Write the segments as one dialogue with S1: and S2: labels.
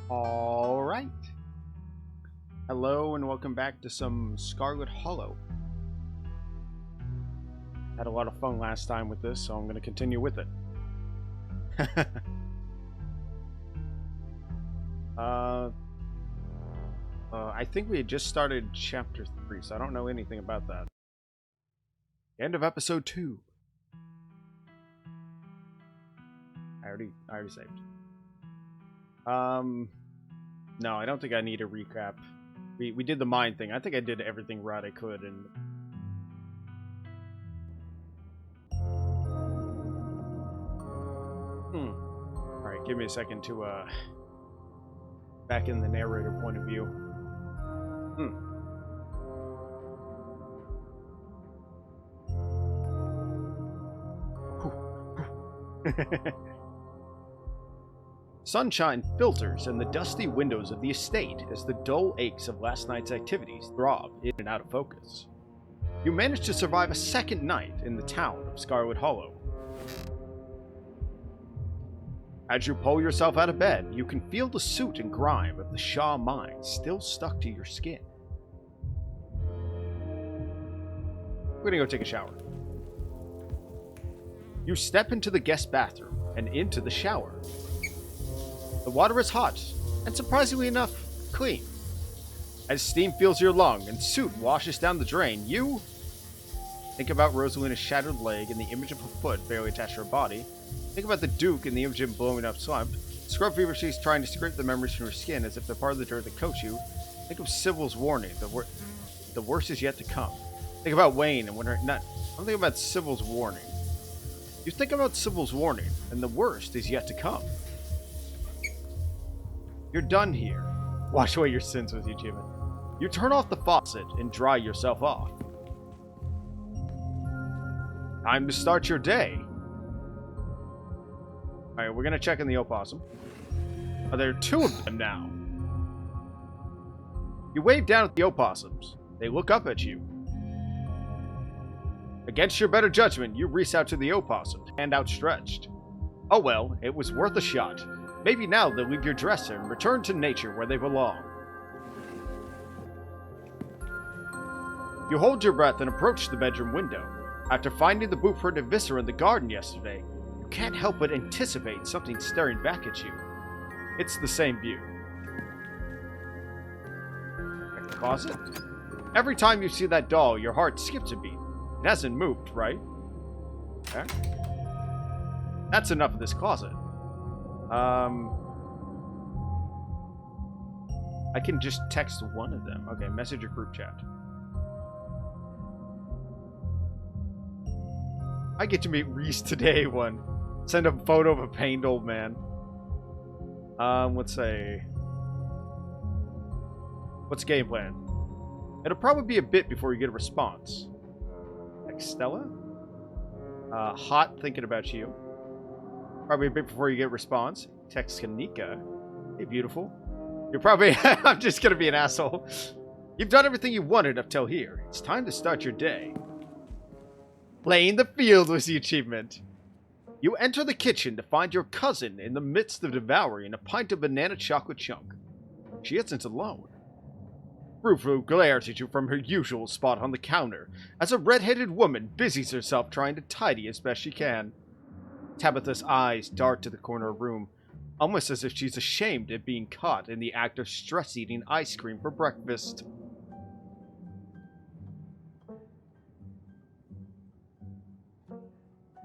S1: All right. Hello and welcome back to some Scarlet Hollow. Had a lot of fun last time with this, so I'm going to continue with it. I think we had just started chapter 3, so I don't know anything about that. End of episode 2. I already saved. No, I don't think I need a recap. We did the mine thing. I think I did everything right I could, and Alright, give me a second to back in the narrator point of view. Sunshine filters in the dusty windows of the estate as the dull aches of last night's activities throb in and out of focus. You manage to survive a second night in the town of Scarlet Hollow. As you pull yourself out of bed, you can feel the soot and grime of the Shaw mine still stuck to your skin. We're gonna go take a shower. You step into the guest bathroom and into the shower. The water is hot, and surprisingly enough, clean. As steam fills your lung and soot washes down the drain, you think about Rosalina's shattered leg and the image of her foot barely attached to her body. Think about the Duke and the image of him blowing up slump. Scrub feverishly trying to scrape the memories from your skin as if they're part of the dirt that coats you. Think of Sybil's warning, the worst is yet to come. Think about Wayne and when her... I'm thinking about Sybil's warning. You think about Sybil's warning, and the worst is yet to come. You're done here. Wash away your sins with you, Jim. You turn off the faucet and dry yourself off. Time to start your day. Alright, we're gonna check in the opossum. There are 2 of them now. You wave down at the opossums. They look up at you. Against your better judgment, you reach out to the opossum, hand outstretched. Oh well, it was worth a shot. Maybe now they'll leave your dresser and return to nature where they belong. You hold your breath and approach the bedroom window. After finding the blueprint of viscera in the garden yesterday, you can't help but anticipate something staring back at you. It's the same view. Check the closet. Every time you see that doll, your heart skips a beat. It hasn't moved, right? Okay. That's enough of this closet. I can just text one of them. Okay, message or group chat. I get to meet Reese today, one. Send a photo of a pained old man. Let's say... What's the game plan? It'll probably be a bit before you get a response. Text Stella? Hot thinking about you. Probably a bit before you get a response. Text Kanika. Hey, beautiful. You're probably... I'm just gonna be an asshole. You've done everything you wanted up till here. It's time to start your day. Playing the field was the achievement. You enter the kitchen to find your cousin in the midst of devouring a pint of banana chocolate chunk. She isn't alone. Frou-Frou glares at you from her usual spot on the counter as a red-headed woman busies herself trying to tidy as best she can. Tabitha's eyes dart to the corner of the room, almost as if she's ashamed at being caught in the act of stress-eating ice cream for breakfast.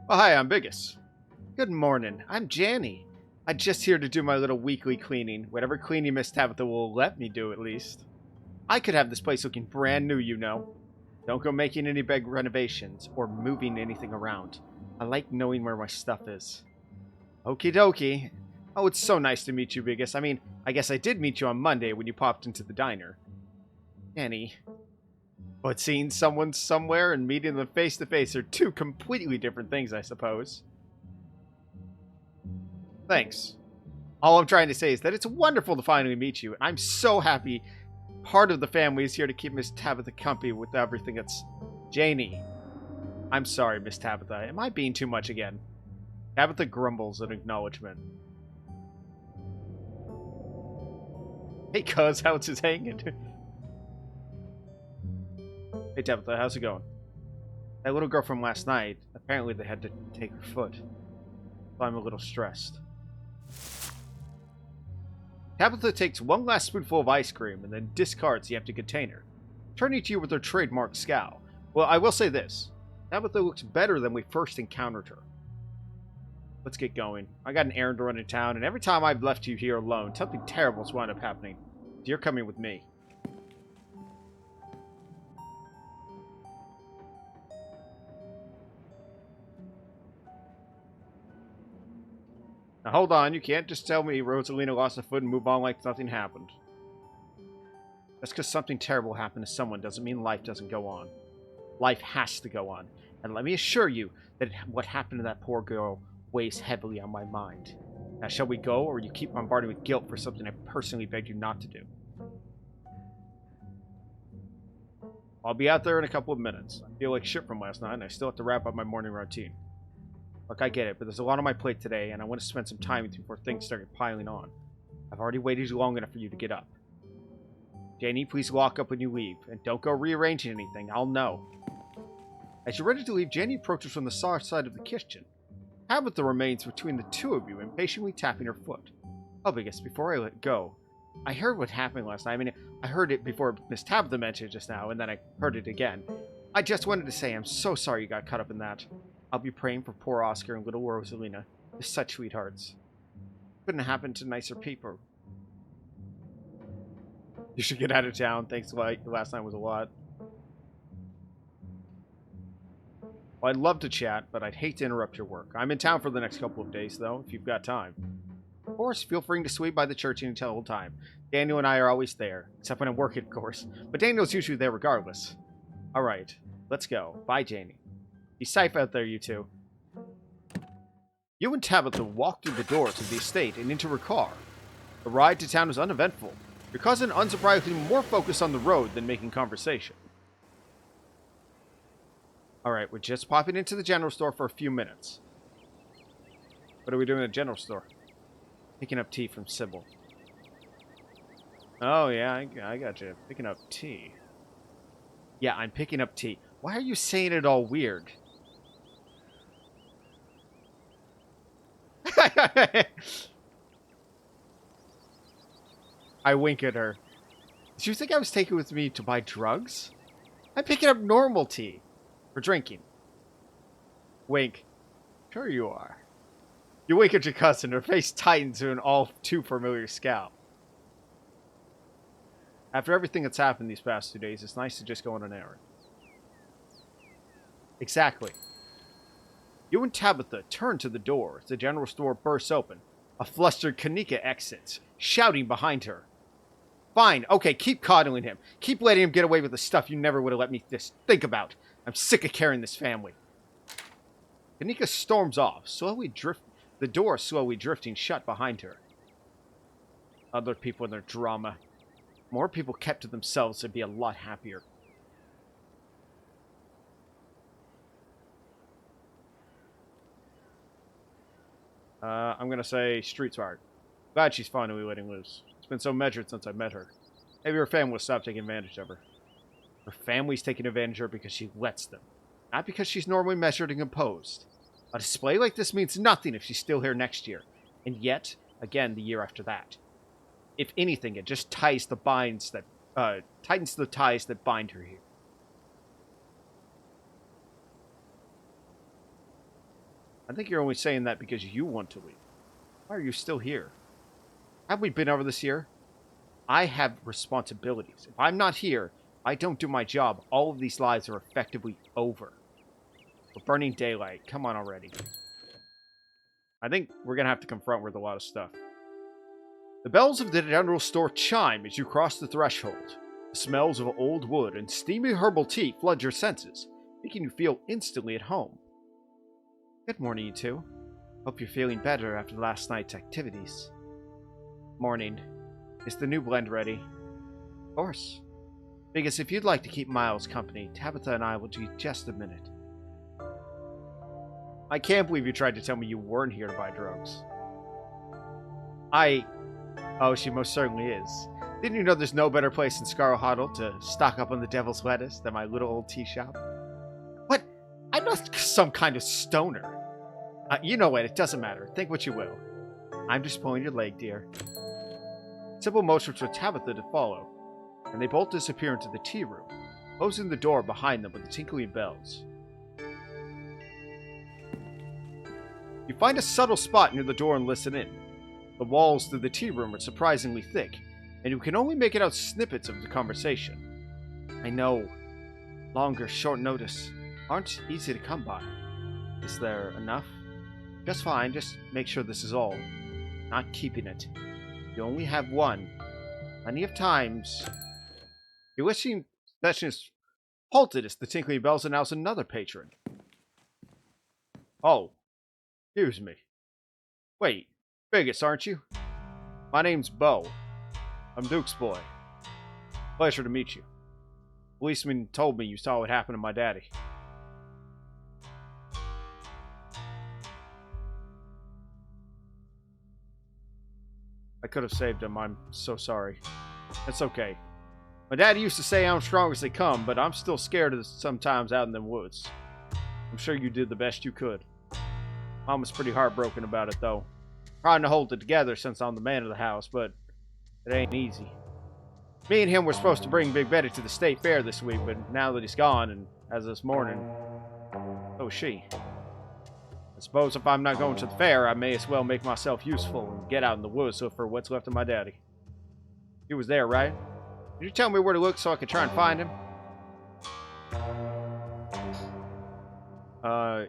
S1: Oh, hi, I'm Biggis. Good morning, I'm Janny. I'm just here to do my little weekly cleaning, whatever cleaning Miss Tabitha will let me do at least. I could have this place looking brand new, you know. Don't go making any big renovations or moving anything around. I like knowing where my stuff is. Okie dokie. Oh, it's so nice to meet you, Biggis. I mean, I guess I did meet you on Monday when you popped into the diner. Annie. But seeing someone somewhere and meeting them face to face are 2 completely different things, I suppose. Thanks. All I'm trying to say is that it's wonderful to finally meet you, and I'm so happy part of the family is here to keep Miss Tabitha company with everything that's... Janie. I'm sorry, Miss Tabitha. Am I being too much again? Tabitha grumbles in acknowledgement. Hey, cuz, how's it hanging? Hey, Tabitha, how's it going? That little girl from last night, apparently they had to take her foot. So I'm a little stressed. Tabitha takes one last spoonful of ice cream and then discards the empty container, turning to you with her trademark scowl. Well, I will say this. Tabitha looks better than we first encountered her. Let's get going. I got an errand to run in town, and every time I've left you here alone, something terrible's wound up happening. So you're coming with me. Now hold on, you can't just tell me Rosalina lost a foot and move on like nothing happened. Just because something terrible happened to someone doesn't mean life doesn't go on. Life has to go on. And let me assure you that what happened to that poor girl weighs heavily on my mind. Now shall we go, or you keep bombarding with guilt for something I personally begged you not to do? I'll be out there in a couple of minutes. I feel like shit from last night, and I still have to wrap up my morning routine. Look, I get it, but there's a lot on my plate today, and I want to spend some time with you before things start piling on. I've already waited long enough for you to get up. Janie, please lock up when you leave, and don't go rearranging anything. I'll know. As you're ready to leave, Janie approaches from the far side of the kitchen. Tabitha remains between the two of you, impatiently tapping her foot. Oh, but I guess before I let go, I heard what happened last night. I mean, I heard it before Miss Tabitha mentioned it just now, and then I heard it again. I just wanted to say I'm so sorry you got caught up in that. I'll be praying for poor Oscar and little Rosalina. They're such sweethearts. Couldn't happen to nicer people. You should get out of town. Thanks, like last night was a lot. Well, I'd love to chat, but I'd hate to interrupt your work. I'm in town for the next couple of days, though, if you've got time. Of course, feel free to swing by the church anytime time. Daniel and I are always there, except when I'm working, of course. But Daniel's usually there regardless. Alright, let's go. Bye, Janie. Be safe out there, you two. You and Tabitha walked through the doors of the estate and into her car. The ride to town was uneventful. Your cousin unsurprisingly more focused on the road than making conversation. Alright, we're just popping into the general store for a few minutes. What are we doing at the general store? Picking up tea from Sybil. Oh, yeah, I got you. Picking up tea. Yeah, I'm picking up tea. Why are you saying it all weird? I wink at her. Did you think I was taking with me to buy drugs? I'm picking up normal tea. For drinking. Wink. Sure you are. You wink at your cousin, her face tightens to an all too familiar scowl. After everything that's happened these past 2 days, it's nice to just go on an errand. Exactly. You and Tabitha turn to the door as the general store bursts open. A flustered Kanika exits, shouting behind her. Fine, okay, keep coddling him. Keep letting him get away with the stuff you never would have let me just think about. I'm sick of carrying this family. Kanika storms off, the door slowly drifting shut behind her. Other people and their drama. More people kept to themselves would be a lot happier. I'm gonna say street smart. Glad she's finally letting loose. It's been so measured since I met her. Maybe her family will stop taking advantage of her. Her family's taking advantage of her because she lets them. Not because she's normally measured and composed. A display like this means nothing if she's still here next year. And yet, again the year after that. If anything, it just tightens the ties that bind her here. I think you're only saying that because you want to leave. Why are you still here? Have we been over this year? I have responsibilities. If I'm not here, I don't do my job, all of these lives are effectively over. We're burning daylight. Come on already. I think we're going to have to confront her with a lot of stuff. The bells of the general store chime as you cross the threshold. The smells of old wood and steamy herbal tea flood your senses, making you feel instantly at home. Good morning, you two. Hope you're feeling better after last night's activities. Morning. Is the new blend ready? Of course. Because if you'd like to keep Miles company, Tabitha and I will do just a minute. I can't believe you tried to tell me you weren't here to buy drugs. Oh, she most certainly is. Didn't you know there's no better place in Scarlet Hollow to stock up on the devil's lettuce than my little old tea shop? What? I'm not some kind of stoner. You know what, it doesn't matter. Think what you will. I'm just pulling your leg, dear. Simple motions for Tabitha to follow, and they both disappear into the tea room, closing the door behind them with the tinkling bells. You find a subtle spot near the door and listen in. The walls through the tea room are surprisingly thick, and you can only make it out snippets of the conversation. I know. Long or short notice aren't easy to come by. Is there enough? Just fine, just make sure this is all. Not keeping it. You only have one. Plenty of times. Your listening session is halted as the tinkling bells announce another patron. Oh. Excuse me. Wait, Vegas, aren't you? My name's Bo. I'm Duke's boy. Pleasure to meet you. Policeman told me you saw what happened to my daddy. I could have saved him. I'm so sorry. It's okay. My dad used to say I'm strong as they come, but I'm still scared of sometimes out in them woods. I'm sure you did the best you could. Mom was pretty heartbroken about it, though. Trying to hold it together since I'm the man of the house, but it ain't easy. Me and him were supposed to bring Big Betty to the state fair this week, but now that he's gone, and as this morning, so is she. I suppose if I'm not going to the fair, I may as well make myself useful and get out in the woods for what's left of my daddy. He was there, right? Did you tell me where to look so I could try and find him?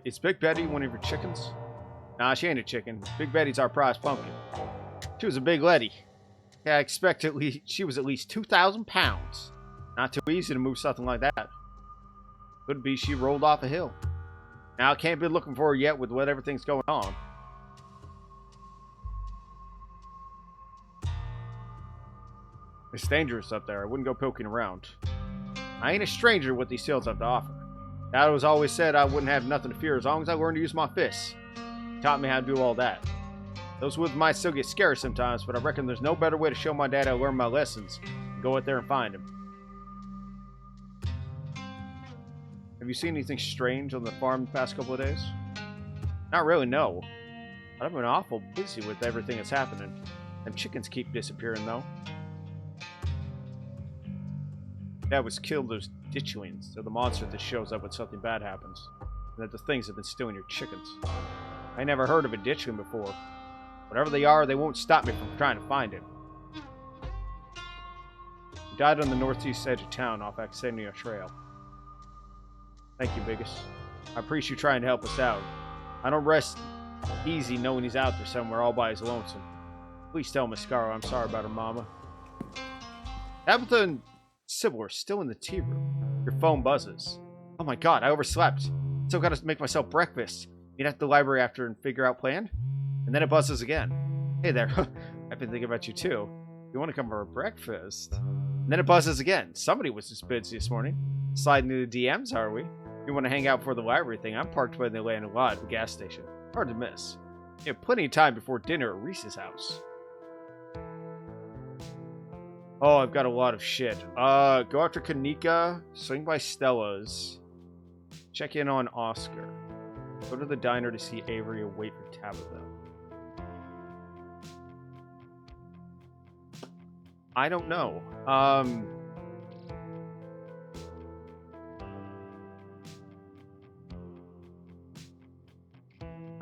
S1: Is Big Betty one of your chickens? Nah, she ain't a chicken. Big Betty's our prize pumpkin. She was a big lady. Yeah, I expect she was at least 2,000 pounds. Not too easy to move something like that. Could be she rolled off a hill. Now, I can't be looking for her yet with what everything's going on. It's dangerous up there. I wouldn't go poking around. I ain't a stranger to what these hills have to offer. Dad was always said I wouldn't have nothing to fear as long as I learned to use my fists. He taught me how to do all that. Those woods might still get scary sometimes, but I reckon there's no better way to show my dad I learned my lessons than go out there and find him. Have you seen anything strange on the farm the past couple of days? Not really, no. But I've been awful busy with everything that's happening. Them chickens keep disappearing, though. Dad was killed those ditchlings. They're the monster that shows up when something bad happens. And that the things have been stealing your chickens. I never heard of a ditchling before. Whatever they are, they won't stop me from trying to find him. He died on the northeast edge of town off Axenia Trail. Thank you, Biggest. I appreciate you trying to help us out. I don't rest easy knowing he's out there somewhere all by his lonesome. Please tell Miss Scarlet I'm sorry about her mama. Tabitha and Sybil are still in the tea room. Your phone buzzes. Oh my god, I overslept. Still gotta make myself breakfast. Meet at the library after and figure out plan? And then it buzzes again. Hey there, I've been thinking about you too. You want to come for breakfast? And then it buzzes again. Somebody was just busy this morning. Sliding into the DMs, are we? You want to hang out for the library thing? I'm parked by the Atlanta lot at the gas station. Hard to miss. You have plenty of time before dinner at Reese's house. Oh, I've got a lot of shit. Go after Kanika. Swing by Stella's. Check in on Oscar. Go to the diner to see Avery and wait for Tabitha. I don't know. I'm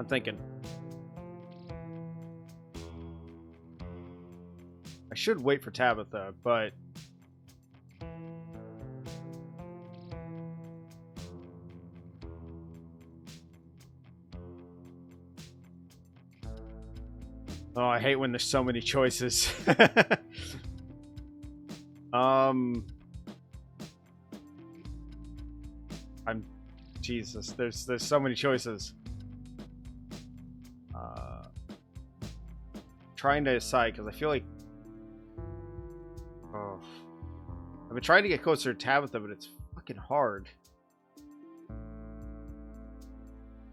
S1: thinking. I should wait for Tabitha, but... Oh, I hate when there's so many choices. Jesus, there's so many choices. Trying to decide, because I feel like... Oh. I've been trying to get closer to Tabitha, but it's fucking hard.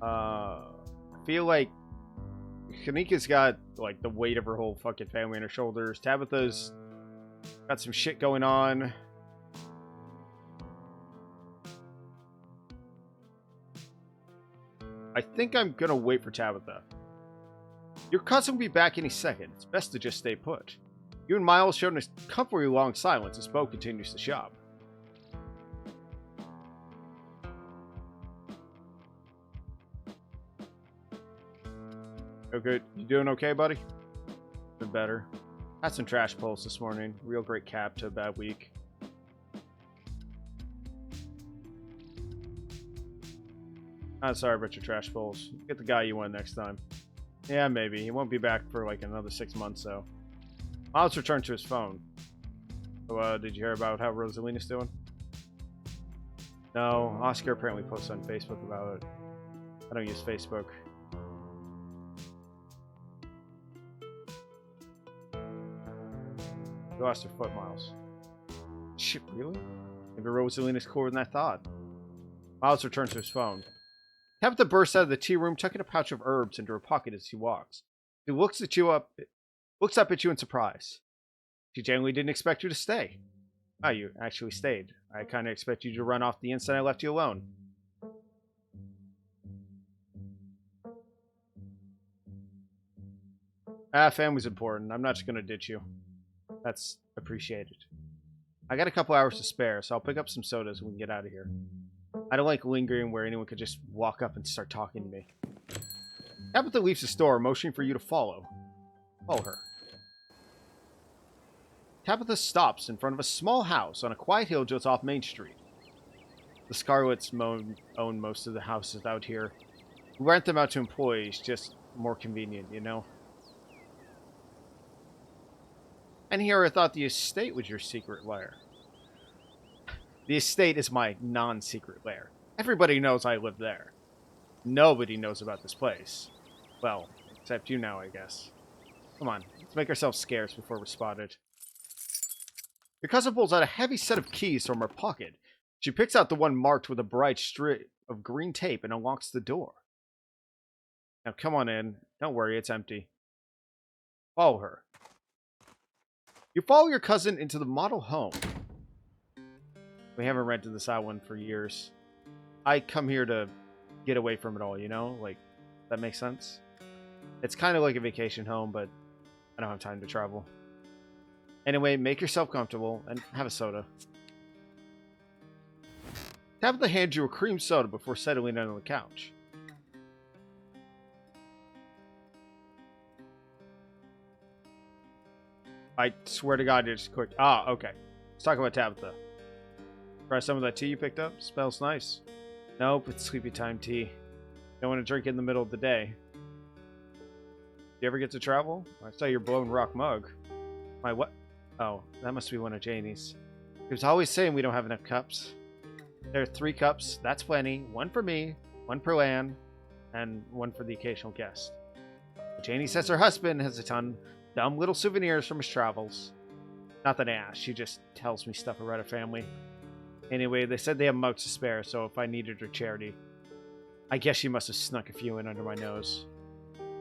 S1: I feel like Kanika's got, like, the weight of her whole fucking family on her shoulders. Tabitha's Got some shit going on. I think I'm gonna wait for Tabitha. Your cousin will be back any second. It's best to just stay put. You and Miles showed a comfortably long silence as Bo continues to shop. Okay, you doing okay, buddy? Been better. Had some trash pulls this morning. Real great cap to a bad week. I'm sorry about your trash pulls. Get the guy you want next time. Yeah, maybe. He won't be back for like another 6 months, so. Miles returned to his phone. So, did you hear about how Rosalina's doing? No, Oscar apparently posted on Facebook about it. I don't use Facebook. You lost her foot, Miles. Shit, really? Maybe Rosalina's cooler than I thought. Miles returned to his phone. Tabitha bursts out of the tea room, tucking a pouch of herbs into her pocket as he walks. He looks up at you in surprise. She genuinely didn't expect you to stay. Oh, you actually stayed. I kind of expect you to run off the instant I left you alone. Family's important. I'm not just gonna ditch you. That's appreciated. I got a couple hours to spare, so I'll pick up some sodas and we can get out of here. I don't like lingering where anyone could just walk up and start talking to me. Tabitha leaves the store, motioning for you to follow. Follow her. Tabitha stops in front of a small house on a quiet hill just off Main Street. The Scarlets own most of the houses out here. We rent them out to employees, just more convenient, you know? And here I thought the estate was your secret lair. The estate is my non-secret lair. Everybody knows I live there. Nobody knows about this place. Well, except you now, I guess. Come on, let's make ourselves scarce before we're spotted. Your cousin pulls out a heavy set of keys from her pocket. She picks out the one marked with a bright strip of green tape and unlocks the door. Now come on in. Don't worry, it's empty. Follow her. You follow your cousin into the model home. We haven't rented this out one for years. I come here to get away from it all, you know? Like, that makes sense? It's kind of like a vacation home, but I don't have time to travel. Anyway, make yourself comfortable and have a soda. Tabitha hands you a cream soda before settling down on the couch. I swear to God, it's quick. Ah, okay. Let's talk about Tabitha. Try some of that tea you picked up? Smells nice. Nope, it's sleepy time tea. Don't want to drink it in the middle of the day. You ever get to travel? I saw your blown rock mug. My what? Oh, that must be one of Janie's. He was always saying we don't have enough cups. There are 3 cups. That's plenty. One for me, one for Lan, and one for the occasional guest. Janie says her husband has a ton of dumb little souvenirs from his travels. Not that I ask. She just tells me stuff about her family. Anyway, they said they have mugs to spare, so if I needed her charity, I guess she must have snuck a few in under my nose.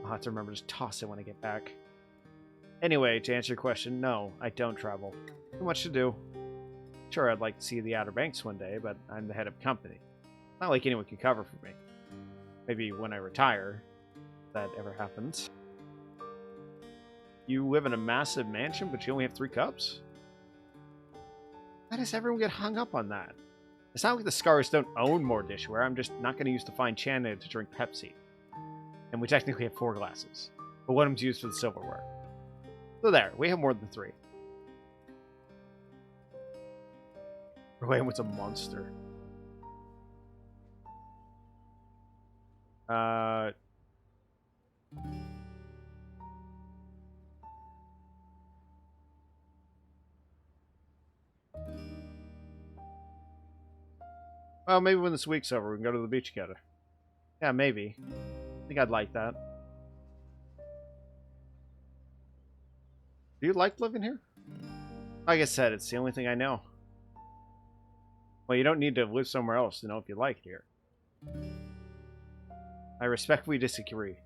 S1: I'll have to remember to toss it when I get back. Anyway, to answer your question, no, I don't travel. Too much to do. Sure, I'd like to see the Outer Banks one day, but I'm the head of the company. Not like anyone can cover for me. Maybe when I retire, if that ever happens. You live in a massive mansion, but you only have 3 cups? Why does everyone get hung up on that? It's not like the Scars don't own more dishware. I'm just not going to use the fine china to drink Pepsi. And we technically have 4 glasses. But one of them's used for the silverware. So there, we have more than 3. Rowan was a monster. Well, maybe when this week's over, we can go to the beach together. Yeah, maybe. I think I'd like that. Do you like living here? Like I said, it's the only thing I know. Well, you don't need to live somewhere else to know if you like it here. I respectfully disagree.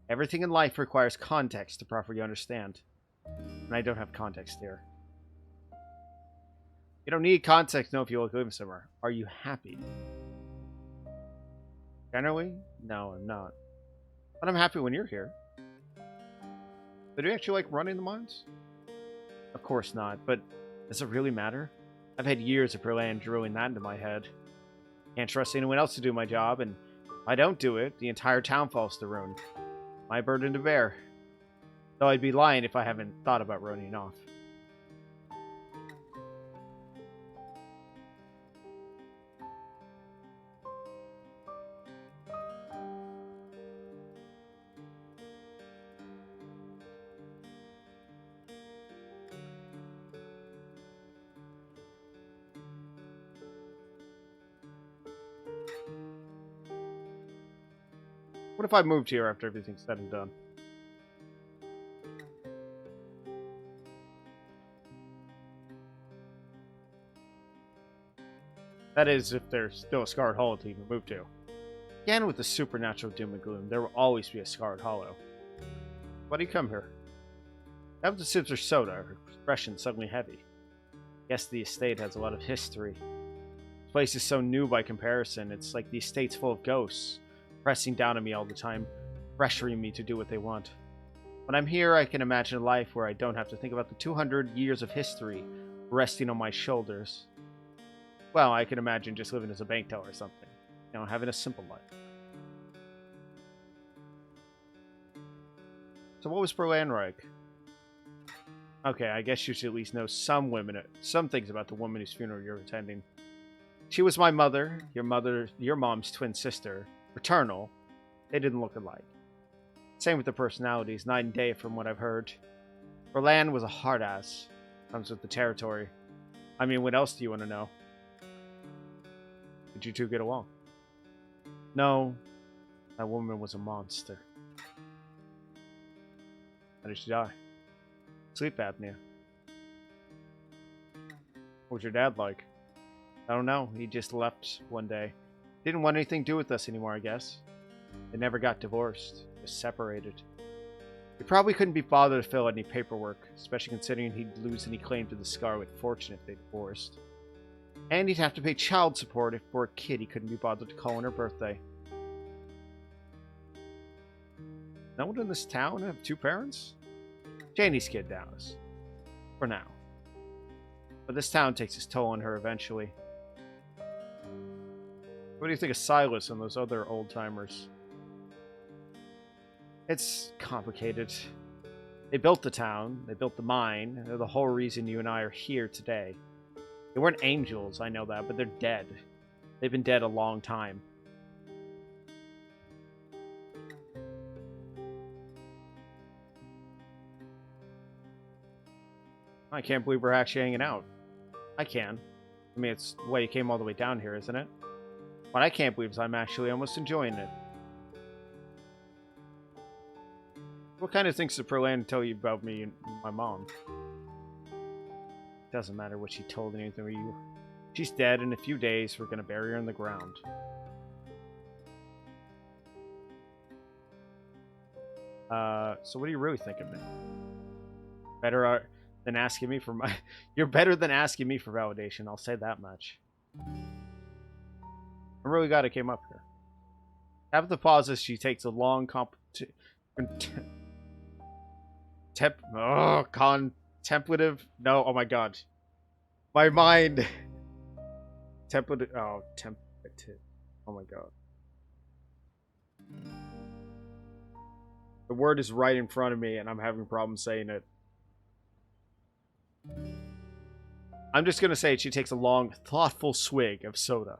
S1: Everything in life requires context to properly understand. And I don't have context here. You don't need context to know if you look good somewhere. Are you happy? Generally? No, I'm not. But I'm happy when you're here. But do you actually like running the mines? Of course not, but does it really matter? I've had years of Berlin drilling that into my head. Can't trust anyone else to do my job, and if I don't do it, the entire town falls to ruin. My burden to bear. Though I'd be lying if I haven't thought about running off. What if I moved here after everything's said and done? That is, if there's still a Scarlet Hollow to even move to. Again, with the supernatural doom and gloom, there will always be a Scarlet Hollow. Why do you come here? After sips her soda, her expression suddenly heavy. Guess the estate has a lot of history. This place is so new by comparison, it's like the estate's full of ghosts, pressing down on me all the time, pressuring me to do what they want. When I'm here, I can imagine a life where I don't have to think about the 200 years of history resting on my shoulders. Well, I can imagine just living as a bank teller or something. You know, having a simple life. So what was Berlin like? Okay, I guess you should at least know some things about the woman whose funeral you're attending. She was my mother, your mom's twin sister. Fraternal. They didn't look alike. Same with the personalities, night and day from what I've heard. Berlin was a hard ass. Comes with the territory. I mean, what else do you want to know? Did you two get along? No. That woman was a monster. How did she die? Sleep apnea. What was your dad like? I don't know. He just left one day. Didn't want anything to do with us anymore, I guess. They never got divorced. Just separated. He probably couldn't be bothered to fill out any paperwork, especially considering he'd lose any claim to the Scarlet fortune if they divorced. And he'd have to pay child support if for a kid he couldn't be bothered to call on her birthday. No one in this town have two parents? Janie's kid does. For now. But this town takes its toll on her eventually. What do you think of Silas and those other old-timers? It's complicated. They built the town, they built the mine, they're the whole reason you and I are here today. They weren't angels, I know that, but they're dead. They've been dead a long time. I can't believe we're actually hanging out. I can. I mean, it's why you came all the way down here, isn't it? What I can't believe is I'm actually almost enjoying it. What kind of things did Perlan tell you about me and my mom? Doesn't matter what she told anything to you. She's dead in a few days. We're gonna bury her in the ground. So what do you really think of me? Better than asking me for my... You're better than asking me for validation, I'll say that much. I'm really glad I came up here. After the pauses, she takes a long contemplative... No, oh my god. My mind... Templative... Oh, templative. Oh my god. The word is right in front of me, and I'm having problems saying it. I'm just gonna say she takes a long, thoughtful swig of soda.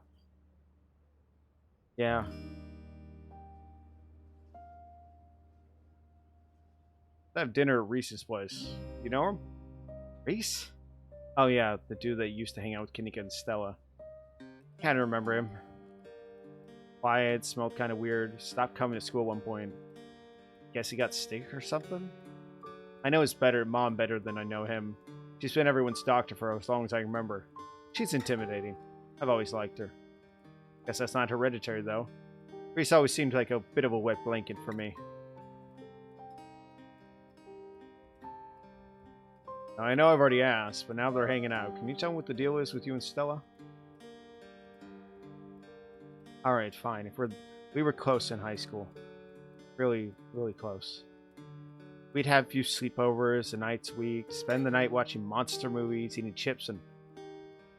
S1: Yeah. I have dinner at Reese's place. You know him? Reese? Oh yeah, the dude that used to hang out with Kinika and Stella. Kinda remember him. Quiet, smelled kinda weird. Stopped coming to school at one point. Guess he got sick or something? I know his mom better than I know him. She's been everyone's doctor for as long as I remember. She's intimidating. I've always liked her. Guess that's not hereditary, though. Reese always seemed like a bit of a wet blanket for me. Now, I know I've already asked, but now they're hanging out. Can you tell me what the deal is with you and Stella? Alright, fine. We were close in high school. Really, really close. We'd have a few sleepovers, a night's week, spend the night watching monster movies, eating chips, and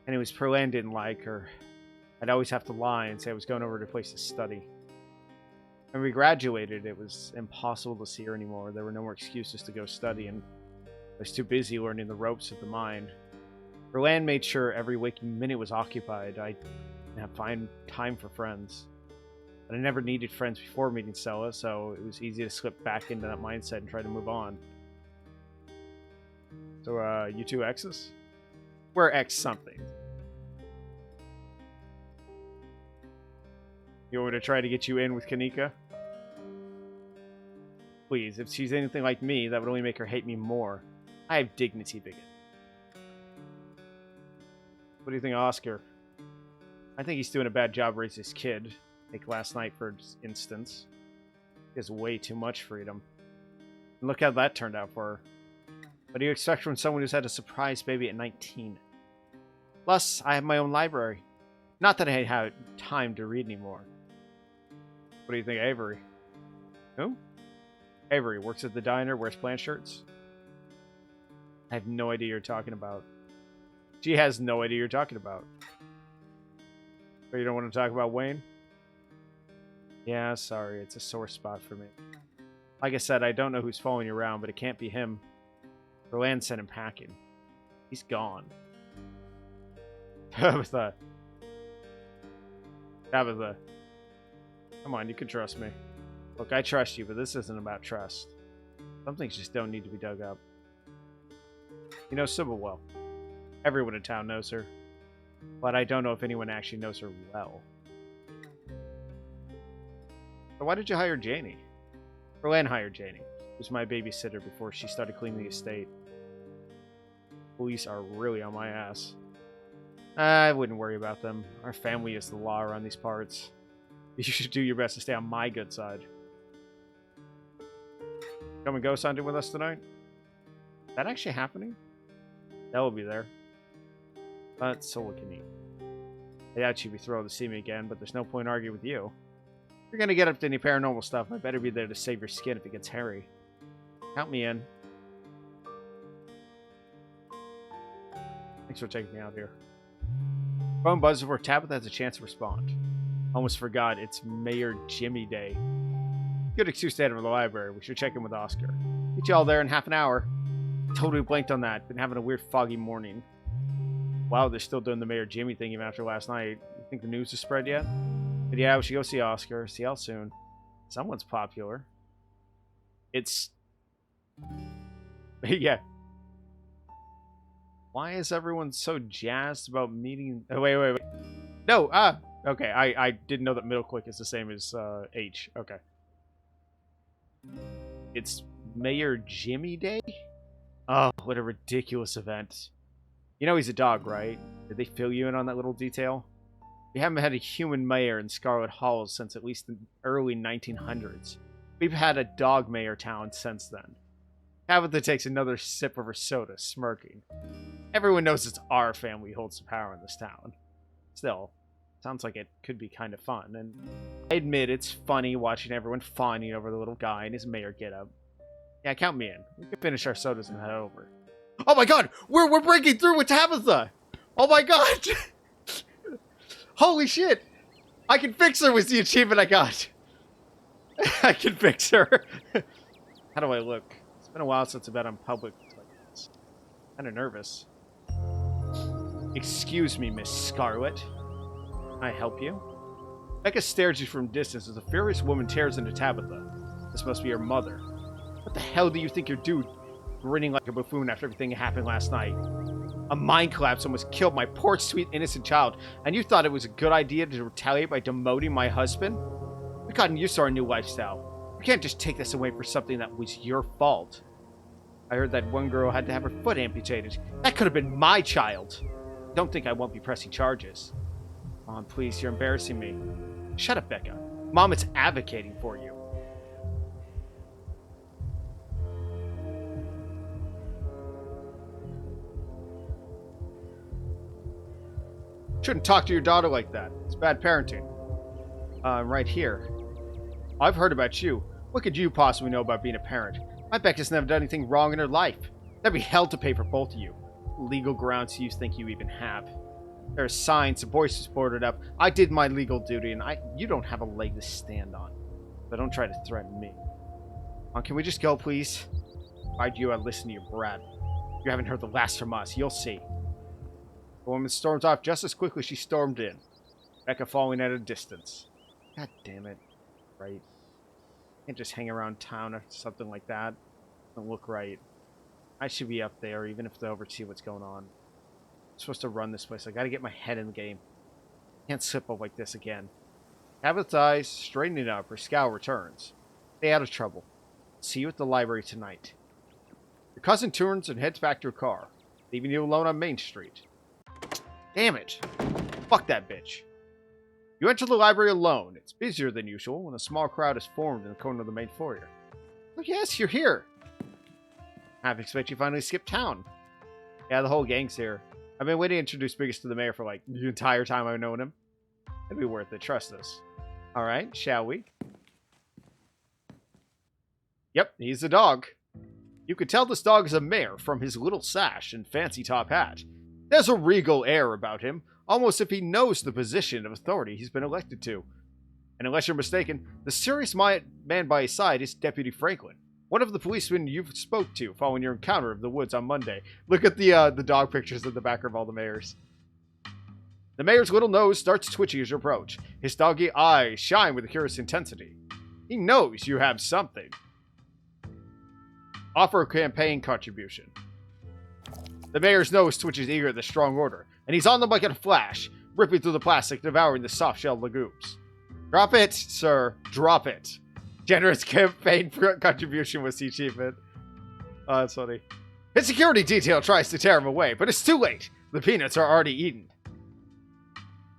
S1: anyways, Perlan didn't like her. I'd always have to lie and say I was going over to a place to study. When we graduated, it was impossible to see her anymore. There were no more excuses to go study, and I was too busy learning the ropes of the mine. Perlan made sure every waking minute was occupied. I didn't have find time for friends. But I never needed friends before meeting Stella, so it was easy to slip back into that mindset and try to move on. So, you two exes? We're ex something. You want me to try to get you in with Kanika? Please, if she's anything like me, that would only make her hate me more. I have dignity, bigot. What do you think of Oscar? I think he's doing a bad job raising his kid. Like last night, for instance. He has way too much freedom. And look how that turned out for her. What do you expect from someone who's had a surprise baby at 19? Plus, I have my own library. Not that I have time to read anymore. What do you think of Avery? Who? Avery works at the diner, wears plant shirts. I have no idea you're talking about. She has no idea you're talking about. But you don't want to talk about Wayne? Yeah, sorry, it's a sore spot for me. Like I said, I don't know who's following you around, but it can't be him. Perlan sent him packing. He's gone. Tabitha. Tabitha. Come on, you can trust me. Look, I trust you, but this isn't about trust. Some things just don't need to be dug up. You know Sybil well. Everyone in town knows her. But I don't know if anyone actually knows her well. So why did you hire Janie? Perlan hired Janie. She was my babysitter before she started cleaning the estate. Police are really on my ass. I wouldn't worry about them. Our family is the law around these parts. You should do your best to stay on my good side. Come and ghost hunting with us tonight? Is that actually happening? That will be there. But so will Kenny. I doubt she'd be thrilled to see me again, but there's no point arguing with you. If you're gonna get up to any paranormal stuff, I better be there to save your skin if it gets hairy. Count me in. Thanks for taking me out here. Phone buzzes before Tabitha has a chance to respond. Almost forgot, it's Mayor Jimmy Day. Good excuse to head over to the library. We should check in with Oscar. Get you all there in half an hour. Totally blanked on that. Been having a weird foggy morning. Wow, they're still doing the Mayor Jimmy thing even after last night. You think the news has spread yet? But yeah, we should go see Oscar. See y'all soon. Someone's popular. It's... yeah. Why is everyone so jazzed about meeting... Oh, wait. No, okay, I didn't know that middle click is the same as H. Okay. It's Mayor Jimmy Day? Oh, what a ridiculous event. You know he's a dog, right? Did they fill you in on that little detail? We haven't had a human mayor in Scarlet Hollow since at least the early 1900s. We've had a dog mayor town since then. Tabitha takes another sip of her soda, smirking. Everyone knows it's our family who holds the power in this town. Still, sounds like it could be kind of fun, and I admit it's funny watching everyone fawning over the little guy in his mayor getup. Yeah, count me in. We can finish our sodas and head over. Oh my god! We're breaking through with Tabitha! Oh my god! Holy shit! I can fix her was the achievement I got! I can fix her! How do I look? It's been a while since I've been on public like this. Kinda nervous. Excuse me, Miss Scarlet. Can I help you? Becca stares you from distance as a furious woman tears into Tabitha. This must be your mother. What the hell do you think you're doing? Grinning like a buffoon after everything that happened last night. A mine collapse almost killed my poor, sweet, innocent child, and you thought it was a good idea to retaliate by demoting my husband? We've gotten used to our new lifestyle. We can't just take this away for something that was your fault. I heard that one girl had to have her foot amputated. That could have been my child. Don't think I won't be pressing charges. Mom, please, you're embarrassing me. Shut up, Becca. Mom is advocating for you. Shouldn't talk to your daughter like that. It's bad parenting. Right here. I've heard about you. What could you possibly know about being a parent? My Becca's never done anything wrong in her life. There'd be hell to pay for both of you. Legal grounds you think you even have. There are signs, the voice is boarded up. I did my legal duty, and you don't have a leg to stand on. But don't try to threaten me. Can we just go, please? If I'd you, I'd listen to your brat. You haven't heard the last from us. You'll see. The woman storms off just as quickly as she stormed in. Becca following at a distance. God damn it. Right. Can't just hang around town or something like that. Don't look right. I should be up there, even if they oversee what's going on. I'm supposed to run this place. I gotta get my head in the game. Can't slip up like this again. Tabitha's eyes straightening up, her scowl returns. Stay out of trouble. See you at the library tonight. Your cousin turns and heads back to her car, leaving you alone on Main Street. Damn it. Fuck that bitch. You enter the library alone. It's busier than usual when a small crowd is formed in the corner of the main foyer. Oh yes, you're here. Half expect you finally skipped town. Yeah, the whole gang's here. I've been waiting to introduce Biggest to the mayor for like the entire time I've known him. It'd be worth it, trust us. Alright, shall we? Yep, he's the dog. You could tell this dog is a mayor from his little sash and fancy top hat. There's a regal air about him, almost if he knows the position of authority he's been elected to. And unless you're mistaken, the serious man by his side is Deputy Franklin, one of the policemen you spoke to following your encounter of the woods on Monday. Look at the dog pictures in the back of all the mayors. The mayor's little nose starts twitching as you approach. His doggy eyes shine with a curious intensity. He knows you have something. Offer a campaign contribution. The mayor's nose twitches eager at the strong order, and he's on them like in a flash, ripping through the plastic, devouring the soft-shelled legumes. Drop it, sir. Drop it. Generous campaign contribution was the achievement. Oh, that's funny. His security detail tries to tear him away, but it's too late. The peanuts are already eaten.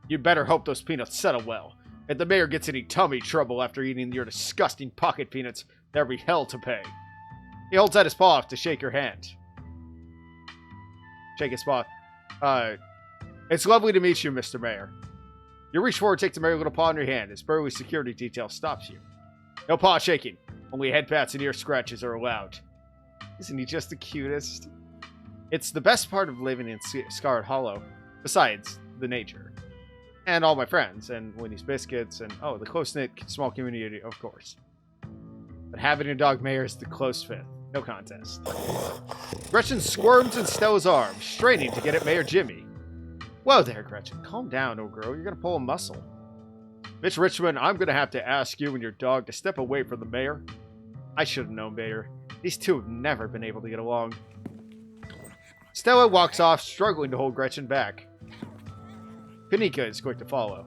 S1: You'd better hope those peanuts settle well. If the mayor gets any tummy trouble after eating your disgusting pocket peanuts, there'll be hell to pay. He holds out his paw off to shake your hand. Shake his paw. It's lovely to meet you, Mr. Mayor. You reach forward, take the mayor's little paw in your hand. His burly security detail stops you. No paw shaking. Only head pats and ear scratches are allowed. Isn't he just the cutest? It's the best part of living in Scarlet Hollow, besides the nature. And all my friends, and Winnie's Biscuits, and, oh, the close-knit small community, of course. But having a dog mayor is the close fifth. No contest. Gretchen squirms in Stella's arms, straining to get at Mayor Jimmy. Whoa there, Gretchen. Calm down, old girl. You're going to pull a muscle. Mitch Richmond, I'm going to have to ask you and your dog to step away from the mayor. I should have known better. These two have never been able to get along. Stella walks off, struggling to hold Gretchen back. Kanika is quick to follow.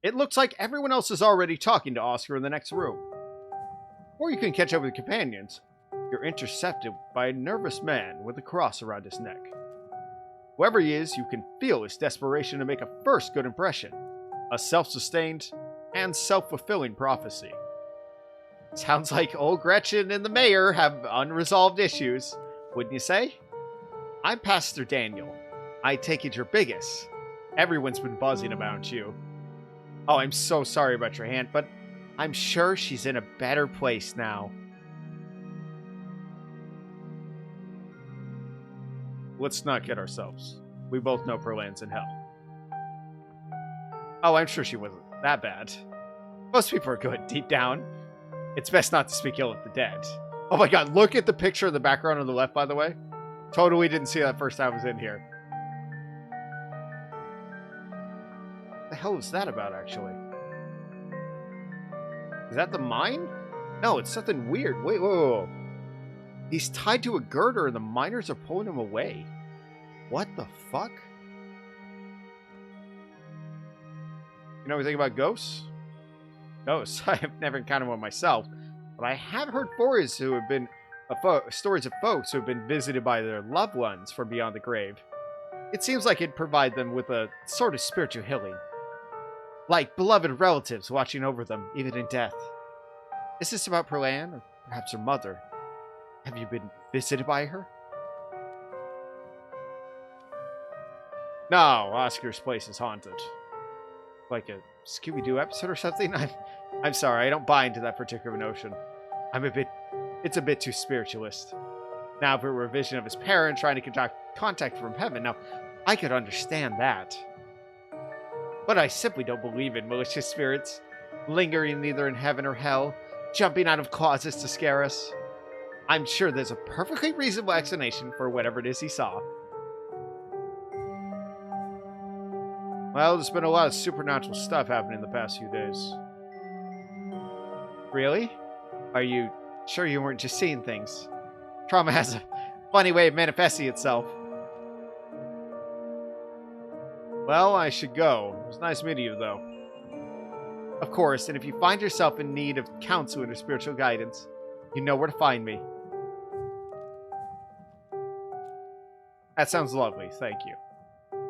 S1: It looks like everyone else is already talking to Oscar in the next room. Before you can catch up with companions, you're intercepted by a nervous man with a cross around his neck. Whoever he is, you can feel his desperation to make a first good impression. A self-sustained and self-fulfilling prophecy. Sounds like old Gretchen and the mayor have unresolved issues, wouldn't you say? I'm Pastor Daniel. I take it you're Biggest. Everyone's been buzzing about you. Oh, I'm so sorry about your hand, but I'm sure she's in a better place now. Let's not kid ourselves. We both know Perlan's in hell. Oh, I'm sure she wasn't that bad. Most people are good, deep down. It's best not to speak ill of the dead. Oh my god, look at the picture in the background on the left, by the way. Totally didn't see that first time I was in here. What the hell was that about, actually? Is that the mine? No, it's something weird. Wait, whoa, whoa, whoa. He's tied to a girder and the miners are pulling him away. What the fuck? You know anything about ghosts? Ghosts? I have never encountered one myself, but I have heard stories who have been stories of folks who have been visited by their loved ones from beyond the grave. It seems like it'd provide them with a sort of spiritual healing. Like beloved relatives watching over them, even in death. Is this about Perlan, or perhaps her mother? Have you been visited by her? No, Oscar's place is haunted. Like a Scooby-Doo episode or something? I'm sorry, I don't buy into that particular notion. It's a bit too spiritualist. Now, if it were a vision of his parent trying to contact from heaven, now, I could understand that. But I simply don't believe in malicious spirits, lingering either in heaven or hell, jumping out of closets to scare us. I'm sure there's a perfectly reasonable explanation for whatever it is he saw. Well, there's been a lot of supernatural stuff happening the past few days. Really? Are you sure you weren't just seeing things? Trauma has a funny way of manifesting itself. Well, I should go. It was nice meeting you, though. Of course, and if you find yourself in need of counseling or spiritual guidance, you know where to find me. That sounds lovely, thank you.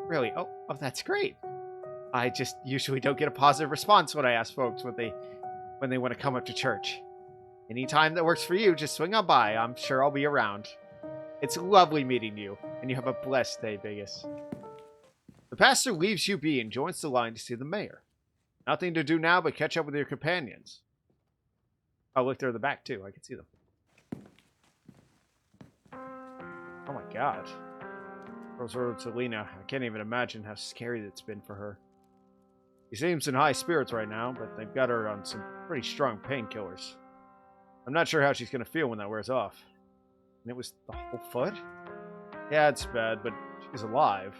S1: Really? Oh, that's great. I just usually don't get a positive response when I ask folks when they want to come up to church. Anytime that works for you, just swing on by. I'm sure I'll be around. It's lovely meeting you, and you have a blessed day, Vegas. The pastor leaves you be and joins the line to see the mayor. Nothing to do now but catch up with your companions. Oh, look, they're in the back, too. I can see them. Oh, my God. Rose wrote to Lena. I can't even imagine how scary it's been for her. She seems in high spirits right now, but they've got her on some pretty strong painkillers. I'm not sure how she's going to feel when that wears off. And it was the whole foot? Yeah, it's bad, but she's alive.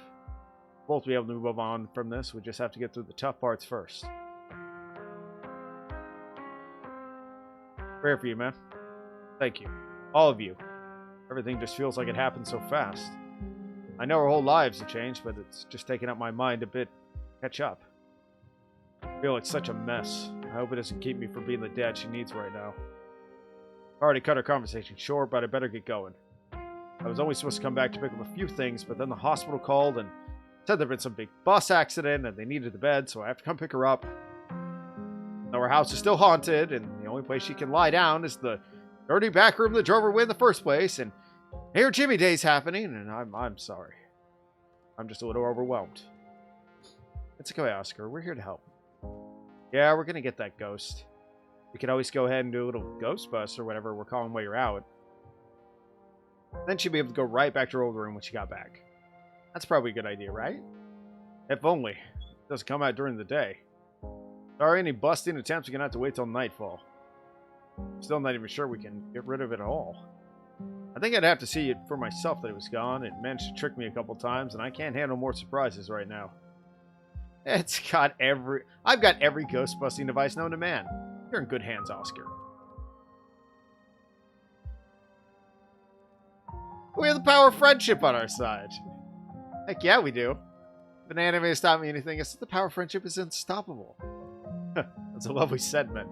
S1: We'll both be able to move on from this. We just have to get through the tough parts first. Prayer for you, man. Thank you. All of you. Everything just feels like it happened so fast. I know our whole lives have changed, but it's just taking up my mind a bit to catch up. I feel like such a mess. I hope it doesn't keep me from being the dad she needs right now. I already cut our conversation short, but I better get going. I was only supposed to come back to pick up a few things, but then the hospital called and said there'd been some big bus accident and they needed the bed, so I have to come pick her up. Now our house is still haunted, and the only place she can lie down is the dirty back room that drove her away in the first place, and here Jimmy Day's happening, and I'm sorry. I'm just a little overwhelmed. It's okay, Oscar. We're here to help. Yeah, we're gonna get that ghost. We could always go ahead and do a little ghost bus or whatever we're calling while you're out. Then she'll be able to go right back to her old room when she got back. That's probably a good idea, right? If only. It doesn't come out during the day. Sorry, any busting attempts are gonna have to wait till nightfall. Still not even sure we can get rid of it at all. I think I'd have to see it for myself that it was gone. It managed to trick me a couple times, and I can't handle more surprises right now. I've got every ghost-busting device known to man. You're in good hands, Oscar. We have the power of friendship on our side. Heck yeah, we do. If an anime has taught me anything, it's that the power of friendship is unstoppable. That's a lovely sentiment.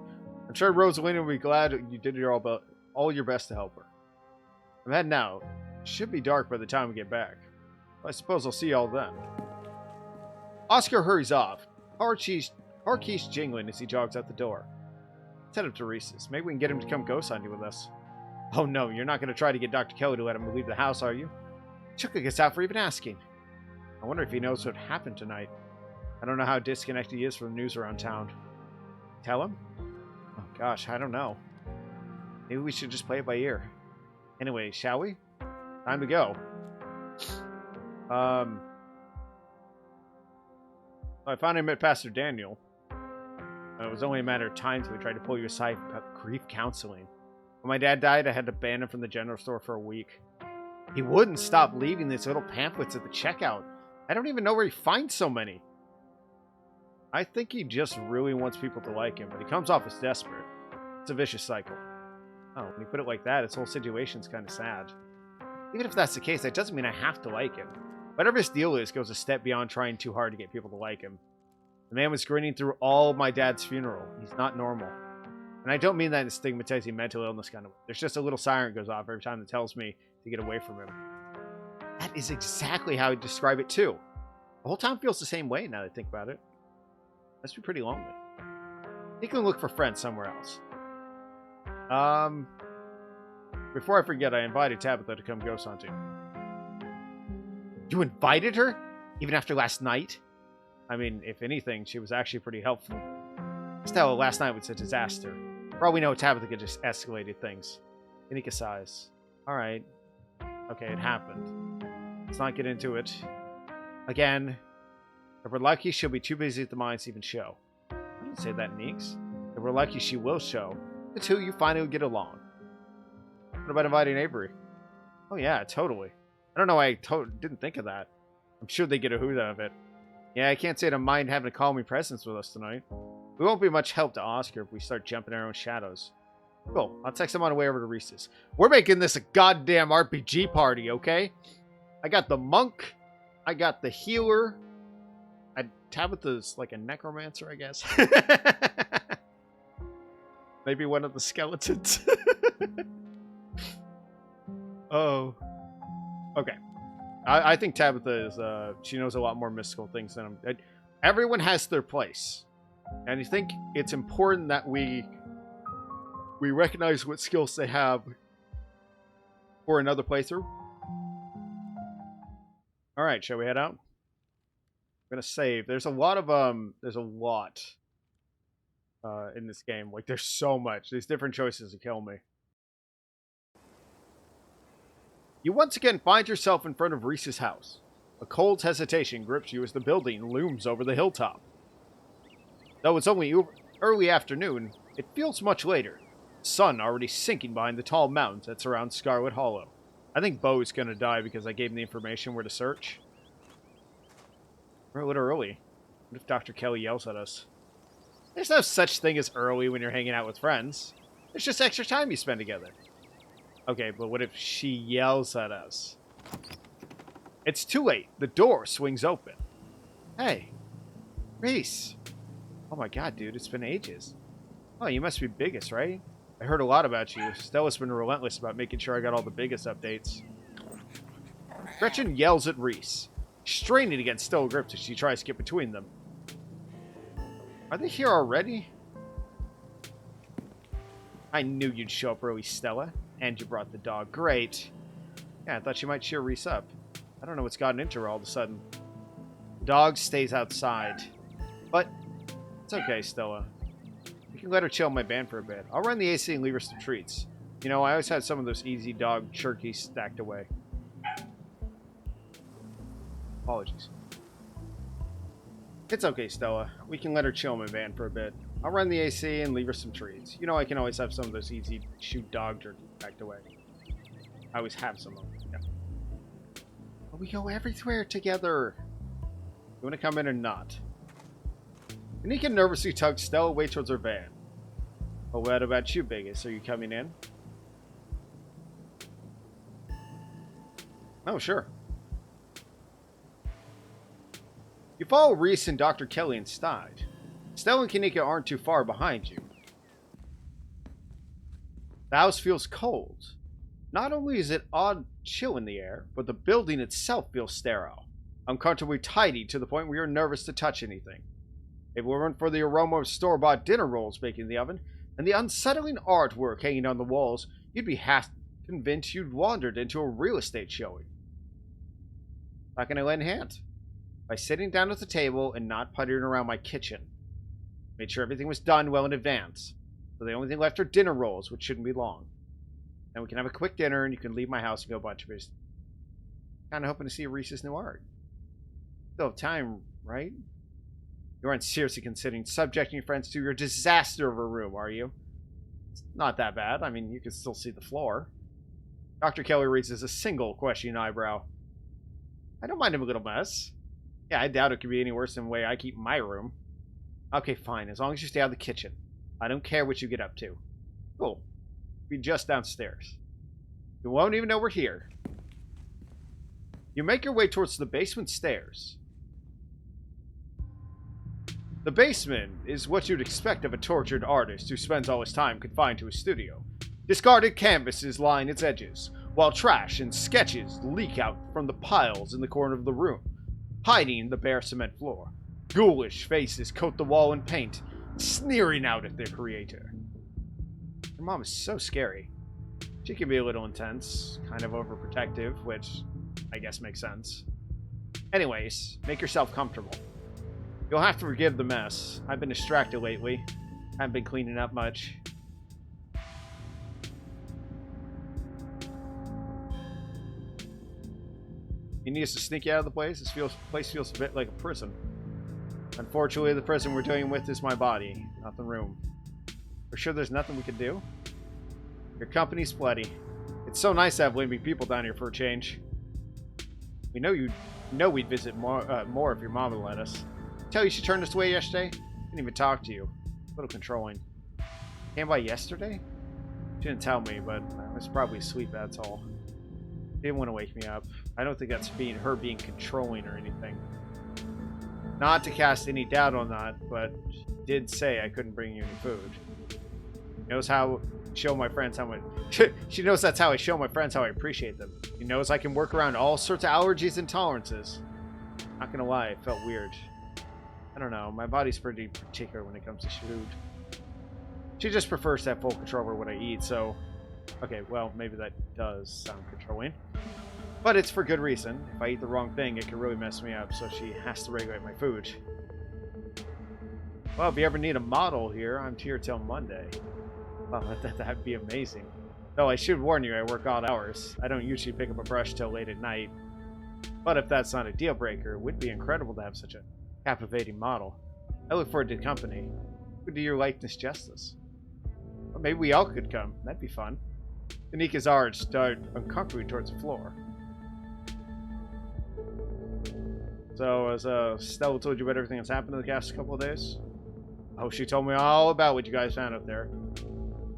S1: I'm sure Rosalina will be glad you did all your best to help her. I'm heading out. It should be dark by the time we get back. I suppose I'll see y'all then. Oscar hurries off. Car keys jingling as he jogs out the door. Let's head up to Reese's. Maybe we can get him to come ghost hunting with us. Oh no, you're not going to try to get Dr. Kelly to let him leave the house, are you? Chuka gets out for even asking. I wonder if he knows what happened tonight. I don't know how disconnected he is from the news around town. Tell him? Oh gosh, I don't know. Maybe we should just play it by ear. Anyway, shall we? Time to go. I finally met Pastor Daniel. It was only a matter of time till we tried to pull you aside for grief counseling. When my dad died, I had to ban him from the general store for a week. He wouldn't stop leaving these little pamphlets at the checkout. I don't even know where he finds so many. I think he just really wants people to like him, but he comes off as desperate. It's a vicious cycle. Oh, when you put it like that, his whole situation's kind of sad. Even if that's the case, that doesn't mean I have to like him. Whatever his deal is goes a step beyond trying too hard to get people to like him. The man was grinning through all my dad's funeral. He's not normal. And I don't mean that in a stigmatizing mental illness kind of way. There's just a little siren goes off every time that tells me to get away from him. That is exactly how I describe it too. The whole town feels the same way now that I think about it. Must be pretty lonely. He can look for friends somewhere else. Before I forget, I invited Tabitha to come ghost hunting. You invited her? Even after last night? I mean, if anything, she was actually pretty helpful. Stella, last night was a disaster. For all we know, Tabitha could just escalated things. Kanika sighs. Alright. Okay, it happened. Let's not get into it. Again, if we're lucky, she'll be too busy at the mines to even show. I didn't say that, Neeks. If we're lucky, she will show. The two, you finally get along. What about inviting Avery? Oh yeah, totally. I don't know why I didn't think of that. I'm sure they get a hoot out of it. Yeah, I can't say I don't mind having a calming presence with us tonight. We won't be much help to Oscar if we start jumping our own shadows. Cool, I'll text him on the way over to Reese's. We're making this a goddamn RPG party, okay? I got the monk. I got the healer. Tabitha's like a necromancer, I guess. Maybe one of the skeletons. Oh. Okay. I think Tabitha is, she knows a lot more mystical things than him. Everyone has their place. And I think it's important that we recognize what skills they have for another playthrough. Alright, shall we head out? I'm gonna save. There's a lot in this game. Like, there's so much. There's different choices to kill me. You once again find yourself in front of Reese's house. A cold hesitation grips you as the building looms over the hilltop. Though it's only early afternoon, it feels much later. The sun already sinking behind the tall mountains that surround Scarlet Hollow. I think Bo's gonna die because I gave him the information where to search. We're a little early. What if Dr. Kelly yells at us? There's no such thing as early when you're hanging out with friends. It's just extra time you spend together. Okay, but what if she yells at us? It's too late. The door swings open. Hey, Reese. Oh my god, dude, it's been ages. Oh, you must be Biggest, right? I heard a lot about you. Stella's been relentless about making sure I got all the Biggest updates. Gretchen yells at Reese, straining against Stella grips as she tries to get between them. Are they here already? I knew you'd show up early, Stella. And you brought the dog. Great. Yeah, I thought you might cheer Reese up. I don't know what's gotten into her all of a sudden. The dog stays outside. But it's okay, Stella. We can let her chill in my van for a bit. I'll run the AC and leave her some treats. You know, I always had some of those easy dog turkeys stacked away. Apologies. It's okay, Stella. We can let her chill in my van for a bit. I'll run the AC and leave her some treats. You know I can always have some of those easy shoot dog jerky packed away. I always have some of them. Yeah. But we go everywhere together. You want to come in or not? Kanika nervously tugs Stella away towards her van. Well, what about you, Biggest? Are you coming in? Oh, sure. You follow Reese and Dr. Kelly inside. Stella and Kanika aren't too far behind you. The house feels cold. Not only is it odd chill in the air, but the building itself feels sterile, uncomfortably tidy to the point where you're nervous to touch anything. If it weren't for the aroma of store-bought dinner rolls baking in the oven, and the unsettling artwork hanging on the walls, you'd be half convinced you'd wandered into a real estate showing. How can I lend a hand? By sitting down at the table and not puttering around my kitchen. Made sure everything was done well in advance. So the only thing left are dinner rolls, which shouldn't be long. Then we can have a quick dinner and you can leave my house and go bunch of business. Kinda hoping to see Reese's new art. Still have time, right? You aren't seriously considering subjecting your friends to your disaster of a room, are you? It's not that bad. I mean, you can still see the floor. Dr. Kelly raises a single questioning eyebrow. I don't mind a little mess. Yeah, I doubt it could be any worse than the way I keep my room. Okay, fine. As long as you stay out of the kitchen. I don't care what you get up to. Cool. Be just downstairs. You won't even know we're here. You make your way towards the basement stairs. The basement is what you'd expect of a tortured artist who spends all his time confined to his studio. Discarded canvases line its edges, while trash and sketches leak out from the piles in the corner of the room, hiding the bare cement floor. Ghoulish faces coat the wall in paint, sneering out at their creator. Your mom is so scary. She can be a little intense, kind of overprotective, which I guess makes sense. Anyways, make yourself comfortable. You'll have to forgive the mess. I've been distracted lately. Haven't been cleaning up much. You need us to sneak you out of the place? This place feels a bit like a prison. Unfortunately, the prison we're dealing with is my body, not the room. We're sure there's nothing we can do? Your company's plenty. It's so nice to have living people down here for a change. We know we'd visit more if your mom would let us. Tell you she turned us away yesterday? Didn't even talk to you. A little controlling. Came by yesterday? She didn't tell me, but I was probably asleep, that's all. She didn't want to wake me up. I don't think that's her being controlling or anything. Not to cast any doubt on that, but she did say I couldn't bring you any food. She knows how I show my friends how much... she knows that's how I show my friends how I appreciate them. She knows I can work around all sorts of allergies and tolerances. Not gonna lie, it felt weird. I don't know, my body's pretty particular when it comes to food. She just prefers to have full control over what I eat, so... Okay, well, maybe that does sound controlling. But it's for good reason. If I eat the wrong thing, it can really mess me up, so she has to regulate my food. Well, if you ever need a model here, I'm here till Monday. Well, that'd be amazing. Though I should warn you, I work odd hours. I don't usually pick up a brush till late at night. But if that's not a deal breaker, it would be incredible to have such a captivating model. I look forward to the company. Would do your likeness justice. Or maybe we all could come. That'd be fun. Tanika's arms started uncomfortably towards the floor. So, as Stella told you about everything that's happened in the past couple of days? Oh, she told me all about what you guys found up there.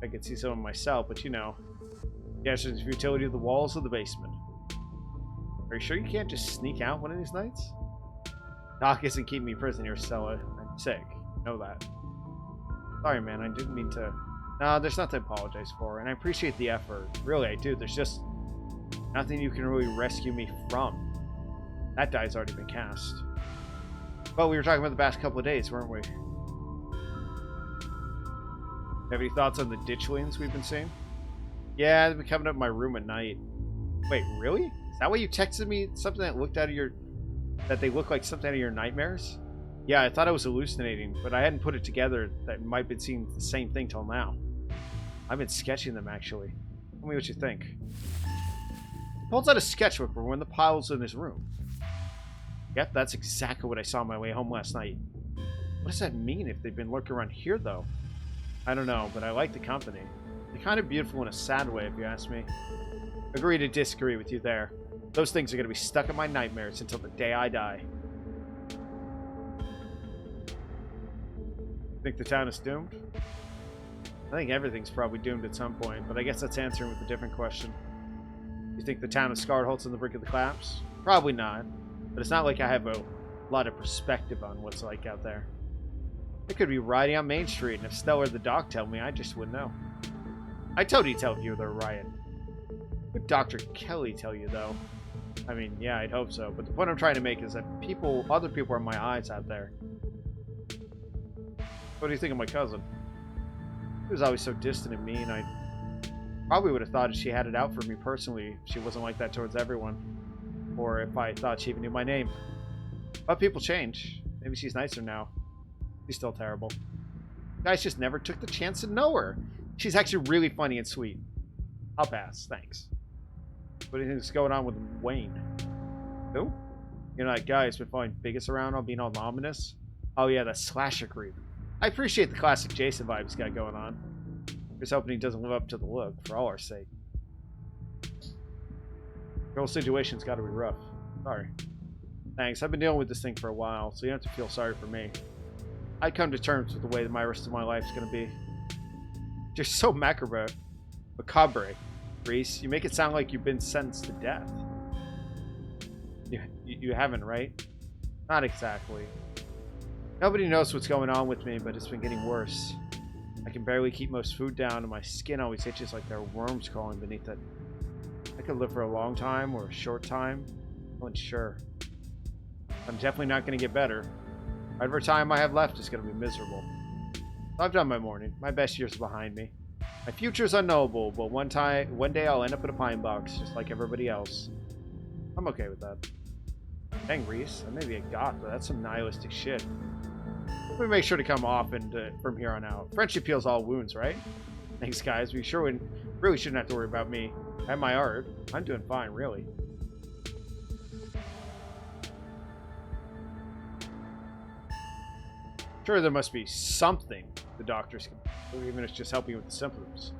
S1: I could see some of myself, but you know. Yes, there's the futility of the walls of the basement. Are you sure you can't just sneak out one of these nights? Doc isn't keeping me prisoner, Stella. I'm sick. You know that. Sorry, man. I didn't mean to... No, there's nothing to apologize for, and I appreciate the effort. Really, I do. There's just nothing you can really rescue me from. That die's already been cast. But we were talking about the past couple of days, weren't we? Have any thoughts on the ditchlings we've been seeing? Yeah, they've been coming up in my room at night. Wait, really? Is that why you texted me something that looked out of your... that they look like something out of your nightmares? Yeah, I thought I was hallucinating, but I hadn't put it together that it might have been seeing the same thing till now. I've been sketching them, actually. Tell me what you think. He pulls out a sketchbook from one of the piles in his room. Yep, that's exactly what I saw on my way home last night. What does that mean if they've been lurking around here, though? I don't know, but I like the company. They're kind of beautiful in a sad way, if you ask me. Agree to disagree with you there. Those things are going to be stuck in my nightmares until the day I die. Think the town is doomed? I think everything's probably doomed at some point, but I guess that's answering with a different question. You think the town of Scarlet Hollow's on the brink of the collapse? Probably not, but it's not like I have a lot of perspective on what's like out there. I could be riding on Main Street, and if Stella or the doc tell me, I just wouldn't know. I totally tell you they're riot. Would Dr. Kelly tell you, though? I mean, yeah, I'd hope so, but the point I'm trying to make is that other people are my eyes out there. What do you think of my cousin? She was always so distant and mean. I probably would have thought she had it out for me personally if she wasn't like that towards everyone. Or if I thought she even knew my name. But people change. Maybe she's nicer now. She's still terrible. You guys just never took the chance to know her. She's actually really funny and sweet. I'll pass, thanks. What do you think's going on with Wayne? Who? You know that guy who's been following Biggest around all being all ominous? Oh yeah, that slasher creep. I appreciate the classic Jason vibe he's got going on. Just hoping he doesn't live up to the look, for all our sake. The whole situation's got to be rough. Sorry. Thanks, I've been dealing with this thing for a while, so you don't have to feel sorry for me. I come to terms with the way that my rest of my life's gonna be. You're so macabre. Reese. You make it sound like you've been sentenced to death. You haven't, right? Not exactly. Nobody knows what's going on with me, but it's been getting worse. I can barely keep most food down, and my skin always itches like there are worms crawling beneath it. I could live for a long time or a short time. I'm unsure. I'm definitely not going to get better. Whatever time I have left is going to be miserable. I've done my morning. My best years are behind me. My future's unknowable, but one day I'll end up in a pine box, just like everybody else. I'm okay with that. Dang, Reese. I may be a goth, but that's some nihilistic shit. We make sure to come off and from here on out. Friendship heals all wounds, right? Thanks, guys. We sure really shouldn't have to worry about me. I have my art. I'm doing fine, really. Sure, there must be something the doctors can do, even if it's just helping with the symptoms.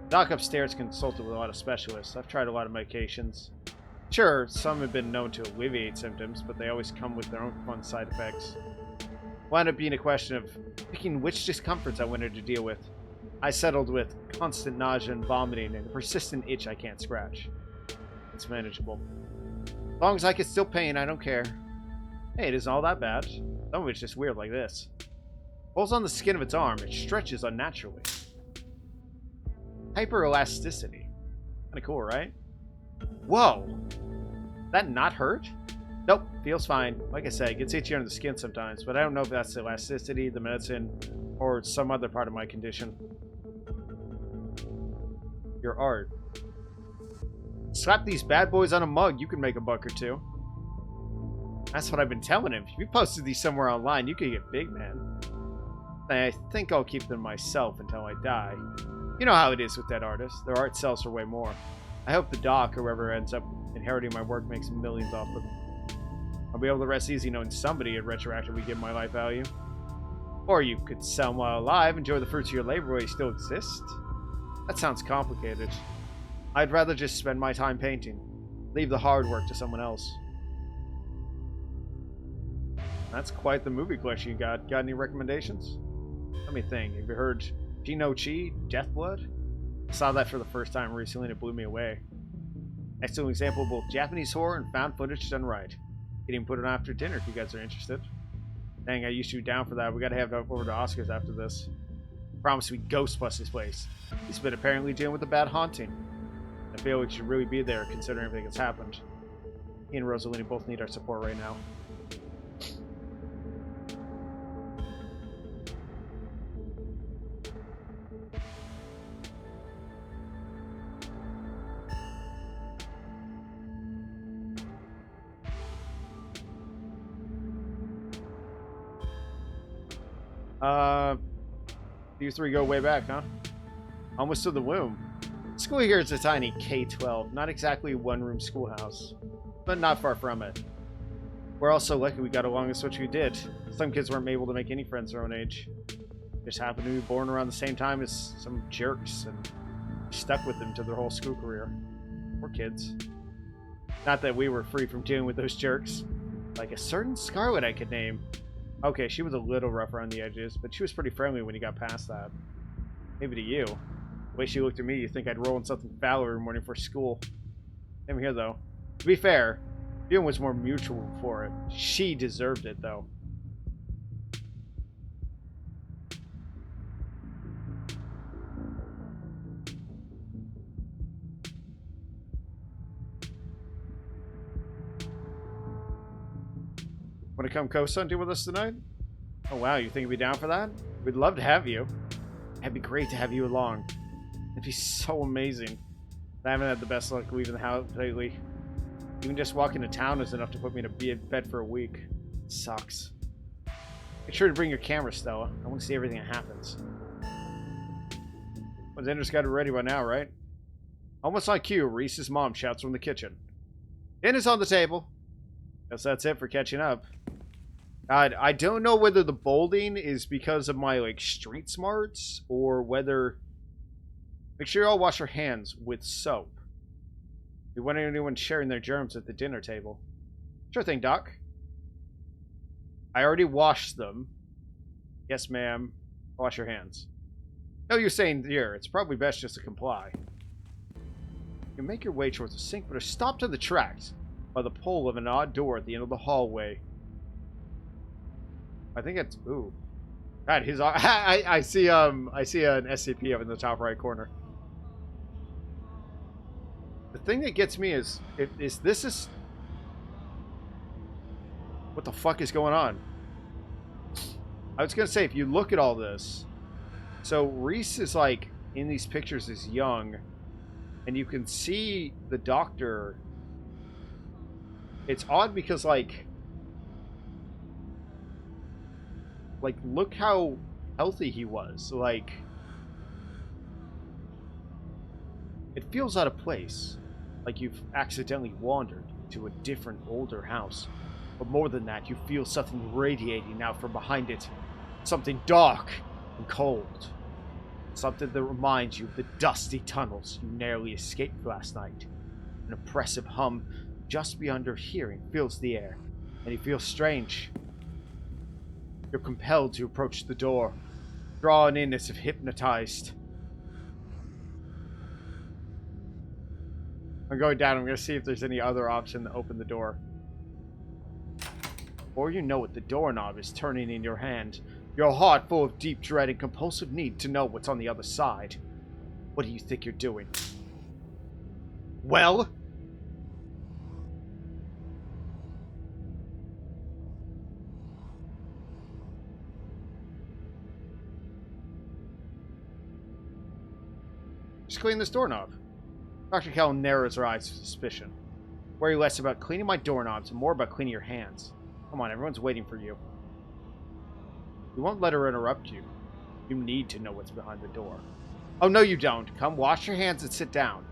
S1: Doc upstairs consulted with a lot of specialists. I've tried a lot of medications. Sure, some have been known to alleviate symptoms, but they always come with their own fun side effects. Wound up being a question of picking which discomforts I wanted to deal with. I settled with constant nausea and vomiting and a persistent itch I can't scratch. It's manageable. As long as I can still pain, I don't care. Hey, it isn't all that bad. Some of it's just weird like this. Pulls on the skin of its arm, it stretches unnaturally. Hyperelasticity. Kinda cool, right? Whoa! That not hurt? Nope, feels fine. Like I said, it gets itchy under the skin sometimes, but I don't know if that's the elasticity, the medicine, or some other part of my condition. Your art. Slap these bad boys on a mug, you can make a buck or two. That's what I've been telling him. If you posted these somewhere online, you could get big, man. I think I'll keep them myself until I die. You know how it is with that artist. Their art sells for way more. I hope the doc, whoever ends up inheriting my work, makes millions off of it. I'll be able to rest easy knowing somebody had retroactively given my life value. Or you could sell them while alive, enjoy the fruits of your labor while you still exist. That sounds complicated. I'd rather just spend my time painting. Leave the hard work to someone else. That's quite the movie collection you got. Got any recommendations? Let me think. Have you heard Chi, Deathblood? I saw that for the first time recently and it blew me away. Excellent example of both Japanese horror and found footage done right. You can even put it on after dinner if you guys are interested. Dang, I used to be down for that. We gotta have it over to Oscars after this. Promise we ghost bust this place. He's been apparently dealing with a bad haunting. I feel we should really be there considering everything that's happened. He and Rosalina both need our support right now. You three go way back, huh? Almost to the womb. School here is a tiny K-12, not exactly a one-room schoolhouse, but not far from it. We're also lucky we got along as what we did. Some kids weren't able to make any friends their own age. Just happened to be born around the same time as some jerks and stuck with them to their whole school career. Poor kids. Not that we were free from dealing with those jerks. Like a certain Scarlet I could name. Okay, she was a little rough around the edges, but she was pretty friendly when you got past that. Maybe to you. The way she looked at me, you'd think I'd roll in something foul every morning for school. Same here, though. To be fair, feeling was more mutual for it. She deserved it, though. Want to come co-hunting with us tonight? Oh wow, you think you'd be down for that? We'd love to have you. It'd be great to have you along. It'd be so amazing. I haven't had the best luck leaving the house lately. Even just walking to town is enough to put me in bed for a week. It sucks. Make sure to bring your camera, Stella. I want to see everything that happens. Well, dinner's got it ready by now, right? Almost on cue, Reese's mom shouts from the kitchen. Dinner's on the table. Guess that's it for catching up. God, I don't know whether the bolding is because of my, like, street smarts, or whether... Make sure you all wash your hands with soap. We want anyone sharing their germs at the dinner table. Sure thing, Doc. I already washed them. Yes, ma'am. Wash your hands. No, you're saying here. It's probably best just to comply. You can make your way towards the sink, but are stopped in the tracks by the pull of an odd door at the end of the hallway. I think it's... Ooh. God, his... I see an SCP up in the top right corner. The thing that gets me is... This is... What the fuck is going on? I was gonna say, if you look at all this... So, Reese is, like, in these pictures is young. And you can see the doctor... It's odd because, like, look how healthy he was. Like, it feels out of place. Like you've accidentally wandered to a different, older house. But more than that, you feel something radiating out from behind it. Something dark and cold. Something that reminds you of the dusty tunnels you narrowly escaped last night. An oppressive hum just beyond your hearing fills the air, and you feel strange. You're compelled to approach the door, drawn in as if hypnotized. I'm going down. I'm going to see if there's any other option to open the door. Before you know it, the doorknob is turning in your hand, your heart full of deep dread and compulsive need to know what's on the other side. What do you think you're doing? Well? Just clean this doorknob. Dr. Kell narrows her eyes with suspicion. Worry less about cleaning my doorknobs and more about cleaning your hands. Come on, everyone's waiting for you. You won't let her interrupt you. You need to know what's behind the door. Oh, no you don't. Come, wash your hands and sit down.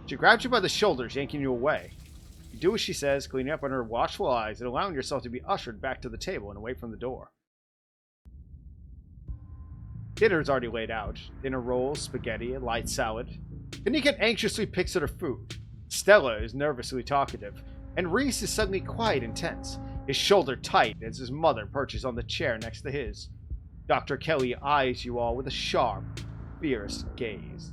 S1: She grabs you by the shoulders, yanking you away. You do as she says, cleaning up under her watchful eyes and allowing yourself to be ushered back to the table and away from the door. Dinner's already laid out. Dinner rolls, spaghetti, a light salad. Kanika anxiously picks at her food. Stella is nervously talkative, and Reese is suddenly quiet and tense, his shoulder tight as his mother perches on the chair next to his. Dr. Kelly eyes you all with a sharp, fierce gaze.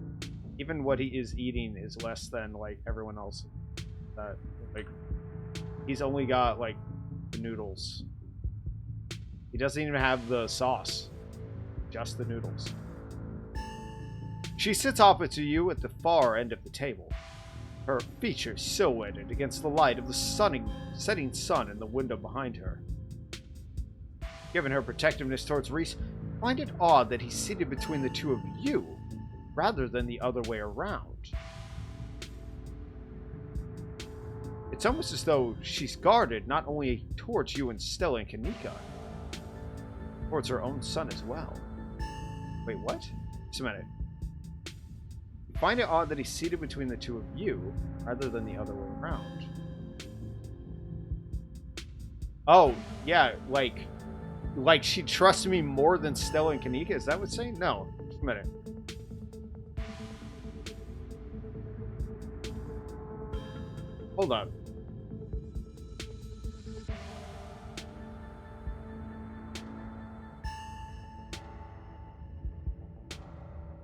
S1: Even what he is eating is less than, like, everyone else. Like, he's only got, like, the noodles. He doesn't even have the sauce. Just the noodles. She sits opposite to you at the far end of the table, her features silhouetted against the light of the setting sun in the window behind her. Given her protectiveness towards Reese, find it odd that he's seated between the two of you, rather than the other way around. It's almost as though she's guarded not only towards you and Stella and Kanika, towards her own son as well. Wait, what? Just a minute. You find it odd that he's seated between the two of you, rather than the other way around. Oh, yeah, like she trusts me more than Stella and Kanika? Is that what's saying? No. Just a minute. Hold on.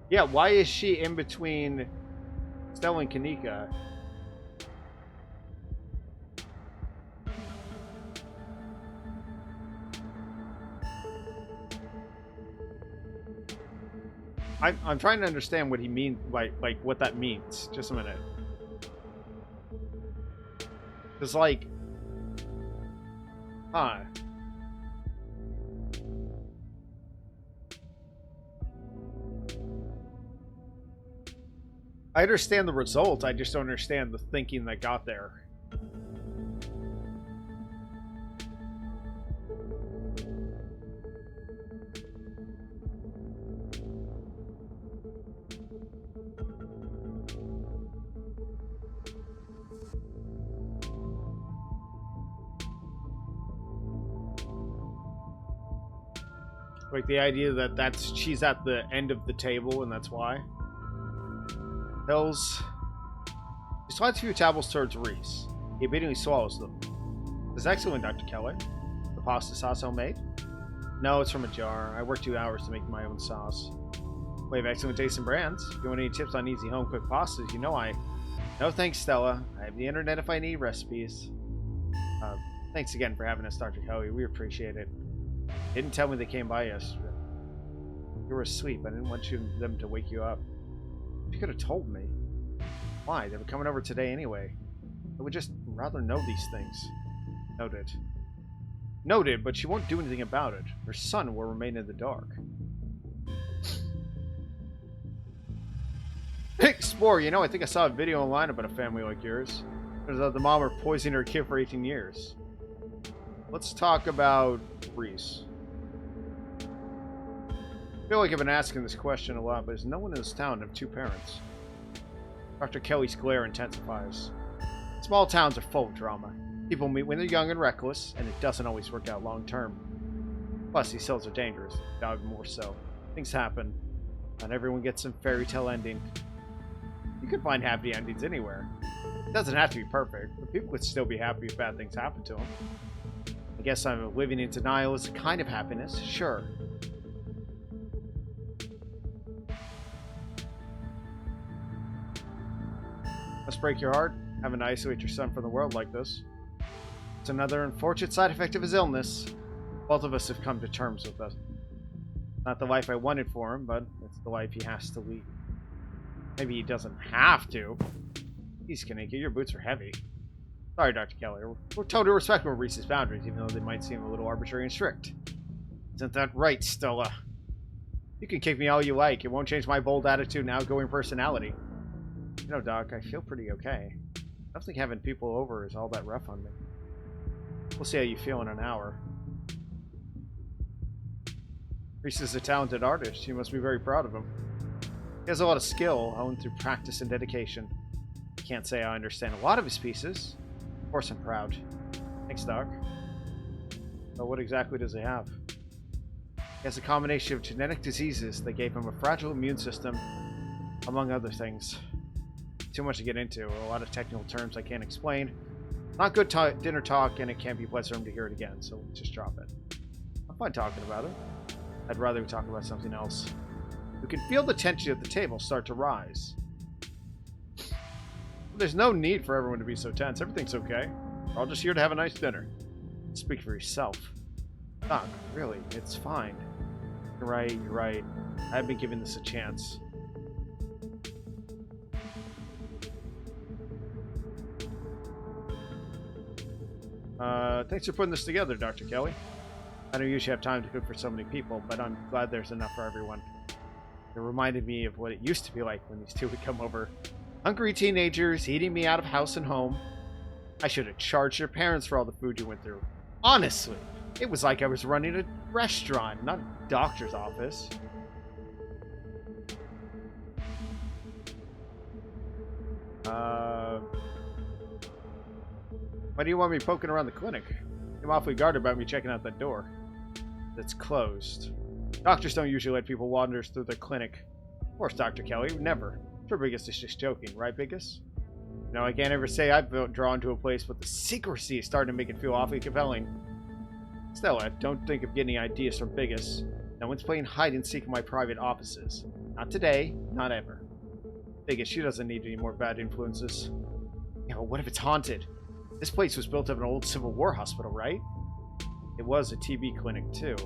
S1: Yeah, why is she in between Stella and Kanika? I'm trying to understand what he means, like what that means. Just a minute. It's like, huh? I understand the result. I just don't understand the thinking that got there. Like the idea that she's at the end of the table and that's why. Hills. He slides a few tables towards Reese. He obediently swallows them. This is excellent, Dr. Keller. The pasta sauce homemade? No, it's from a jar. I worked 2 hours to make my own sauce. We have excellent taste in brands. If you want any tips on easy home-cooked pastas, you know I... No thanks, Stella. I have the internet if I need recipes. Thanks again for having us, Dr. Kelly. We appreciate it. Didn't tell me they came by yesterday. You were asleep. I didn't want them to wake you up. You could have told me. Why? They were coming over today anyway. I would just rather know these things. Noted. Noted, but she won't do anything about it. Her son will remain in the dark. Hey, Spore, you know, I think I saw a video online about a family like yours. The mom are poisoning her kid for 18 years. Let's talk about Reese. I feel like I've been asking this question a lot, but there's no one in this town of two parents. Dr. Kelly's glare intensifies. Small towns are full of drama. People meet when they're young and reckless, and it doesn't always work out long term. Plus, these cells are dangerous, now even more so. Things happen. Not everyone gets some fairy tale ending. You can find happy endings anywhere. It doesn't have to be perfect, but people would still be happy if bad things happen to them. I guess I'm living in denial is a kind of happiness, sure. Must break your heart, having to isolate your son from the world like this. It's another unfortunate side effect of his illness. Both of us have come to terms with this. Not the life I wanted for him, but it's the life he has to lead. Maybe he doesn't have to. Jeez, Kaneki, your boots are heavy. Sorry, Dr. Kelly. We're totally respectful of Reese's boundaries, even though they might seem a little arbitrary and strict. Isn't that right, Stella? You can kick me all you like. It won't change my bold attitude and outgoing personality. You know, Doc, I feel pretty okay. I don't think having people over is all that rough on me. We'll see how you feel in an hour. Reese is a talented artist. You must be very proud of him. He has a lot of skill, honed through practice and dedication. I can't say I understand a lot of his pieces. Of course I'm proud. Thanks, Doc. But what exactly does he have? He has a combination of genetic diseases that gave him a fragile immune system, among other things. Too much to get into. A lot of technical terms I can't explain. Not good dinner talk, and it can't be pleasant to hear it again, so let's just drop it. I'm fine talking about it. I'd rather we talk about something else. We can feel the tension at the table start to rise. There's no need for everyone to be so tense. Everything's okay. We're all just here to have a nice dinner. Speak for yourself. Doc, really, it's fine. You're right. I've been giving this a chance. Thanks for putting this together, Dr. Kelly. I don't usually have time to cook for so many people, but I'm glad there's enough for everyone. It reminded me of what it used to be like when these two would come over. Hungry teenagers, eating me out of house and home. I should have charged your parents for all the food you went through. Honestly, it was like I was running a restaurant, not a doctor's office. Why do you want me poking around the clinic? I'm awfully guarded about me checking out that door. It's closed. Doctors don't usually let people wander through their clinic. Of course, Dr. Kelly, never. I'm sure Biggest is just joking, right, Biggest? No, I can't ever say I've been drawn to a place, but the secrecy is starting to make it feel awfully compelling. Stella, don't think of getting ideas from Biggest. No one's playing hide and seek in my private offices. Not today, not ever. Biggest, she doesn't need any more bad influences. Yeah, but what if it's haunted? This place was built of an old Civil War hospital, right? It was a TB clinic, too.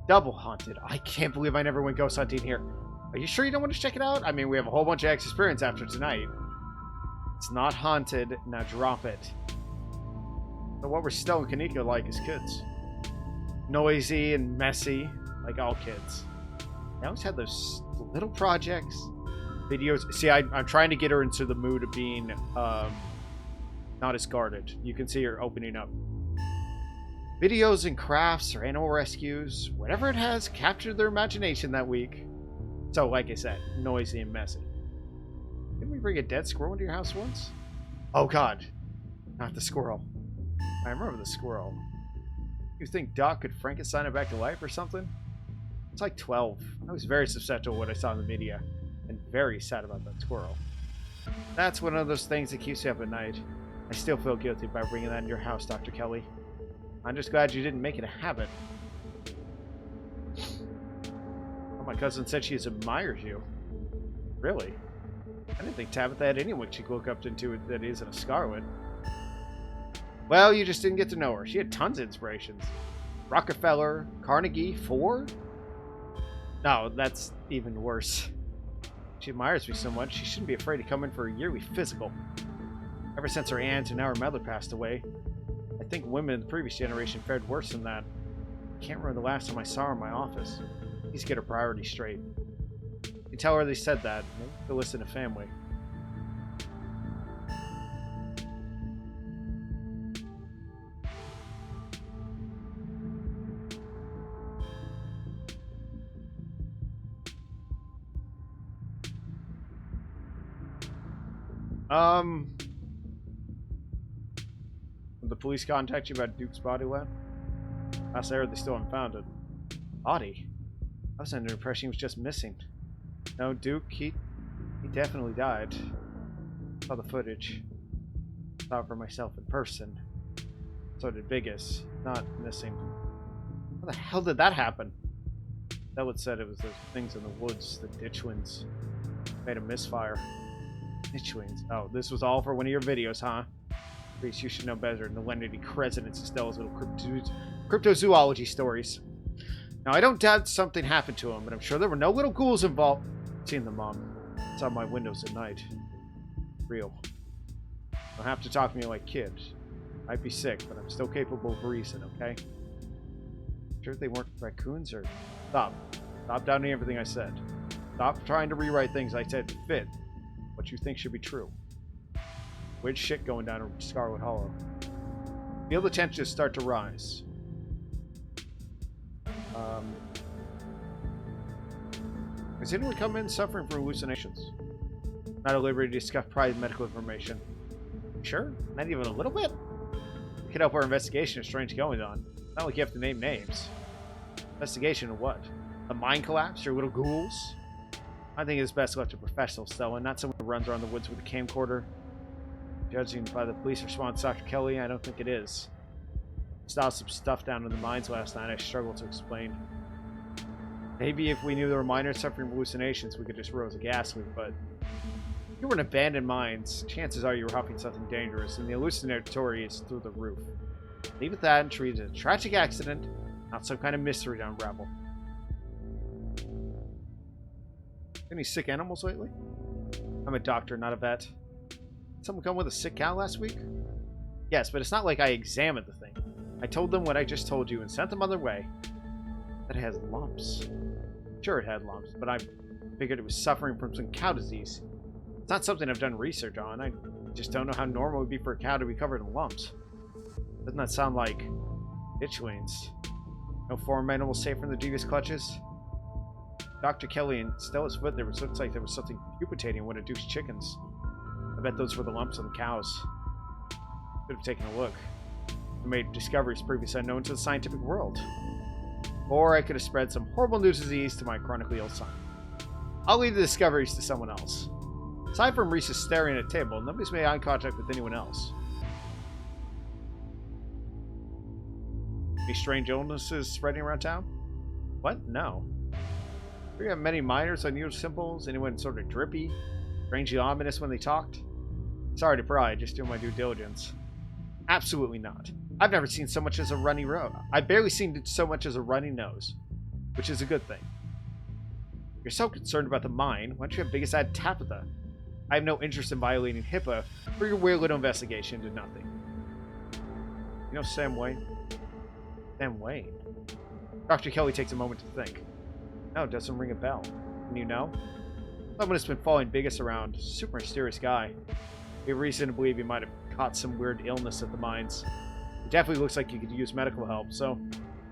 S1: Double haunted. I can't believe I never went ghost hunting here. Are you sure you don't want to check it out? I mean, we have a whole bunch of experience after tonight. It's not haunted. Now drop it. But what were Stella and Kaneko like as kids? Noisy and messy, like all kids. They always had those little projects, videos. See, I'm trying to get her into the mood of being not as guarded. You can see her opening up. Videos and crafts or animal rescues, whatever it has, captured their imagination that week. So, like I said, noisy and messy. Didn't we bring a dead squirrel into your house once? Oh god, not the squirrel. I remember the squirrel. You think Doc could Frankenstein it back to life or something? It's like 12. I was very susceptible to what I saw in the media, and very sad about that squirrel. That's one of those things that keeps you up at night. I still feel guilty about bringing that in your house, Dr. Kelly. I'm just glad you didn't make it a habit. Oh, my cousin said she admires you. Really? I didn't think Tabitha had anyone she could look up to that isn't a Scarlet. Well, you just didn't get to know her. She had tons of inspirations. Rockefeller, Carnegie, Ford? No, that's even worse. She admires me so much, she shouldn't be afraid to come in for a yearly physical. Ever since her aunt and now her mother passed away, I think women in the previous generation fared worse than that. I can't remember the last time I saw her in my office. Please get her priorities straight. You tell her they said that. Maybe they'll listen to family. Did the police contact you about Duke's body lab? Last I heard, they still haven't found it. Body? I was under the impression he was just missing. No, Duke, he definitely died. Saw the footage. Saw it for myself in person. So did Biggest. Not missing. How the hell did that happen? Elliot said it was those things in the woods, the ditchwinds. Made a misfire. Ditchwinds. Oh, this was all for one of your videos, huh? Reese, you should know better than the Lenity Crescents and Stella's little cryptozoology stories. Now, I don't doubt something happened to him, but I'm sure there were no little ghouls involved. I've seen them, Mom. It's on my windows at night. Real. Don't have to talk to me like kids. I'd be sick, but I'm still capable of reason, okay? Sure they weren't raccoons or... Stop. Stop doubting everything I said. Stop trying to rewrite things I said to fit what you think should be true. Weird shit going down in Scarlet Hollow. Feel the tension start to rise. Has anyone come in suffering from hallucinations? Not at liberty to discuss private medical information. Sure? Not even a little bit? We could help our investigation of strange goings on. Not like you have to name names. Investigation of what? A mind collapse or little ghouls? I think it's best left to professionals, though, and not someone who runs around the woods with a camcorder. Judging by the police response, Dr. Kelly, I don't think it is. I saw some stuff down in the mines last night I struggled to explain. Maybe if we knew there were miners suffering hallucinations, we could just roll as a gas leak, but if you were in abandoned mines, chances are you were huffing something dangerous, and the hallucinatory is through the roof. Leave it that and treat it as a tragic accident, not some kind of mystery to unravel. Any sick animals lately? I'm a doctor, not a vet. Did someone come with a sick cow last week? Yes, but it's not like I examined the thing. I told them what I just told you and sent them on their way. That it has lumps. Sure it had lumps, but I figured it was suffering from some cow disease. It's not something I've done research on. I just don't know how normal it would be for a cow to be covered in lumps. Doesn't that sound like ditchwings? No farm animal safe from the devious clutches? Dr. Kelly and Stella's foot there looks like there was something pupitating when it induced chickens. I bet those were the lumps on the cows. Could have taken a look. I made discoveries previously unknown to the scientific world. Or I could have spread some horrible new disease to my chronically ill son. I'll leave the discoveries to someone else. Aside from Reese staring at a table, nobody's made eye contact with anyone else. Any strange illnesses spreading around town? What? No. Do you have many minors, unusual symbols? Anyone sort of drippy? Strangely ominous when they talked? Sorry to pry, just doing my due diligence. Absolutely not. I've never seen so much as a runny road. I've barely seen so much as a runny nose, which is a good thing. You're so concerned about the mine, why don't you have Biggest add Tabitha? I have no interest in violating HIPAA, for your weird little investigation into nothing. You know Sam Wayne? Sam Wayne? Dr. Kelly takes a moment to think. No, it doesn't ring a bell. And you know? Someone has been following Biggest around. Super mysterious guy. We have reason to believe he might have caught some weird illness at the mines. It definitely looks like he could use medical help, so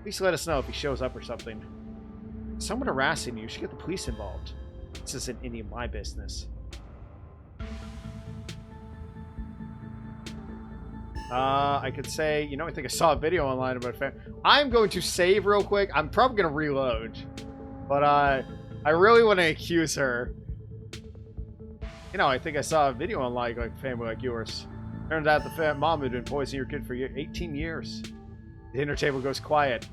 S1: please let us know if he shows up or something. If someone harassing you, you should get the police involved. This isn't any of my business. I could say, you know, I think I saw a video online about a fan. I'm going to save real quick. I'm probably going to reload. But I really want to accuse her. You know, I think I saw a video online like a family like yours. Turns out the fat mom had been poisoning your kid for 18 years. The dinner table goes quiet.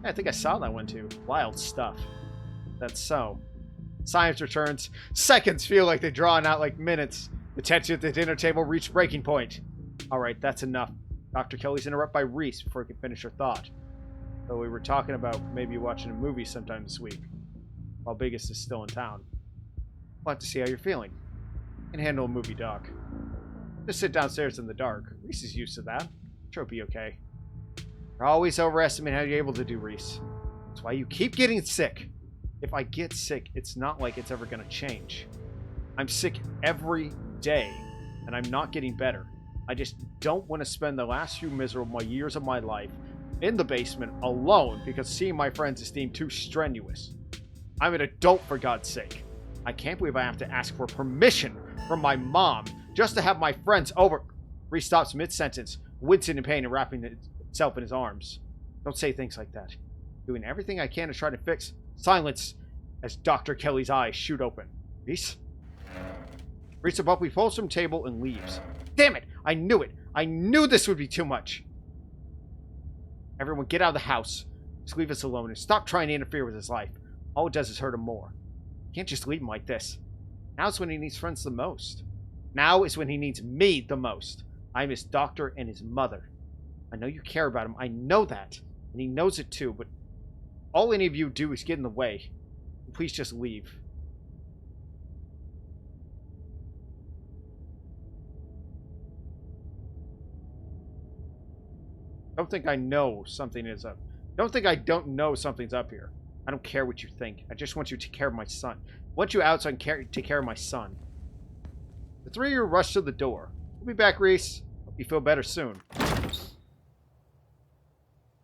S1: Yeah, I think I saw that one too. Wild stuff. That's so. Science returns. Seconds feel like they're drawn out like minutes. The tension at the dinner table reached breaking point. Alright, that's enough. Dr. Kelly's interrupted by Reese before he can finish her thought. So we were talking about maybe watching a movie sometime this week, while Biggest is still in town. We'll have to see how you're feeling. You can handle a movie, Doc. Just sit downstairs in the dark. Reese is used to that. Sure, it'll be okay. You're always overestimating how you're able to do, Reese. That's why you keep getting sick. If I get sick, it's not like it's ever going to change. I'm sick every day, and I'm not getting better. I just don't want to spend the last few miserable years of my life in the basement alone because seeing my friends is deemed too strenuous. I'm an adult, for God's sake. I can't believe I have to ask for permission from my mom just to have my friends over. Reese stops mid-sentence, wincing in pain and wrapping itself in his arms. Don't say things like that. Doing everything I can to try to fix. Silence as Dr. Kelly's eyes shoot open. Reese? Reese abruptly pulls from the table and leaves. Damn it! I knew it! I knew this would be too much! Everyone get out of the house. Just leave us alone and stop trying to interfere with his life. All it does is hurt him more. You can't just leave him like this. Now's when he needs friends the most. Now is when he needs me the most. I'm his doctor and his mother. I know you care about him. I know that. And he knows it too, but all any of you do is get in the way. Please just leave. Don't think I know something is up. Don't think I don't know something's up here. I don't care what you think. I just want you to take care of my son. I want you out so I can take care of my son. The three of you rush to the door. We'll be back, Reese. Hope you feel better soon.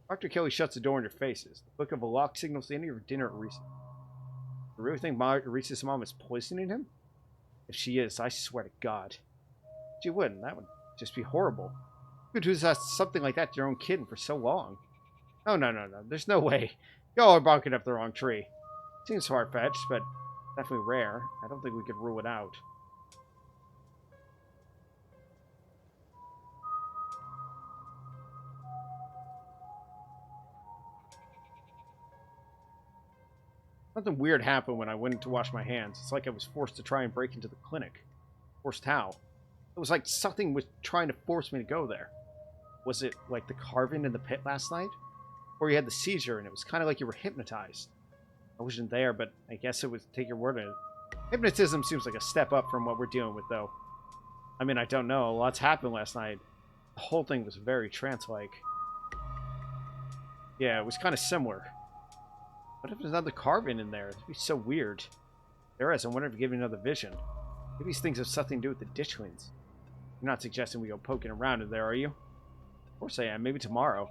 S1: Dr. Kelly shuts the door in your faces. The click of a lock signals the end of your dinner at Reese. Do you really think Reese's mom is poisoning him? If she is, I swear to God. She wouldn't. That would just be horrible. You could do something like that to your own kid for so long. Oh, no. There's no way. Y'all are barking up the wrong tree. Seems far-fetched, but definitely rare. I don't think we could rule it out. Something weird happened when I went to wash my hands. It's like I was forced to try and break into the clinic. Forced how? It was like something was trying to force me to go there. Was it like the carving in the pit last night? Or you had the seizure and it was kind of like you were hypnotized. I wasn't there, but I guess it would take your word on it. Hypnotism seems like a step up from what we're dealing with, though. I mean, I don't know. A lot's happened last night. The whole thing was very trance-like. Yeah, it was kind of similar. What if there's another carving in there? It'd be so weird. There is. I wonder if you give me another vision. Maybe these things have something to do with the ditchlings. You're not suggesting we go poking around in there, are you? Of course I am. Maybe tomorrow.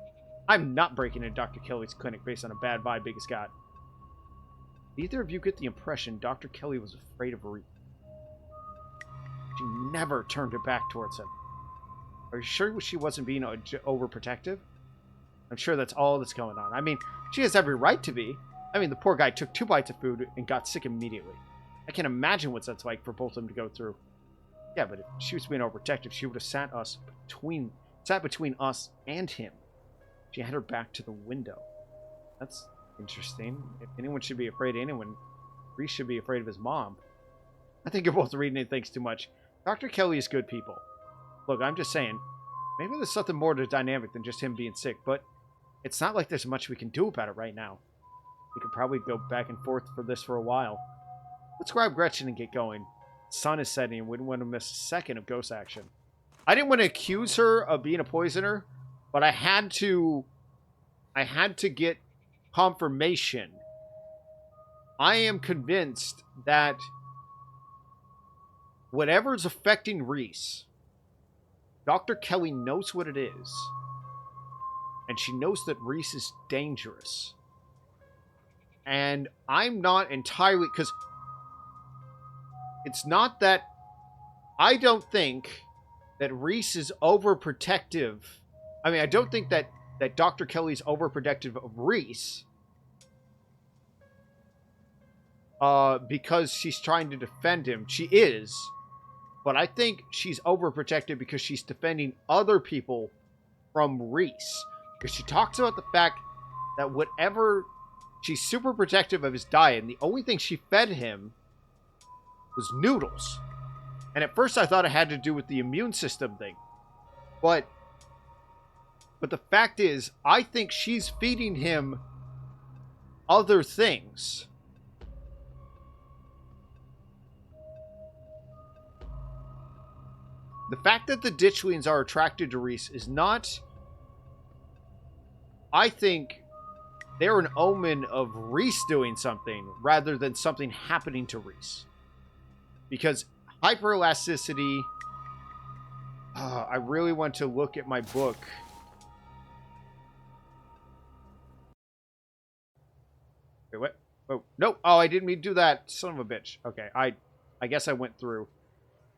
S1: I'm not breaking into Dr. Kelly's clinic based on a bad vibe Big got. Either of you get the impression Dr. Kelly was afraid of Reese. She never turned her back towards him. Are you sure she wasn't being overprotective? I'm sure that's all that's going on. I mean, she has every right to be. I mean, the poor guy took 2 bites of food and got sick immediately. I can imagine what that's like for both of them to go through. Yeah, but if she was being overprotective, she would have sat between us and him. She had her back to the window. That's interesting. If anyone should be afraid of anyone, Reese should be afraid of his mom. I think you're both reading things too much. Dr. Kelly is good people. Look, I'm just saying, maybe there's something more to the dynamic than just him being sick, but it's not like there's much we can do about it right now. We could probably go back and forth for this for a while. Let's grab Gretchen and get going. The sun is setting and we wouldn't want to miss a second of ghost action. I didn't want to accuse her of being a poisoner, but I had to get confirmation. I am convinced that whatever's affecting Reese, Dr. Kelly knows what it is. And she knows that Reese is dangerous. And I'm not entirely... Because it's not that... I don't think that Reese is overprotective. I mean, I don't think that Dr. Kelly's overprotective of Reese. Because she's trying to defend him. She is. But I think she's overprotective because she's defending other people from Reese. Because she talks about the fact that whatever... She's super protective of his diet, and the only thing she fed him was noodles. And at first I thought it had to do with the immune system thing. But the fact is, I think she's feeding him other things. The fact that the ditchlings are attracted to Reese is not... I think they're an omen of Reese doing something rather than something happening to Reese. Because hyperelasticity... I really want to look at my book. Wait, what? Oh, no. Oh, I didn't mean to do that. Son of a bitch. Okay, I guess I went through.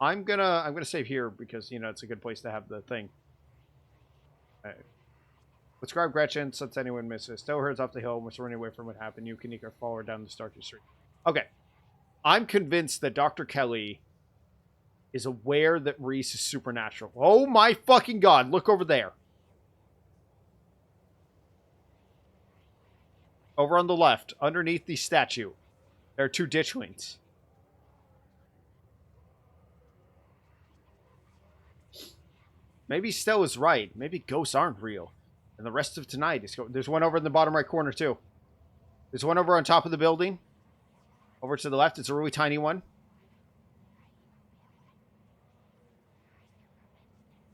S1: I'm gonna save here because you know it's a good place to have the thing. Let's grab Gretchen since anyone misses. Stow herds off the hill and we're running away from what happened. You can Kanika follow her down the Starkey Street. Okay. I'm convinced that Dr. Kelly is aware that Reese is supernatural. Oh my fucking god, look over there. Over on the left, underneath the statue, there are two ditchlings. Maybe Stella's right. Maybe ghosts aren't real. And the rest of tonight is going... There's one over in the bottom right corner, too. There's one over on top of the building. Over to the left. It's a really tiny one.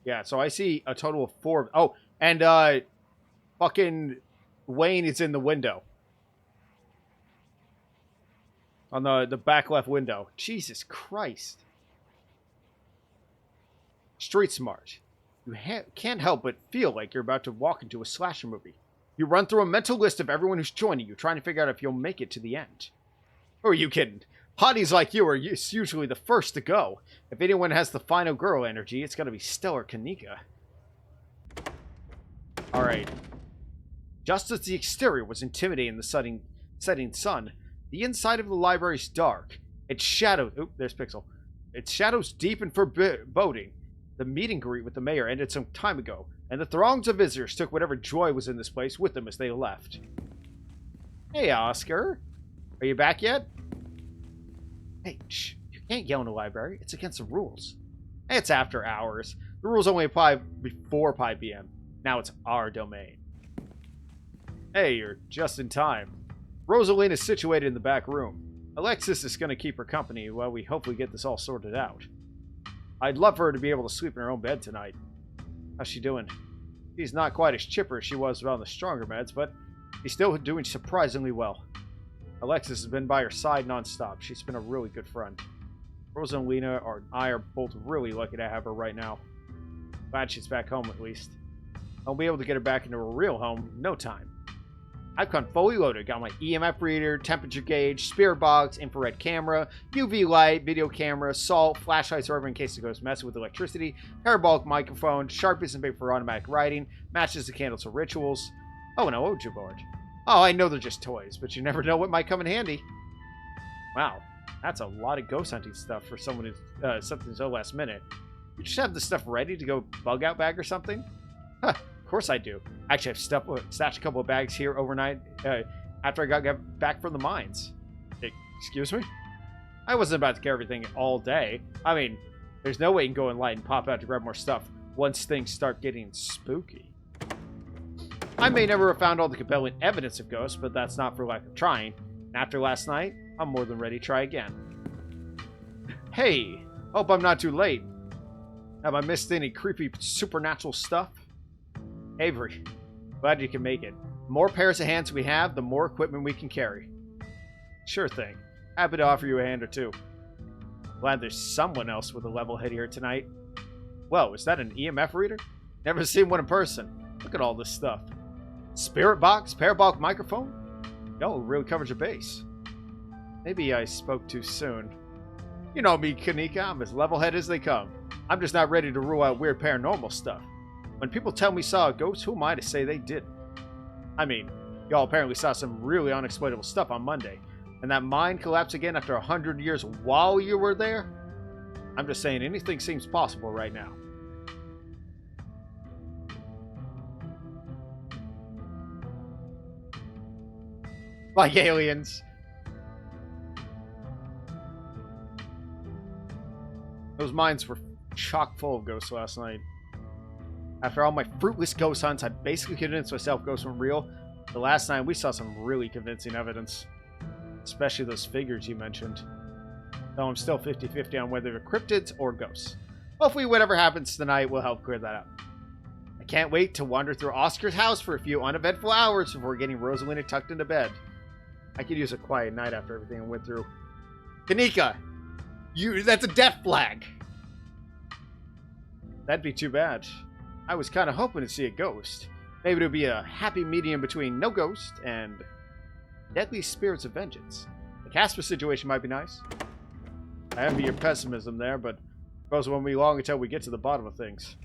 S1: Yeah, so I see a total of 4. Oh, and fucking Wayne is in the window. On the back left window. Jesus Christ. Street smart. You can't help but feel like you're about to walk into a slasher movie. You run through a mental list of everyone who's joining you, trying to figure out if you'll make it to the end. Who are you kidding? Hotties like you are usually the first to go. If anyone has the final girl energy, it's gonna be Stellar Kanika. Alright. Just as the exterior was intimidating the setting sun, the inside of the library is dark. Its shadows... Oop, there's Pixel. Its shadows deep and foreboding. The meet and greet with the mayor ended some time ago, and the throngs of visitors took whatever joy was in this place with them as they left. Hey, Oscar. Are you back yet? Hey, shh. You can't yell in the library. It's against the rules. It's after hours. The rules only apply before 5 p.m. Now it's our domain. Hey, you're just in time. Rosaline is situated in the back room. Alexis is going to keep her company while we hopefully get this all sorted out. I'd love for her to be able to sleep in her own bed tonight. How's she doing? She's not quite as chipper as she was on the stronger meds, but she's still doing surprisingly well. Alexis has been by her side nonstop. She's been a really good friend. Rosa and Lena and I are both really lucky to have her right now. Glad she's back home at least. I'll be able to get her back into her real home in no time. I've come fully loaded. Got my EMF reader, temperature gauge, spirit box, infrared camera, UV light, video camera, salt, flashlights over in case it goes messing with electricity, parabolic microphone, Sharpies and paper for automatic writing, matches and candles for rituals. Oh, and an Ouija board. Oh, I know they're just toys, but you never know what might come in handy. Wow, that's a lot of ghost hunting stuff for someone who's something so last minute. You just have the stuff ready to go bug out bag or something? Huh. Of course I do. Actually, I've stashed a couple of bags here overnight after I got back from the mines. Excuse me? I wasn't about to carry everything all day. I mean, there's no way you can go in light and pop out to grab more stuff once things start getting spooky. I may never have found all the compelling evidence of ghosts, but that's not for lack of trying. And after last night, I'm more than ready to try again. Hey, hope I'm not too late. Have I missed any creepy supernatural stuff? Avery, glad you can make it. The more pairs of hands we have, the more equipment we can carry. Sure thing. Happy to offer you a hand or two. Glad there's someone else with a level head here tonight. Whoa, is that an EMF reader? Never seen one in person. Look at all this stuff. Spirit box, parabolic microphone? Yo, it really covers your base. Maybe I spoke too soon. You know me, Kanika. I'm as level-headed as they come. I'm just not ready to rule out weird paranormal stuff. When people tell me saw a ghost, who am I to say they didn't? I mean, y'all apparently saw some really unexplainable stuff on Monday. And that mine collapsed again after 100 years while you were there? I'm just saying anything seems possible right now. Like aliens. Those mines were chock full of ghosts last night. After all my fruitless ghost hunts, I basically convinced myself ghosts weren't real. The last night, we saw some really convincing evidence. Especially those figures you mentioned. Though I'm still 50-50 on whether they're cryptids or ghosts. Hopefully whatever happens tonight will help clear that up. I can't wait to wander through Oscar's house for a few uneventful hours before getting Rosalina tucked into bed. I could use a quiet night after everything I went through. Kanika! That's a death flag! That'd be too bad. I was kind of hoping to see a ghost. Maybe it would be a happy medium between no ghost and deadly spirits of vengeance. The Casper situation might be nice. I envy your pessimism there, but Suppose it won't be long until we get to the bottom of things.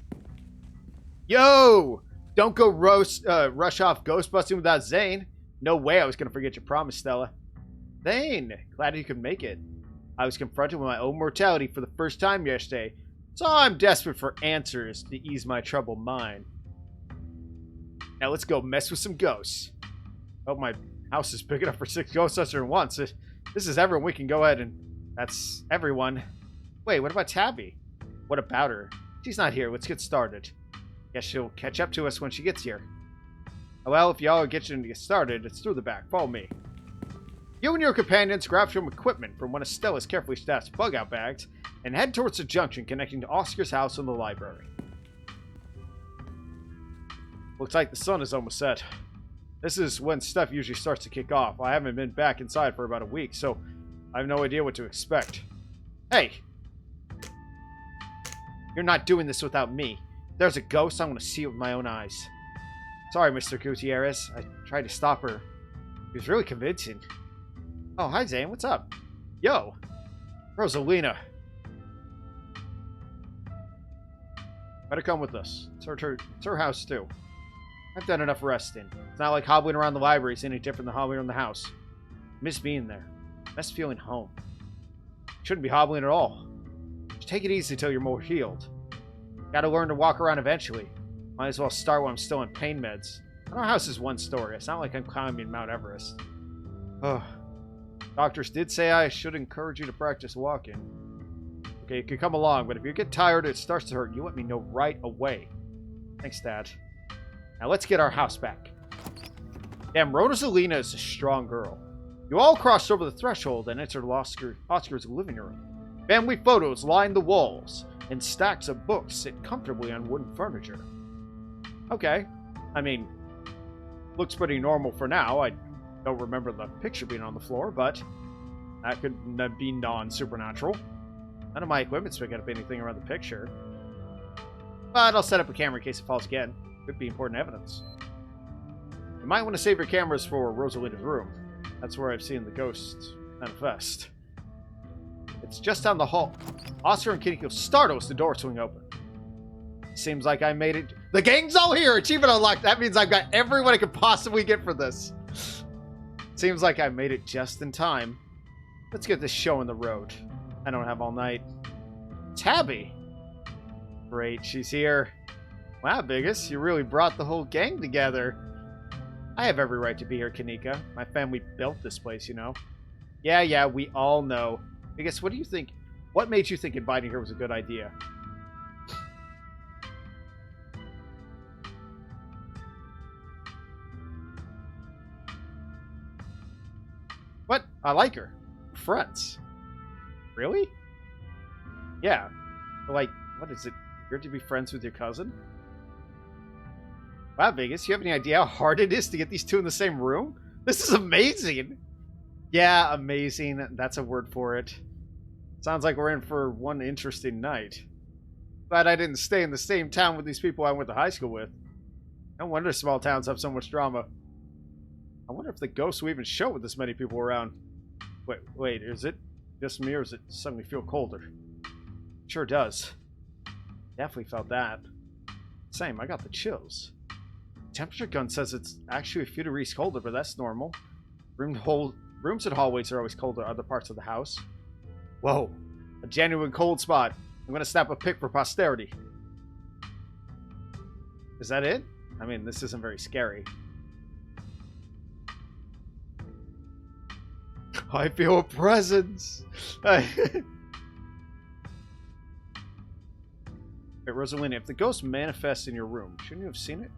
S1: Yo! Don't go rush off ghost busting without Zane. No way I was going to forget your promise, Stella. Zane! Glad you could make it. I was confronted with my own mortality for the first time yesterday, so I'm desperate for answers to ease my troubled mind. Now let's go mess with some ghosts. Oh, my house is big enough for 6 ghost hunters at once. This is everyone. We can go ahead and... That's everyone. Wait, what about Tabby? What about her? She's not here. Let's get started. Guess she'll catch up to us when she gets here. Well, if y'all are getting to get started, it's through the back. Follow me. You and your companions grab some equipment from one of Stella's carefully staffed bug-out bags and head towards the junction connecting to Oscar's house and the library. Looks like the sun is almost set. This is when stuff usually starts to kick off. I haven't been back inside for about a week, so I have no idea what to expect. Hey! You're not doing this without me. If there's a ghost, I want to see it with my own eyes. Sorry, Mr. Gutierrez. I tried to stop her. He was really convincing. Oh, hi, Zane. What's up? Yo! Rosalina. Better come with us. It's her house, too. I've done enough resting. It's not like hobbling around the library is any different than hobbling around the house. I miss being there. I miss feeling home. Shouldn't be hobbling at all. Just take it easy till you're more healed. Gotta learn to walk around eventually. Might as well start while I'm still on pain meds. Our house is one story. It's not like I'm climbing Mount Everest. Ugh. Doctors did say I should encourage you to practice walking. Okay, you can come along, but if you get tired or it starts to hurt, you let me know right away. Thanks, Dad. Now let's get our house back. Damn, Rosalina is a strong girl. You all crossed over the threshold and entered Oscar's living room. Family photos line the walls, and stacks of books sit comfortably on wooden furniture. Okay. I mean, looks pretty normal for now. I don't remember the picture being on the floor, but that could be non-supernatural. None of my equipment's picking up anything around the picture. But I'll set up a camera in case it falls again. Could be important evidence. You might want to save your cameras for Rosalina's room. That's where I've seen the ghosts manifest. It's just down the hall. Oscar and Kiniko startle as the door swing open. Seems like I made it. The gang's all here! Achievement unlocked! That means I've got everyone I could possibly get for this. Seems like I made it just in time. Let's get this show on the road. I don't have all night. Tabby! Great, she's here. Wow, Biggest, you really brought the whole gang together. I have every right to be here, Kanika. My family built this place, you know. Yeah, we all know. Biggest, what do you think? What made you think inviting her was a good idea? What? I like her. We're friends. Really? Yeah. Like, what is it? You're to be friends with your cousin? Wow, Vegas, you have any idea how hard it is to get these two in the same room? This is amazing! Yeah, amazing. That's a word for it. Sounds like we're in for one interesting night. Glad I didn't stay in the same town with these people I went to high school with. No wonder small towns have so much drama. I wonder if the ghosts will even show with this many people around. Wait, is it just me or does it suddenly feel colder? Sure does. Definitely felt that. Same, I got the chills. Temperature gun says it's actually a few degrees colder, but that's normal. Rooms and hallways are always colder in other parts of the house. Whoa, a genuine cold spot. I'm gonna snap a pic for posterity. Is that it? I mean, this isn't very scary. I feel a presence. Hey, Rosalina, if the ghost manifests in your room, shouldn't you have seen it?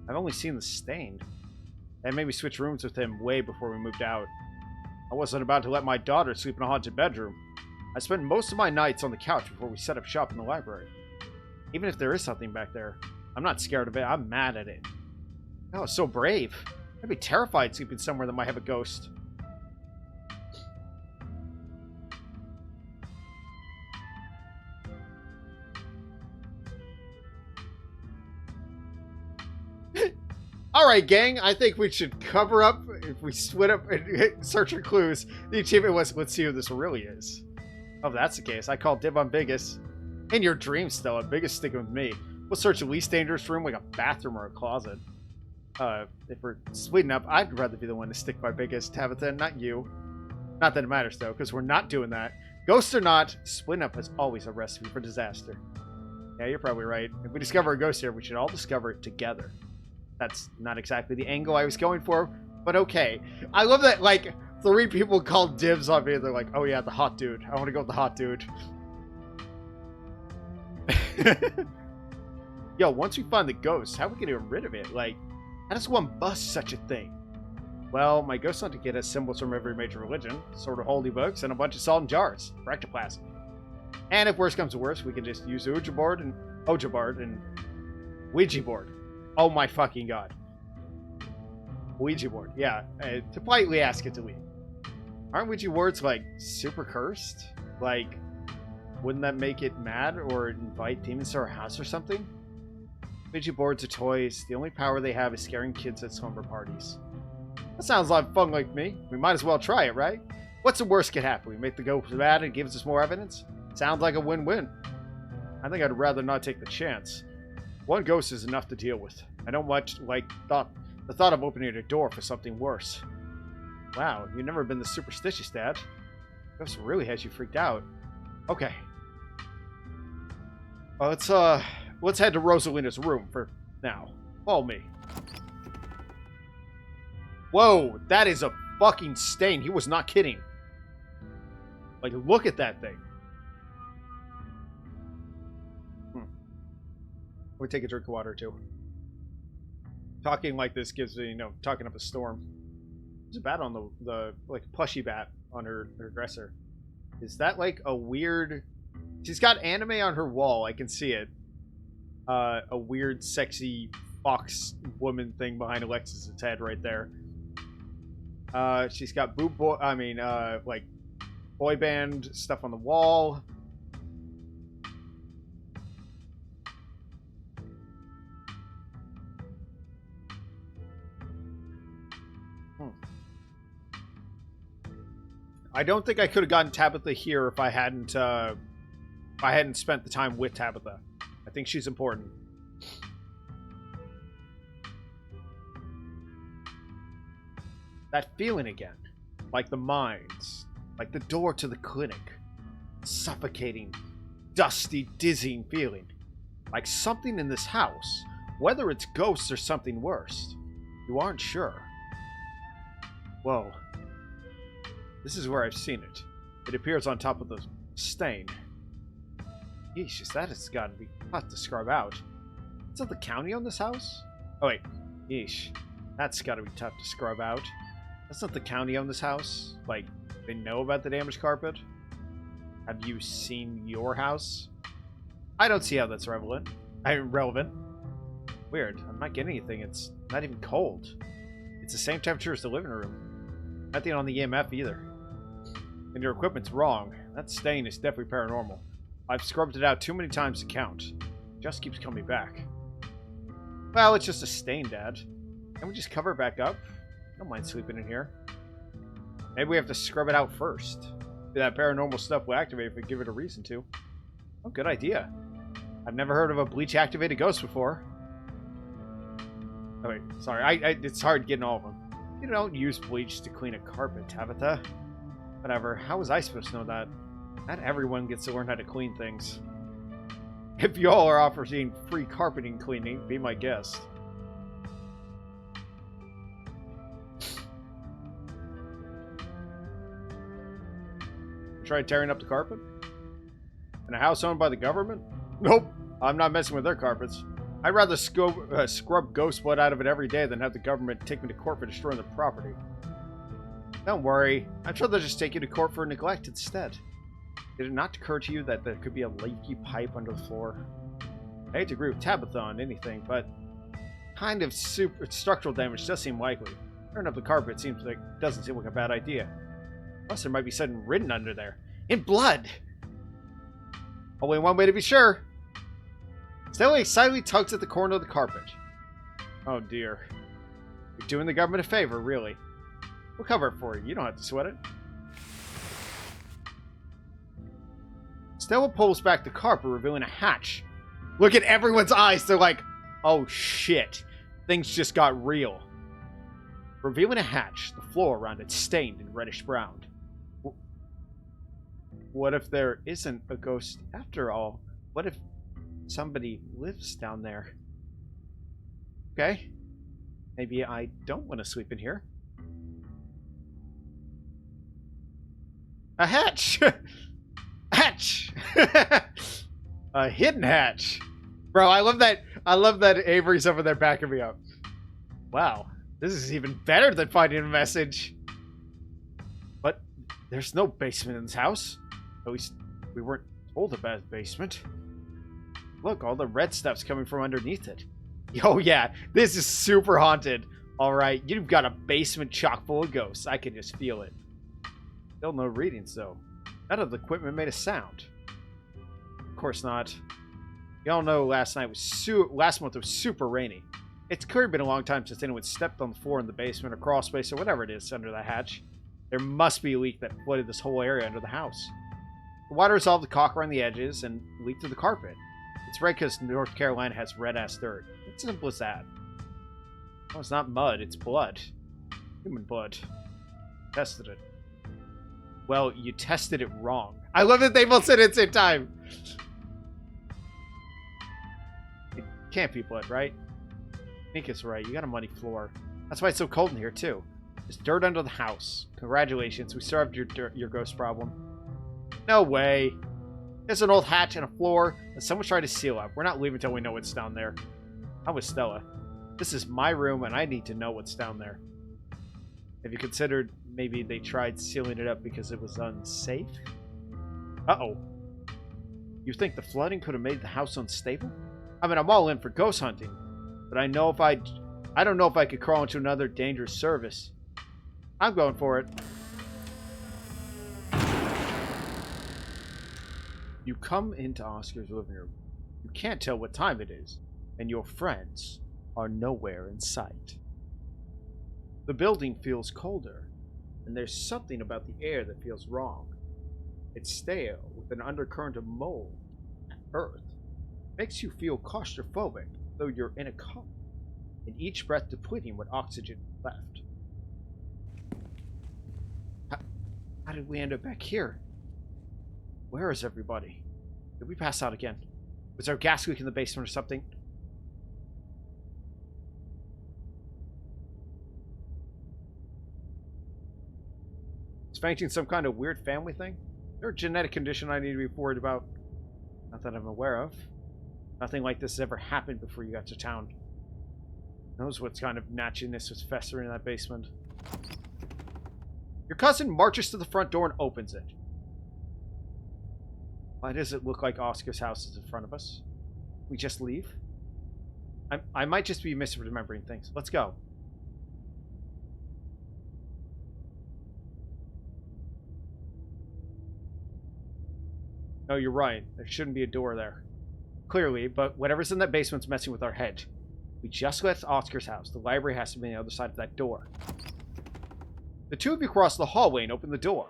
S1: I've only seen the stain. I maybe switched rooms with him way before we moved out. I wasn't about to let my daughter sleep in a haunted bedroom. I spend most of my nights on the couch before we set up shop in the library. Even if there is something back there, I'm not scared of it. I'm mad at it. That was so brave. I'd be terrified sleeping somewhere that might have a ghost. Alright, gang, I think we should cover up, if we split up and search for clues. The achievement was, let's see who this really is. Oh, if that's the case, I call dib on Biggest. In your dreams, Stella. Biggest sticking with me. We'll search the least dangerous room, like a bathroom or a closet. If we're splitting up, I'd rather be the one to stick by biggest, Tabitha, not you. Not that it matters, though, because we're not doing that. Ghosts or not, splitting up is always a recipe for disaster. Yeah, you're probably right. If we discover a ghost here, we should all discover it together. That's not exactly the angle I was going for, but okay. I love that, like, 3 people called dibs on me. They're like, oh yeah, the hot dude. I want to go with the hot dude. Yo, once we find the ghost, how are we going to get rid of it? Like, how does one bust such a thing? Well, my ghost hunter kit has symbols from every major religion, sort of holy books, and a bunch of salt in jars for ectoplasm. And if worse comes to worse, we can just use Ouija board and Ouija board. Oh my fucking god. Ouija board, yeah. To politely ask it to leave. Aren't Ouija boards, like, super cursed? Like, wouldn't that make it mad or invite demons to our house or something? Ouija boards are toys. The only power they have is scaring kids at slumber parties. That sounds like fun like me. We might as well try it, right? What's the worst could happen? We make the ghost mad and it gives us more evidence? Sounds like a win-win. I think I'd rather not take the chance. One ghost is enough to deal with. I don't much like the thought of opening a door for something worse. Wow, you've never been this superstitious, Dad. Ghost really has you freaked out. Okay. Well, let's head to Rosalina's room for now. Follow me. Whoa, that is a fucking stain. He was not kidding. Like, look at that thing. We take a drink of water too. Talking like this gives me, talking up a storm. There's a bat on the like plushy bat on her dresser. Is that like a weird? She's got anime on her wall. I can see it. A weird, sexy fox woman thing behind Alexis's head right there. She's got like boy band stuff on the wall. I don't think I could have gotten Tabitha here if I hadn't spent the time with Tabitha. I think she's important. That feeling again. Like the mines. Like the door to the clinic. Suffocating, dusty, dizzying feeling. Like something in this house. Whether it's ghosts or something worse. You aren't sure. Whoa. This is where I've seen it. It appears on top of the stain. Yeesh, that has got to be tough to scrub out. Is that the county on this house? Oh wait, yeesh. That's got to be tough to scrub out. That's not the county on this house? Like, they know about the damaged carpet? Have you seen your house? I don't see how that's relevant. Weird, I'm not getting anything. It's not even cold. It's the same temperature as the living room. Nothing on the EMF either. And your equipment's wrong. That stain is definitely paranormal. I've scrubbed it out too many times to count. It just keeps coming back. Well, it's just a stain, Dad. Can we just cover it back up? I don't mind sleeping in here. Maybe we have to scrub it out first. That paranormal stuff will activate if we give it a reason to. Oh, good idea. I've never heard of a bleach-activated ghost before. Oh, wait. Sorry. It's hard getting all of them. You don't use bleach to clean a carpet, Tabitha. Whatever. How was I supposed to know that? Not everyone gets to learn how to clean things. If y'all are offering free carpeting cleaning, be my guest. Try tearing up the carpet? In a house owned by the government? Nope. I'm not messing with their carpets. I'd rather scrub ghost blood out of it every day than have the government take me to court for destroying the property. Don't worry. I'm sure they'll just take you to court for neglect instead. Did it not occur to you that there could be a leaky pipe under the floor? I hate to agree with Tabitha on anything, but kind of structural damage does seem likely. Tearing up the carpet doesn't seem like a bad idea. Plus, there might be something written under there. In blood! Only one way to be sure. Stanley excitedly tugs at the corner of the carpet. Oh dear. You're doing the government a favor, really. We'll cover it for you. You don't have to sweat it. Stella pulls back the carpet, revealing a hatch. Look at everyone's eyes. They're like, oh shit. Things just got real. Revealing a hatch, the floor around it stained in reddish brown. What if there isn't a ghost after all? What if somebody lives down there? Okay. Maybe I don't want to sleep in here. A hatch! Hatch! A hidden hatch. Bro, I love that Avery's over there backing me up. Wow. This is even better than finding a message. But there's no basement in this house. At least we weren't told about the basement. Look, all the red stuff's coming from underneath it. Oh yeah, this is super haunted. Alright, you've got a basement chock full of ghosts. I can just feel it. Still no readings though. None of the equipment made a sound. Of course not. Y'all know last month was super rainy. It's clearly been a long time since anyone stepped on the floor in the basement or crawl space or whatever it is under the hatch. There must be a leak that flooded this whole area under the house. The water resolved the caulk around the edges and leaked through the carpet. It's red because North Carolina has red-ass dirt. It's as simple as that. Oh, it's not mud, it's blood. Human blood. Tested it. Well, you tested it wrong. I love that they both said it at the same time. It can't be blood, right? I think it's right. You got a muddy floor. That's why it's so cold in here, too. There's dirt under the house. Congratulations, we solved your ghost problem. No way. There's an old hatch and a floor that someone's trying to seal up. We're not leaving until we know what's down there. I'm with Stella. This is my room, and I need to know what's down there. Have you considered maybe they tried sealing it up because it was unsafe? Uh-oh. You think the flooding could have made the house unstable? I mean, I'm all in for ghost hunting, but I don't know if I could crawl into another dangerous service. I'm going for it. You come into Oscar's living room. You can't tell what time it is, and your friends are nowhere in sight. The building feels colder, and there's something about the air that feels wrong. It's stale, with an undercurrent of mold and earth. It makes you feel claustrophobic, though you're in a coma, and each breath depleting what oxygen is left. How did we end up back here? Where is everybody? Did we pass out again? Was there a gas leak in the basement or something? Is fainting some kind of weird family thing? Is there a genetic condition I need to be worried about? Not that I'm aware of. Nothing like this has ever happened before you got to town. Who knows what kind of natchiness was festering in that basement. Your cousin marches to the front door and opens it. Why does it look like Oscar's house is in front of us? We just leave? I might just be misremembering things. Let's go. No, you're right. There shouldn't be a door there. Clearly, but whatever's in that basement's messing with our head. We just left Oscar's house. The library has to be on the other side of that door. The two of you cross the hallway and open the door.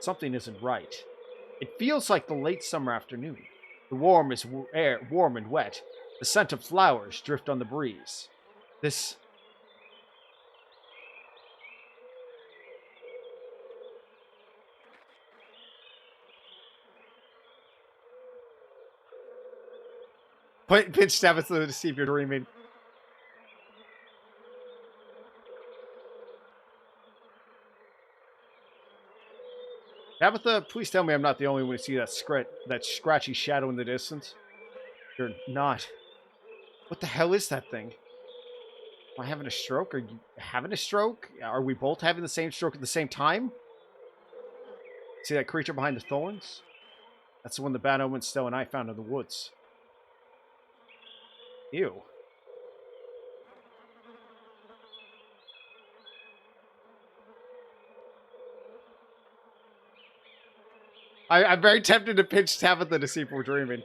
S1: Something isn't right. It feels like the late summer afternoon. The warm and wet. The scent of flowers drift on the breeze. This... Pinch Tabitha to see if you're dreaming. Tabitha, please tell me I'm not the only one to see that scratchy shadow in the distance. You're not. What the hell is that thing? Am I having a stroke? Are you having a stroke? Are we both having the same stroke at the same time? See that creature behind the thorns? That's the one the Bad Omen, Stowe, and I found in the woods. Ew. I'm very tempted to pinch Tabitha to see if we're dreaming.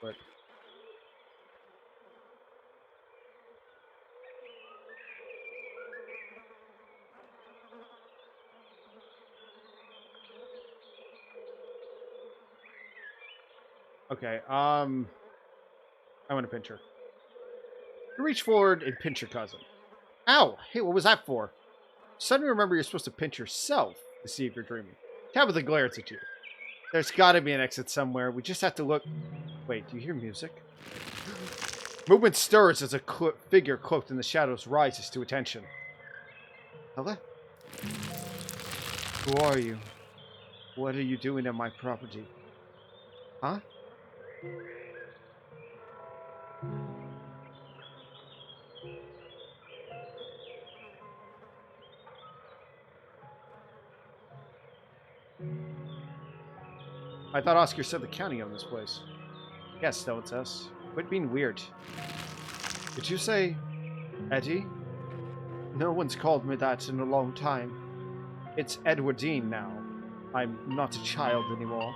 S1: but... Okay, I want to pinch her. You reach forward and pinch your cousin. Ow! Hey, what was that for? Suddenly remember you're supposed to pinch yourself to see if you're dreaming. Tabitha glares at you. There's gotta be an exit somewhere. We just have to look... Wait, do you hear music? Movement stirs as a figure cloaked in the shadows rises to attention. Hello? Who are you? What are you doing on my property? Huh? I thought Oscar said the county owned this place. Yes, though it's us. Quit being weird. Did you say Eddie? No one's called me that in a long time. It's Edwardine now. I'm not a child anymore.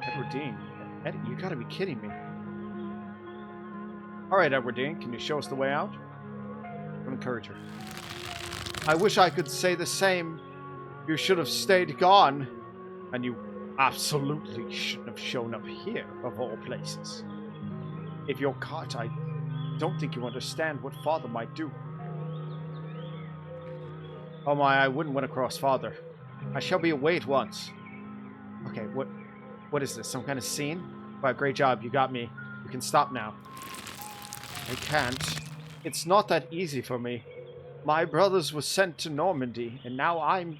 S1: Edwardine? Eddie, you gotta be kidding me. Alright, Edwardine, can you show us the way out? I'll encourage her. I wish I could say the same. You should have stayed gone. And you absolutely shouldn't have shown up here, of all places. If you're caught, I don't think you understand what Father might do. Oh my, I wouldn't want to cross Father. I shall be away at once. Okay, what is this, some kind of scene? Wow, great job, you got me. You can stop now. I can't. It's not that easy for me. My brothers were sent to Normandy, and now I'm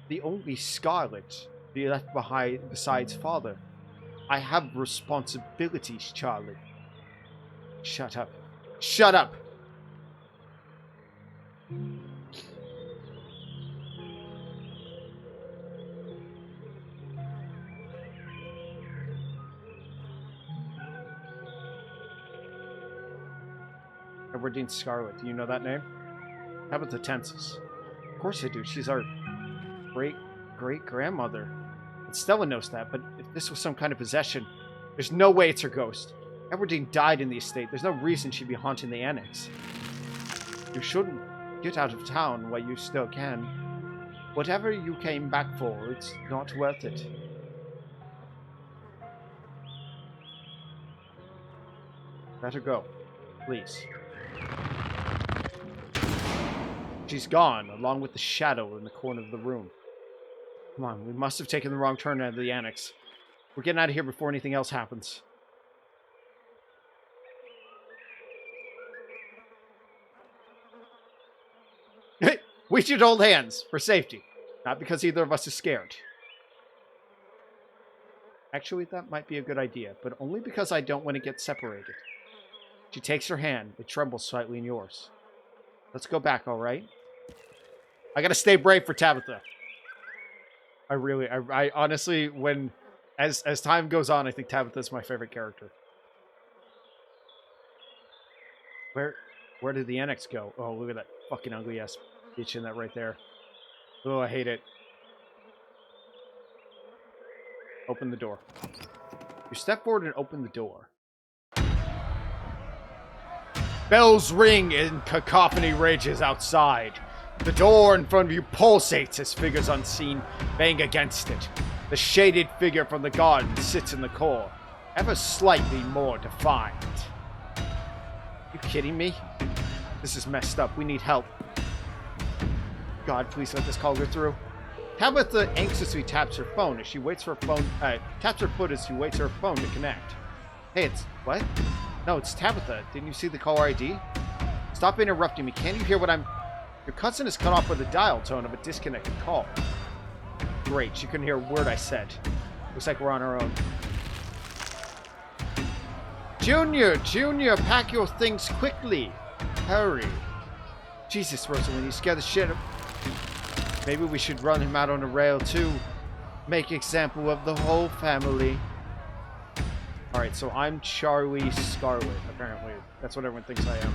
S1: the only Scarlet to be left behind besides Father. I have responsibilities, Charlie. Shut up. Shut up! Edwardine Scarlet, do you know that name? How about the Tenses? Of course I do. She's our great-great-grandmother. And Stella knows that, but if this was some kind of possession, there's no way it's her ghost. Edwardine died in the estate. There's no reason she'd be haunting the annex. You shouldn't get out of town while you still can. Whatever you came back for, it's not worth it. Let her go, please. She's gone, along with the shadow in the corner of the room. Come on, we must have taken the wrong turn out of the annex. We're getting out of here before anything else happens. We should hold hands, for safety. Not because either of us is scared. Actually, that might be a good idea, but only because I don't want to get separated. She takes her hand. It trembles slightly in yours. Let's go back, alright? I gotta stay brave for Tabitha. I honestly, as time goes on, I think Tabitha's my favorite character. Where did the annex go? Oh, look at that fucking ugly ass bitch in that right there. Oh, I hate it. Open the door. You step forward and open the door. Bells ring and cacophony rages outside. The door in front of you pulsates as figures unseen bang against it. The shaded figure from the garden sits in the core, ever slightly more defined. You kidding me? This is messed up. We need help. God, please let this call go through. Tabitha anxiously taps her phone as she waits for her phone. Taps her foot as she waits for her phone to connect. Hey, it's what? No, it's Tabitha. Didn't you see the caller ID? Stop interrupting me. Can't you hear what I'm... Your cousin is cut off by the dial tone of a disconnected call. Great, she couldn't hear a word I said. Looks like we're on our own. Junior, pack your things quickly. Hurry. Jesus, Rosalind, you scared the shit up. Maybe we should run him out on a rail too. Make example of the whole family. Alright, so I'm Charlie Scarlet, apparently. That's what everyone thinks I am.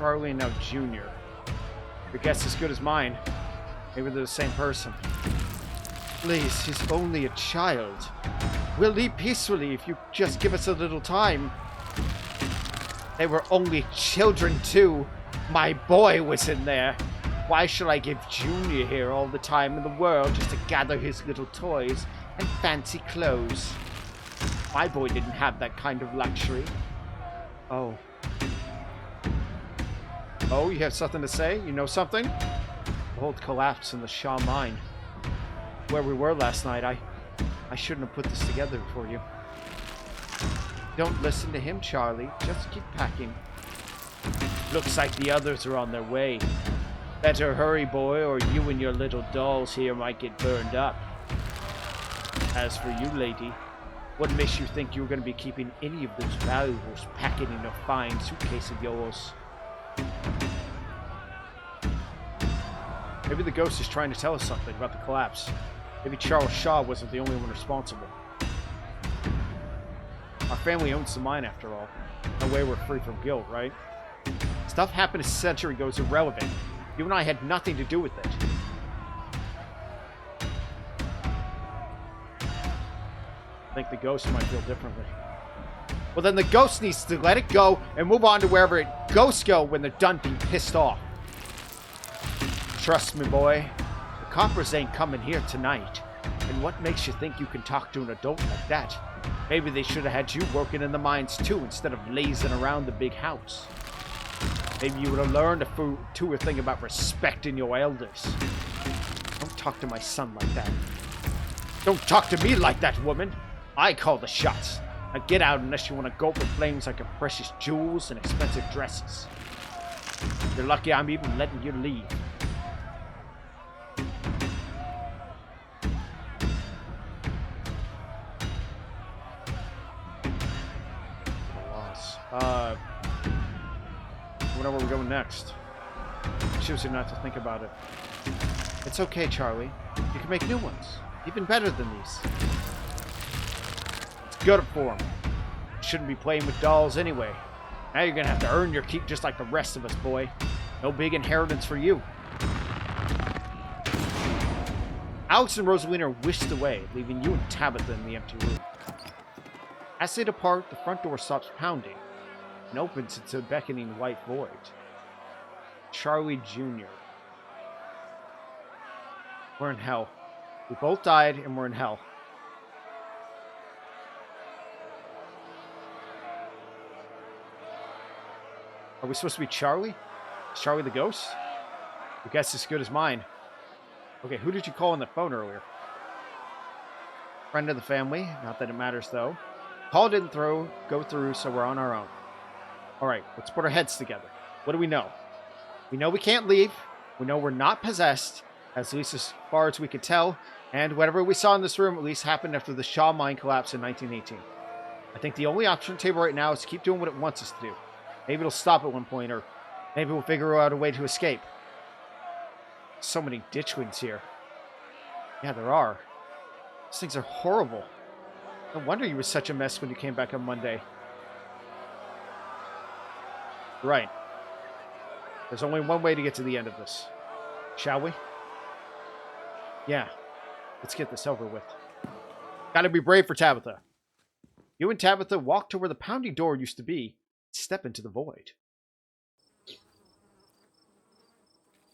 S1: Charlie and now Junior. Your guess as good as mine. Maybe they're the same person. Please, he's only a child. We'll leave peacefully if you just give us a little time. They were only children too. My boy was in there. Why should I give Junior here all the time in the world just to gather his little toys and fancy clothes? My boy didn't have that kind of luxury. Oh. Oh, you have something to say? You know something? The whole collapse in the Shaw mine. Where we were last night, I shouldn't have put this together for you. Don't listen to him, Charlie. Just keep packing. Looks like the others are on their way. Better hurry, boy, or you and your little dolls here might get burned up. As for you, lady, what makes you think you're going to be keeping any of those valuables packing in a fine suitcase of yours? Maybe the ghost is trying to tell us something about the collapse. Maybe Charles Shaw wasn't the only one responsible. Our family owns the mine, after all. No way we're free from guilt, right? Stuff happened a century ago is irrelevant. You and I had nothing to do with it. I think the ghost might feel differently. Well, then the ghost needs to let it go and move on to wherever ghosts go when they're done being pissed off. Trust me, boy. The coppers ain't coming here tonight. And what makes you think you can talk to an adult like that? Maybe they should have had you working in the mines too instead of lazing around the big house. Maybe you would have learned a thing about respecting your elders. Don't talk to my son like that. Don't talk to me like that, woman. I call the shots. Now get out unless you want to go up with flames like your precious jewels and expensive dresses. You're lucky I'm even letting you leave. I wonder where we're going next. Choosing not to think about it. It's okay, Charlie. You can make new ones. Even better than these. It's good for them. You shouldn't be playing with dolls anyway. Now you're gonna have to earn your keep just like the rest of us, boy. No big inheritance for you. Alex and Rosalina are whisked away, leaving you and Tabitha in the empty room. As they depart, the front door stops pounding and opens into a beckoning white void. Charlie Jr. We're in hell. We both died and we're in hell. Are we supposed to be Charlie? Is Charlie the ghost? Your guess is as good as mine. Okay, who did you call on the phone earlier? Friend of the family. Not that it matters, though. Call didn't go through, so we're on our own. Alright, let's put our heads together. What do we know? We know we can't leave. We know we're not possessed, at least as far as we could tell. And whatever we saw in this room at least happened after the Shaw mine collapse in 1918. I think the only option on the table right now is to keep doing what it wants us to do. Maybe it'll stop at one point, or maybe we'll figure out a way to escape. So many ditchwings here. Yeah, there are. These things are horrible. No wonder you were such a mess when you came back on Monday. Right. There's only one way to get to the end of this. Shall we? Yeah. Let's get this over with. Gotta be brave for Tabitha. You and Tabitha walk to where the pounding door used to be. Step into the void.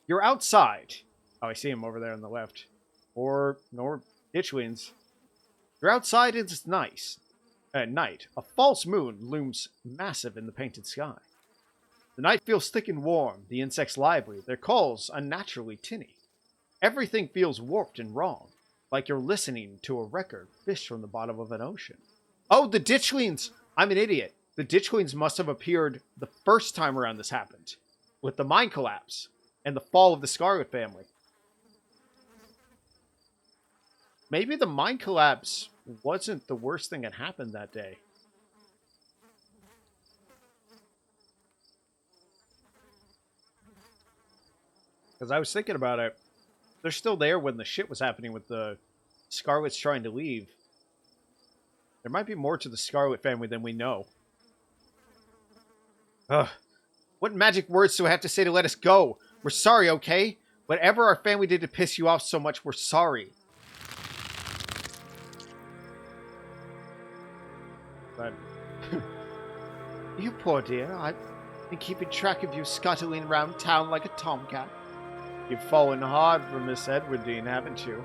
S1: You're outside. Oh, I see him over there on the left. Or ditchwings. You're outside and it's nice. At night, a false moon looms massive in the painted sky. The night feels thick and warm, the insects lively, their calls unnaturally tinny. Everything feels warped and wrong, like you're listening to a record fished from the bottom of an ocean. Oh, the ditchlings! I'm an idiot. The ditchlings must have appeared the first time around this happened, with the mine collapse and the fall of the Scarlet family. Maybe the mine collapse wasn't the worst thing that happened that day. Because I was thinking about it. They're still there when the shit was happening with the Scarlets trying to leave. There might be more to the Scarlet family than we know. Ugh. What magic words do I have to say to let us go? We're sorry, okay? Whatever our family did to piss you off so much, we're sorry. But... you poor dear. I've been keeping track of you scuttling around town like a tomcat. You've fallen hard for Miss Edwardine, haven't you?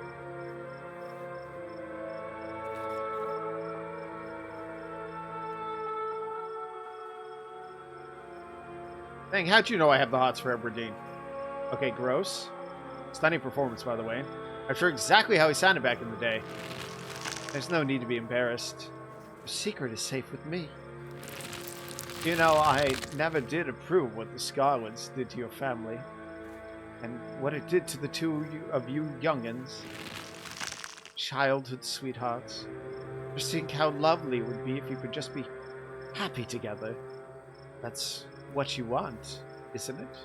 S1: Dang, how'd you know I have the hots for Edwardine? Okay, gross. Stunning performance, by the way. I'm sure exactly how he sounded back in the day. There's no need to be embarrassed. Your secret is safe with me. You know, I never did approve what the Scarlets did to your family. And what it did to the two of you youngins. Childhood sweethearts. Just think how lovely it would be if you could just be happy together. That's what you want, isn't it?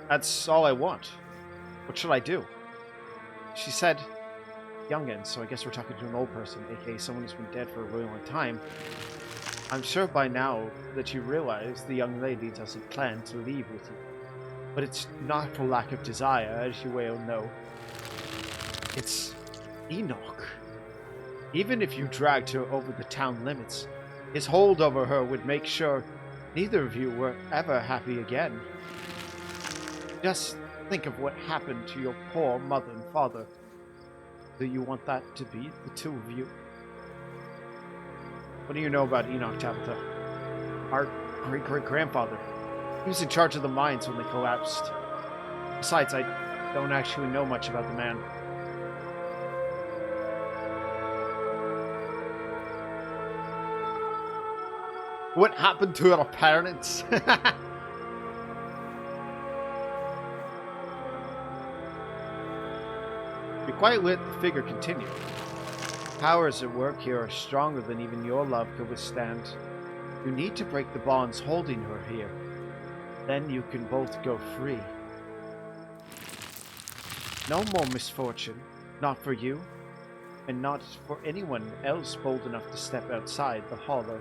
S1: That's all I want. What should I do? She said, youngin, so I guess we're talking to an old person, aka someone who's been dead for a really long time. I'm sure by now that you realize the young lady doesn't plan to leave with you. But it's not for lack of desire, as you well know. It's Enoch. Even if you dragged her over the town limits, his hold over her would make sure neither of you were ever happy again. Just think of what happened to your poor mother and father. Do you want that to be the two of you? What do you know about Enoch, Tabitha? Our great-great-grandfather. He was in charge of the mines when they collapsed. Besides, I don't actually know much about the man. What happened to our parents? Be quiet, lit, the figure continued. Powers at work here are stronger than even your love could withstand. You need to break the bonds holding her here. Then you can both go free. No more misfortune. Not for you, and not for anyone else bold enough to step outside the hollow.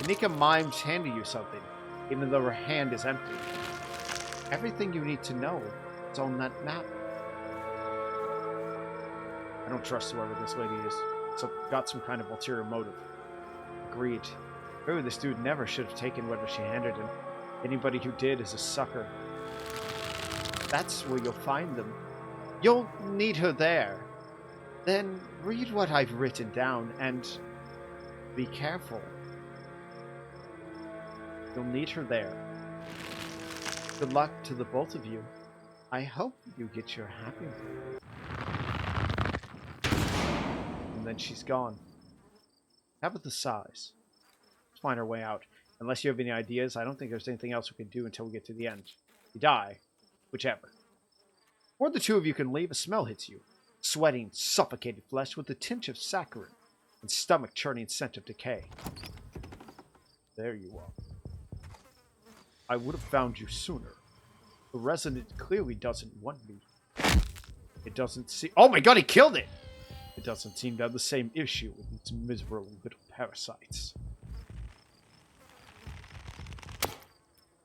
S1: Anika mimes handing you something, even though her hand is empty. Everything you need to know is on that map. I don't trust whoever this lady is. So got some kind of ulterior motive. Agreed. Really, this dude never should have taken whatever she handed him. Anybody who did is a sucker. That's where you'll find them. You'll need her there. Then read what I've written down and be careful. You'll need her there. Good luck to the both of you. I hope you get your happy. And then she's gone. Tabitha sighs. Let's find our way out. Unless you have any ideas, I don't think there's anything else we can do until we get to the end. You die. Whichever. Before the two of you can leave, a smell hits you. Sweating, suffocated flesh with a tinge of saccharine and stomach-churning scent of decay. There you are. I would have found you sooner. The resident clearly doesn't want me. It doesn't seem... Oh my god, he killed it! It doesn't seem to have the same issue with its miserable little parasites.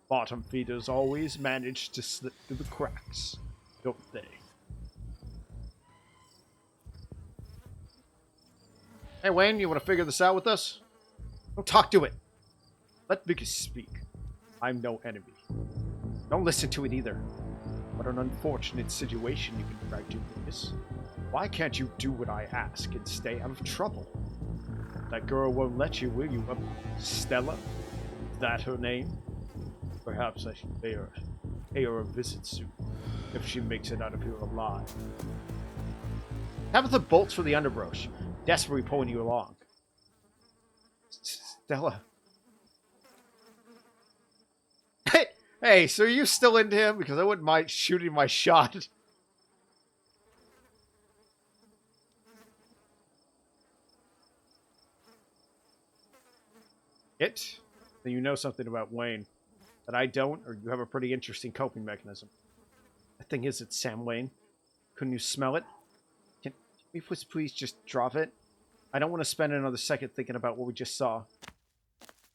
S1: Bottom feeders always manage to slip through the cracks, don't they? Hey Wayne, you want to figure this out with us? Don't talk to it. Let Vicky speak. I'm no enemy. Don't listen to it either. What an unfortunate situation you've been dragged into this. Why can't you do what I ask and stay out of trouble? That girl won't let you, will you? Stella? Is that her name? Perhaps I should pay her a visit soon, if she makes it out of here alive. Tabitha bolts for the underbrush, desperately pulling you along. Stella. Hey, so are you still into him? Because I wouldn't mind shooting my shot. Then you know something about Wayne that I don't, or you have a pretty interesting coping mechanism. The thing is, it's Sam Wayne. Couldn't you smell it? Can we please just drop it? I don't want to spend another second thinking about what we just saw.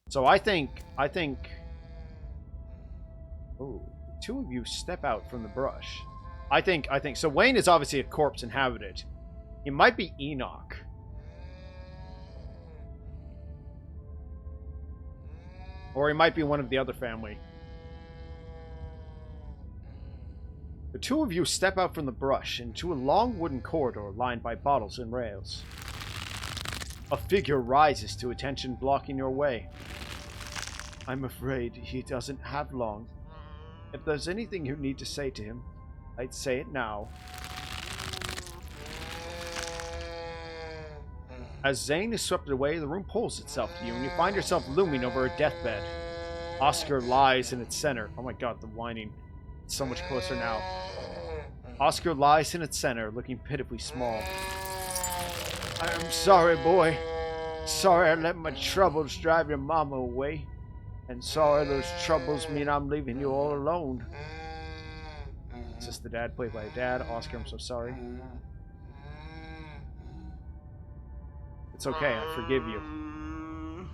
S1: So I think... Oh, two of you step out from the brush. I think... So Wayne is obviously a corpse inhabited. He might be Enoch. Or he might be one of the other family. The two of you step out from the brush into a long wooden corridor lined by bottles and rails. A figure rises to attention, blocking your way. I'm afraid he doesn't have long. If there's anything you need to say to him, I'd say it now. As Zane is swept away, the room pulls itself to you, and you find yourself looming over a deathbed. Oscar lies in its center. Oh my god, the whining. It's so much closer now. Oscar lies in its center, looking pitifully small. I'm sorry, boy. Sorry I let my troubles drive your mama away. And sorry those troubles mean I'm leaving you all alone. Is this the dad played by dad? Oscar, I'm so sorry. It's okay, I forgive you.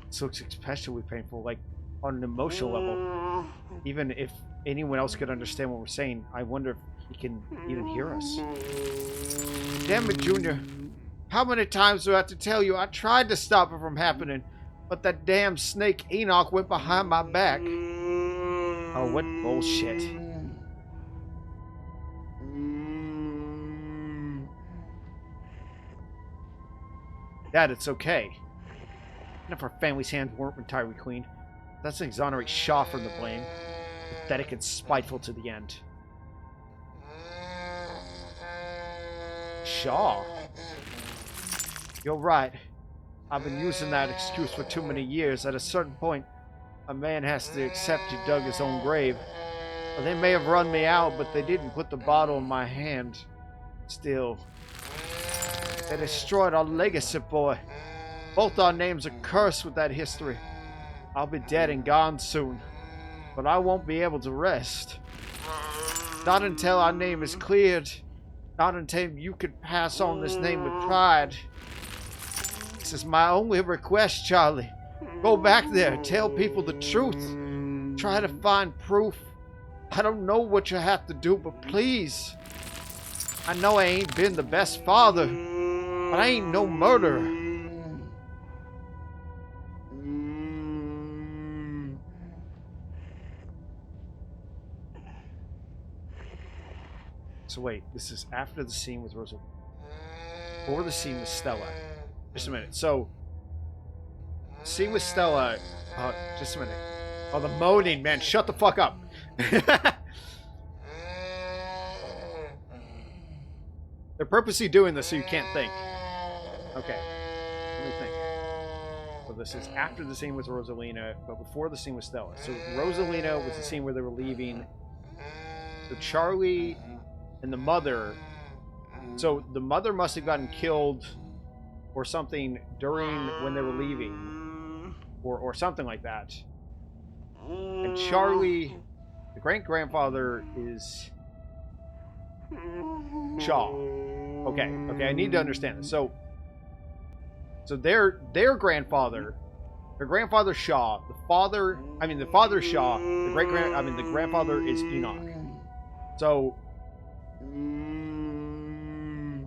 S1: This looks especially painful, like on an emotional level. Even if anyone else could understand what we're saying, I wonder if he can even hear us. Damn it, Junior. How many times do I have to tell you? I tried to stop it from happening, but that damn snake Enoch went behind my back. Oh, what bullshit. Dad, it's okay. Even if our family's hands weren't entirely clean, that's to exonerate Shaw from the blame. Pathetic and spiteful to the end. Shaw? You're right. I've been using that excuse for too many years. At a certain point, a man has to accept he dug his own grave. Well, they may have run me out, but they didn't put the bottle in my hand. Still, they destroyed our legacy, boy. Both our names are cursed with that history. I'll be dead and gone soon, but I won't be able to rest. Not until our name is cleared. Not until you could pass on this name with pride. This is my only request, Charlie. Go back there, tell people the truth. Try to find proof. I don't know what you have to do, but please. I know I ain't been the best father, but I ain't no murderer. So wait, this is after the scene with Rosa, or the scene with Stella. Just a minute. So, scene with Stella. Just a minute. Oh, the moaning, man! Shut the fuck up. They're purposely doing this so you can't think. Okay, let me think. So this is after the scene with Rosalina, but before the scene with Stella. So Rosalina was the scene where they were leaving. So Charlie and the mother. So the mother must have gotten killed or something during when they were leaving. Or something like that. And Charlie, the great-grandfather, is Shaw. Okay, I need to understand this. So their grandfather, their grandfather Shaw, the father Shaw, the grandfather is Enoch. So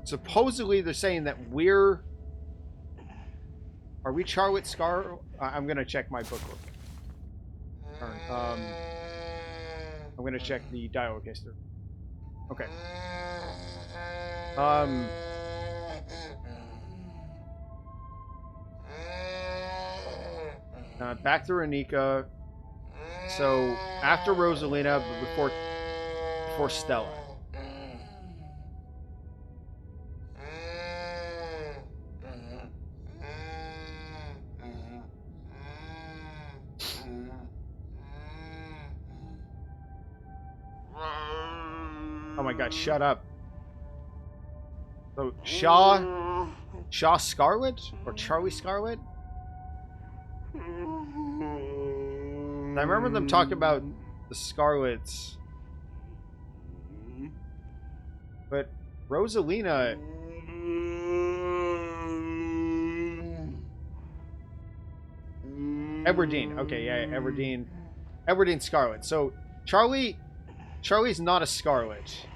S1: supposedly they're saying that are we Charlotte Scar? I'm gonna check my book. I'm gonna check the dialogue history. Okay. Back to Renika. So after Rosalina, but before Stella. Oh my god, shut up. So Shaw Scarlet? Or Charlie Scarlet? I remember them talking about the Scarlets. But Rosalina... Everdeen. Okay, yeah, Everdeen. Everdeen Scarlet. So, Charlie's not a Scarlet.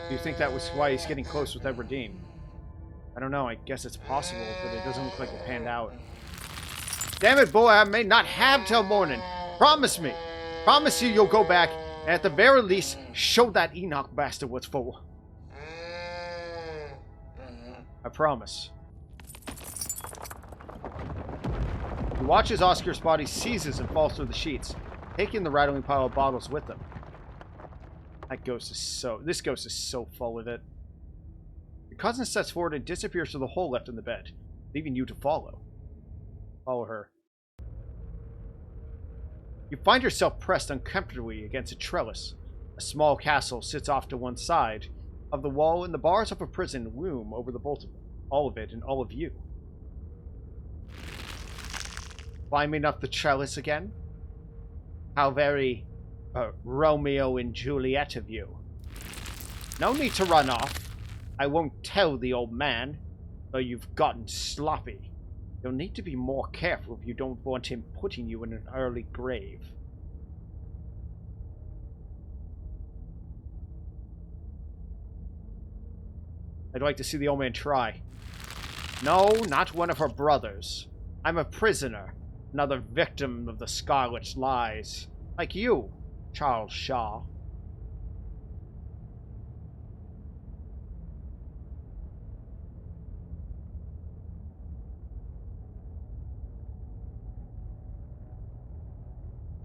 S1: Do you think that was why he's getting close with Everdeen? I don't know. I guess it's possible, but it doesn't look like it panned out. Damn it, boy. I may not have till morning. Promise me. Promise you you'll go back and at the very least show that Enoch bastard what's for. I promise. He watches Oscar's body seizes and falls through the sheets, taking the rattling pile of bottles with him. This ghost is so full of it. Your cousin steps forward and disappears through the hole left in the bed, leaving you to follow. Follow her. You find yourself pressed uncomfortably against a trellis. A small castle sits off to one side of the wall, and the bars of a prison loom over the both of it, all of it and all of you. Climbing up the trellis again? How very Romeo and Juliet of you. No need to run off. I won't tell the old man, though you've gotten sloppy. You'll need to be more careful if you don't want him putting you in an early grave. I'd like to see the old man try. No, not one of her brothers. I'm a prisoner, another victim of the Scarlet's lies. Like you, Charles Shaw.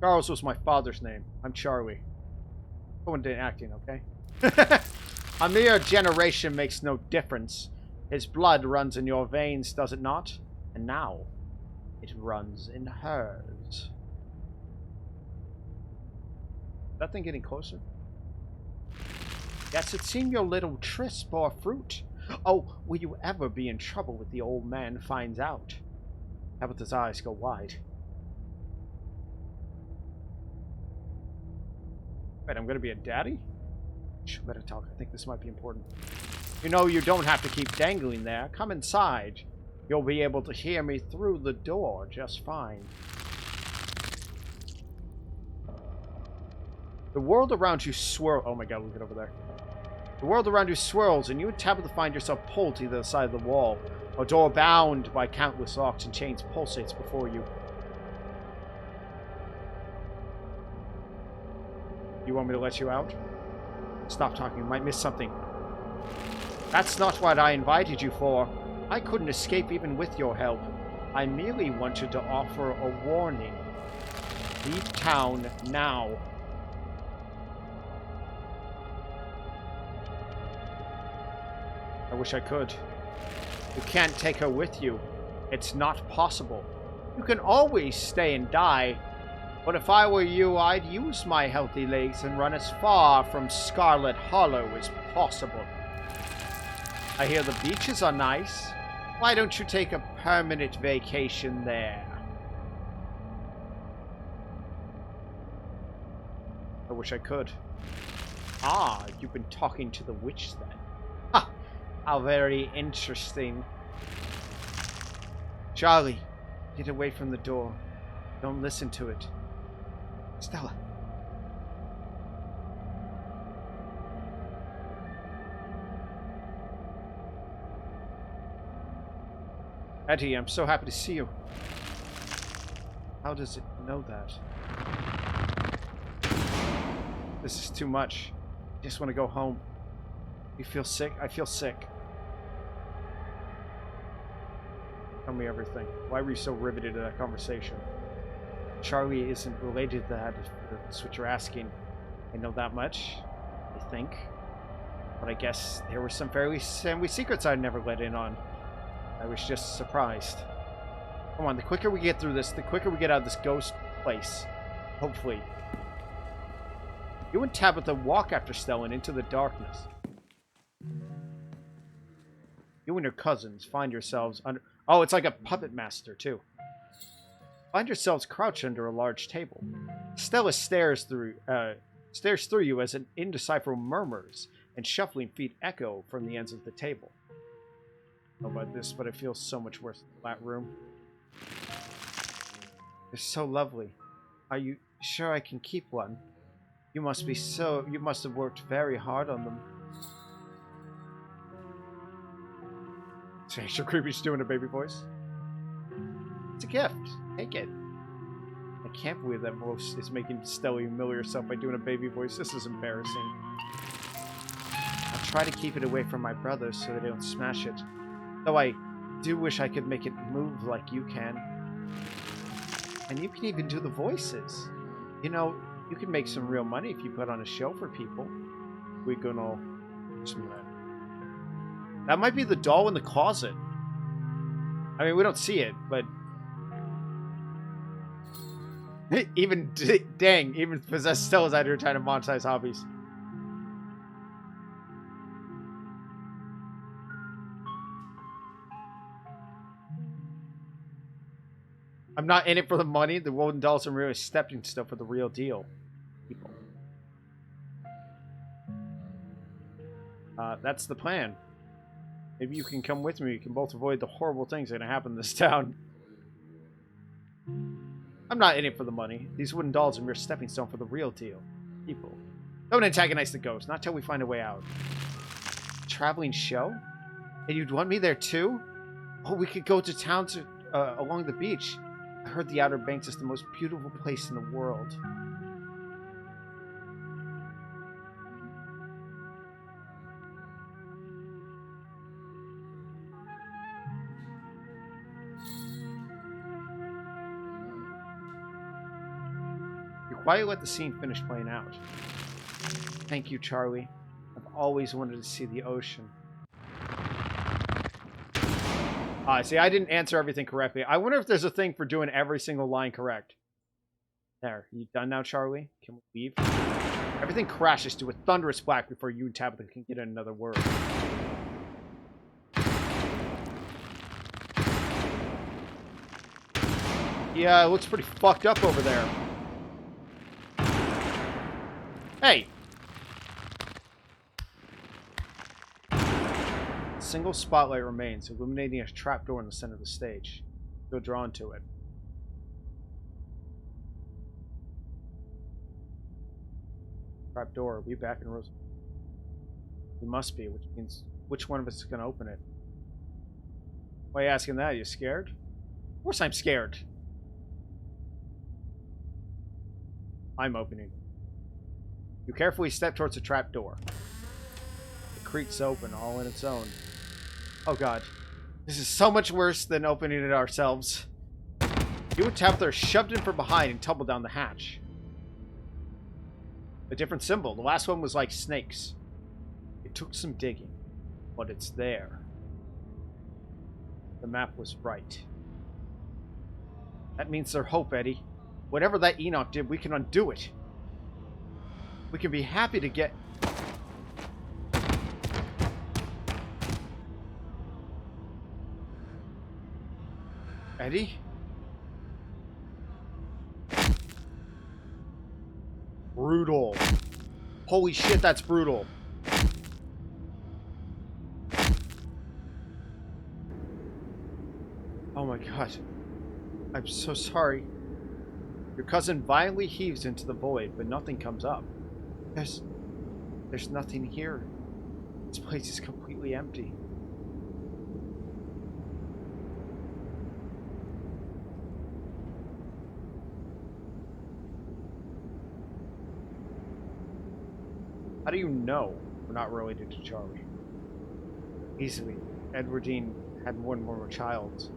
S1: Charles was my father's name. I'm Charlie. Going to acting, okay? A mere generation makes no difference. His blood runs in your veins, does it not? And now, it runs in hers. That thing getting closer? Yes, it seemed your little tryst bore fruit. Oh, will you ever be in trouble if the old man finds out? Tabitha's eyes go wide. Wait, I'm gonna be a daddy? Shh, better talk. I think this might be important. You know, you don't have to keep dangling there. Come inside. You'll be able to hear me through the door just fine. The world around you swirls. Oh my god, look at over there. The world around you swirls, and you and Tabitha find yourself pulled to either side of the wall. A door bound by countless locks and chains pulsates before you. You want me to let you out? Stop talking, you might miss something. That's not what I invited you for. I couldn't escape even with your help. I merely wanted to offer a warning. Leave town now. I wish I could. You can't take her with you. It's not possible. You can always stay and die. But if I were you, I'd use my healthy legs and run as far from Scarlet Hollow as possible. I hear the beaches are nice. Why don't you take a permanent vacation there? I wish I could. Ah, you've been talking to the witch then. Ha! How very interesting. Charlie, get away from the door. Don't listen to it. Stella. Eddie, I'm so happy to see you. How does it know that? This is too much. I just want to go home. You feel sick? I feel sick. Tell me everything. Why were you so riveted to that conversation? Charlie isn't related to that, if that's what you're asking. I know that much, I think. But I guess there were some fairly family secrets I'd never let in on. I was just surprised. Come on, the quicker we get through this, the quicker we get out of this ghost place. Hopefully. You and Tabitha walk after Stellan into the darkness. You and your cousins find yourselves under... Oh, it's like a puppet master, too. Find yourselves crouched under a large table. Stella stares stares through you as an indecipherable murmurs and shuffling feet echo from the ends of the table. I don't know about this, but it feels so much worse in the flat room. They're so lovely. Are you sure I can keep one? You must have worked very hard on them. So extra creepy, she's doing a baby voice. It's a gift. Take it. I can't believe that voice is making Stella humiliate herself by doing a baby voice. This is embarrassing. I'll try to keep it away from my brothers so they don't smash it. Though I do wish I could make it move like you can. And you can even do the voices. You know, you can make some real money if you put on a show for people. We're gonna... That might be the doll in the closet. I mean, we don't see it, but... even possessed Stella's out here trying to monetize hobbies. I'm not in it for the money. The golden dolls are really stepping stuff for the real deal. People. That's the plan. Maybe you can come with me. We can both avoid the horrible things that are going to happen in this town. I'm not in it for the money. These wooden dolls are mere stepping stone for the real deal. People. Don't antagonize the ghost. Not till we find a way out. Traveling show? And you'd want me there too? Oh, we could go to town along the beach. I heard the Outer Banks is the most beautiful place in the world. Why let the scene finish playing out? Thank you, Charlie. I've always wanted to see the ocean. See, I didn't answer everything correctly. I wonder if there's a thing for doing every single line correct. There. You done now, Charlie? Can we leave? Everything crashes to a thunderous black before you and Tabitha can get in another word. Yeah, it looks pretty fucked up over there. Hey! A single spotlight remains, illuminating a trapdoor in the center of the stage. Feel drawn to it. Trapdoor. Are we back in Rose? We must be, which means which one of us is going to open it? Why are you asking that? Are you scared? Of course I'm scared. I'm opening it. You carefully step towards the trapdoor. It creaks open all in its own. Oh god. This is so much worse than opening it ourselves. You and Tabitha are shoved in from behind and tumble down the hatch. A different symbol. The last one was like snakes. It took some digging, but it's there. The map was right. That means there's hope, Eddie. Whatever that Enoch did, we can undo it. We can be happy to get... Eddie? Brutal. Holy shit, that's brutal. Oh my god. I'm so sorry. Your cousin violently heaves into the void, but nothing comes up. There's nothing here. This place is completely empty. How do you know we're not related to Charlie? Easily. Edwardine had one more child.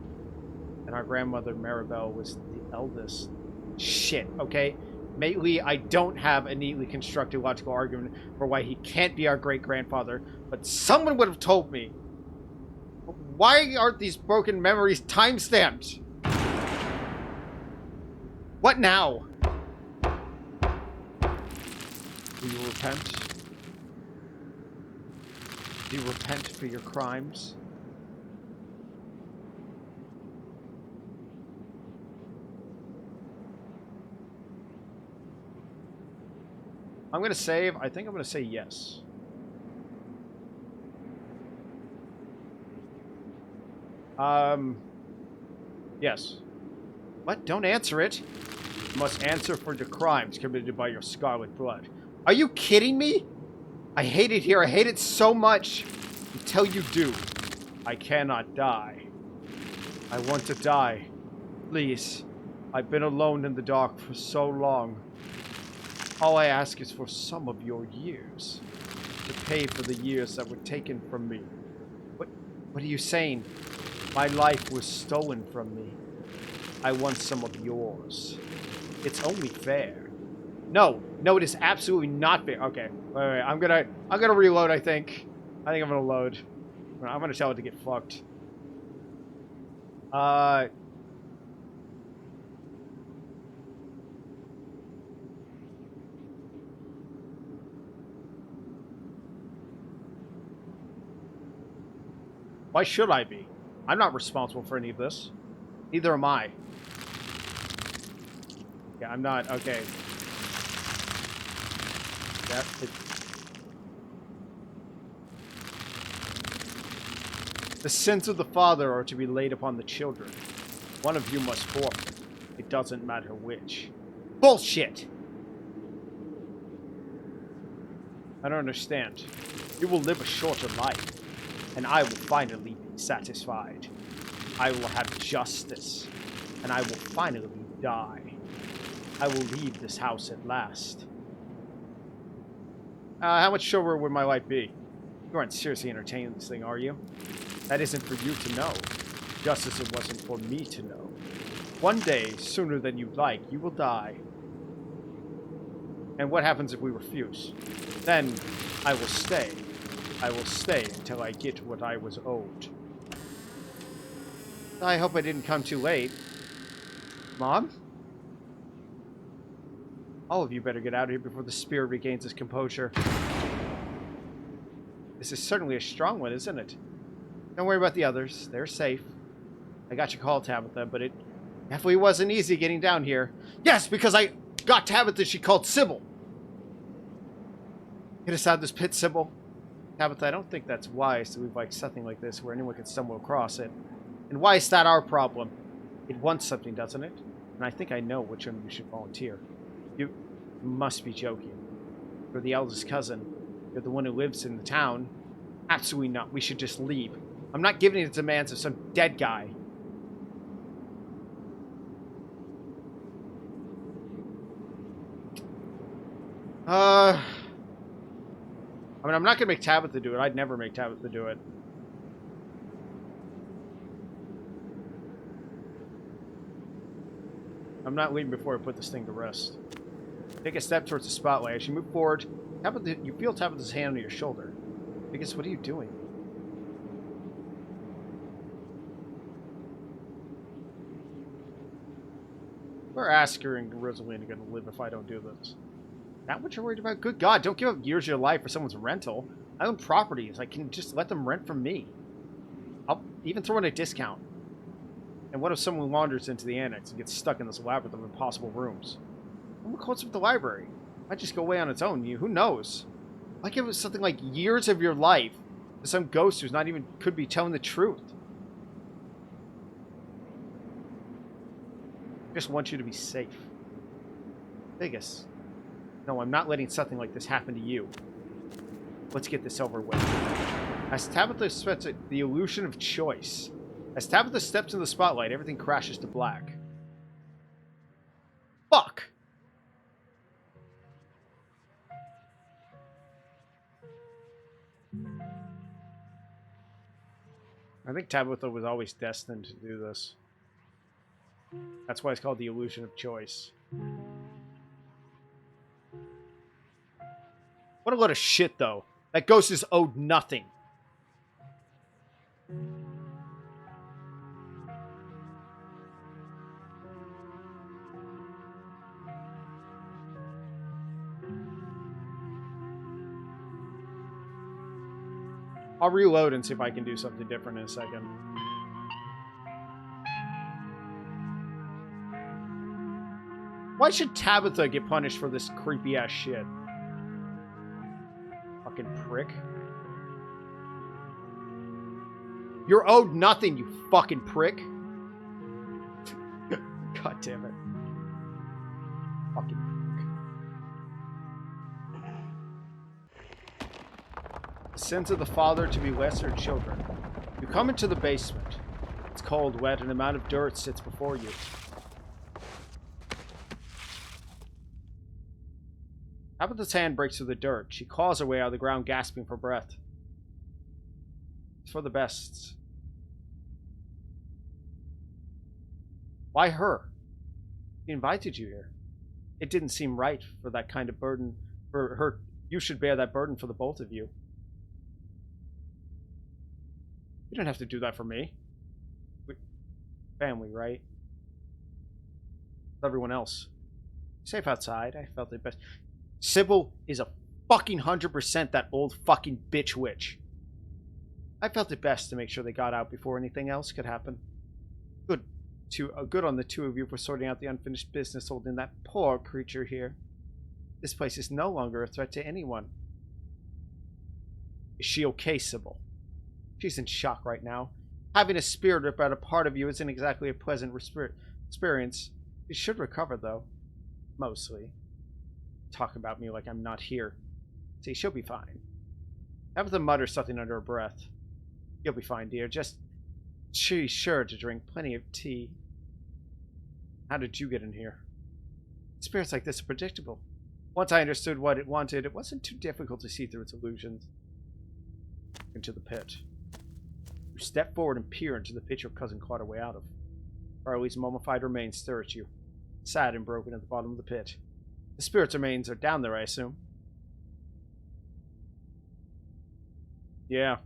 S1: And our grandmother, Maribel, was the eldest. Shit, okay? Maybe I don't have a neatly constructed logical argument for why he can't be our great-grandfather, but someone would have told me. Why aren't these broken memories time-stamped? What now? Do you repent? Do you repent for your crimes? I'm going to save. I think I'm going to say yes. Yes. What? Don't answer it. You must answer for the crimes committed by your scarlet blood. Are you kidding me? I hate it here. I hate it so much. Until you do, I cannot die. I want to die. Please. I've been alone in the dark for so long. All I ask is for some of your years. To pay for the years that were taken from me. What are you saying? My life was stolen from me. I want some of yours. It's only fair. No, it is absolutely not fair. Okay, wait. I'm gonna reload. I think I'm gonna load. I'm gonna tell it to get fucked. Why should I be? I'm not responsible for any of this. Neither am I. Yeah, I'm not. Okay. Yep. The sins of the father are to be laid upon the children. One of you must forfeit. It doesn't matter which. Bullshit! I don't understand. You will live a shorter life, and I will finally be satisfied. I will have justice, and I will finally die. I will leave this house at last. How much shorter would my life be? You aren't seriously entertaining this thing, are you? That isn't for you to know, just as it wasn't for me to know. One day, sooner than you'd like, you will die. And what happens if we refuse? Then, I will stay. I will stay until I get what I was owed. I hope I didn't come too late. Mom? All of you better get out of here before the spirit regains its composure. This is certainly a strong one, isn't it? Don't worry about the others. They're safe. I got your call, Tabitha, but it definitely wasn't easy getting down here. Yes, because I got Tabitha, she called Sybil. Get us out of this pit, Sybil. Tabitha, I don't think that's wise to leave like something like this where anyone can stumble across it. And why is that our problem? It wants something, doesn't it? And I think I know which one of you should volunteer. You must be joking. You're the eldest cousin. You're the one who lives in the town. Absolutely not. We should just leave. I'm not giving in to the demands of some dead guy. I mean, I'm not going to make Tabitha do it. I'd never make Tabitha do it. I'm not leaving before I put this thing to rest. Take a step towards the spotlight. As you move forward, Tabitha, you feel Tabitha's hand on your shoulder. Vegas, what are you doing? Where Asker and Rosalina going to live if I don't do this? That what you're worried about? Good God, don't give up years of your life for someone's rental. I own properties. I can just let them rent from me. I'll even throw in a discount. And what if someone wanders into the annex and gets stuck in this labyrinth of impossible rooms? And what close up the library? Might just go away on its own. Who knows? Why give it something like years of your life to some ghost who's not even could be telling the truth? I just want you to be safe. Vegas. No, I'm not letting something like this happen to you. Let's get this over with. As Tabitha sweats the illusion of choice. As Tabitha steps in the spotlight, everything crashes to black. Fuck! I think Tabitha was always destined to do this. That's why it's called the illusion of choice. What a load of shit, though. That ghost is owed nothing. I'll reload and see if I can do something different in a second. Why should Tabitha get punished for this creepy-ass shit? fucking prick. You're owed nothing, you fucking prick. God damn it. Fucking prick. The sins of the father to be lesser children. You come into the basement. It's cold, wet, and an amount of dirt sits before you. Tabitha's hand breaks through the dirt. She claws her way out of the ground, gasping for breath. It's for the best. Why her? She invited you here. It didn't seem right for that kind of burden. For her, you should bear that burden for the both of you. You don't have to do that for me. Family, right? Everyone else. Safe outside. I felt it best. Sybil is a fucking 100% that old fucking bitch witch. I felt it best to make sure they got out before anything else could happen. Good on the two of you for sorting out the unfinished business holding that poor creature here. This place is no longer a threat to anyone. Is she okay, Sybil? She's in shock right now. Having a spirit rip out a part of you isn't exactly a pleasant experience. She should recover, though. Mostly. Talk about me like I'm not here. See, she'll be fine. Tabitha mutters something under her breath. You'll be fine, dear. Just be sure to drink plenty of tea. How did you get in here? Spirits like this are predictable. Once I understood what it wanted, it wasn't too difficult to see through its illusions. Into the pit. You step forward and peer into the pit your cousin clawed her way out of. Charlie's mummified remains stare at you, sad and broken at the bottom of the pit. The spirit's remains are down there, I assume. Yeah.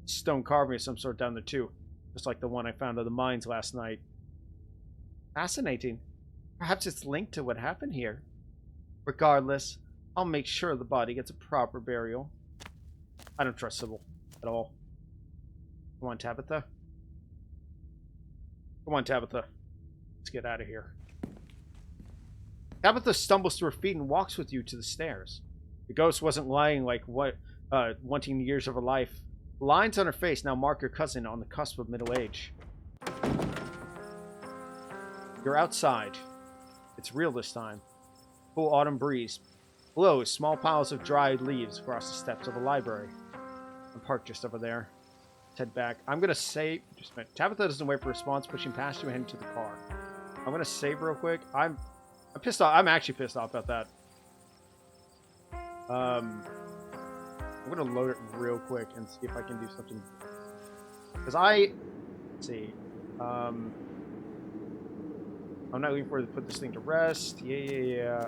S1: Stone carving of some sort down there, too. Just like the one I found in the mines last night. Fascinating. Perhaps it's linked to what happened here. Regardless, I'll make sure the body gets a proper burial. I don't trust Sybil at all. Come on, Tabitha. Come on, Tabitha. Let's get out of here. Tabitha stumbles to her feet and walks with you to the stairs. The ghost wasn't lying like wanting years of her life. The lines on her face now mark your cousin on the cusp of middle age. You're outside. It's real this time. Full autumn breeze. Below, small piles of dried leaves across the steps of the library. I'm parked just over there. Head back. I'm gonna save. Just a minute. Tabitha doesn't wait for a response, pushing past you and heading to the car. I'm gonna save real quick. I'm pissed off. I'm actually pissed off about that. I'm gonna load it real quick and see if I can do something. Because let's see. I'm not looking forward to put this thing to rest. Yeah.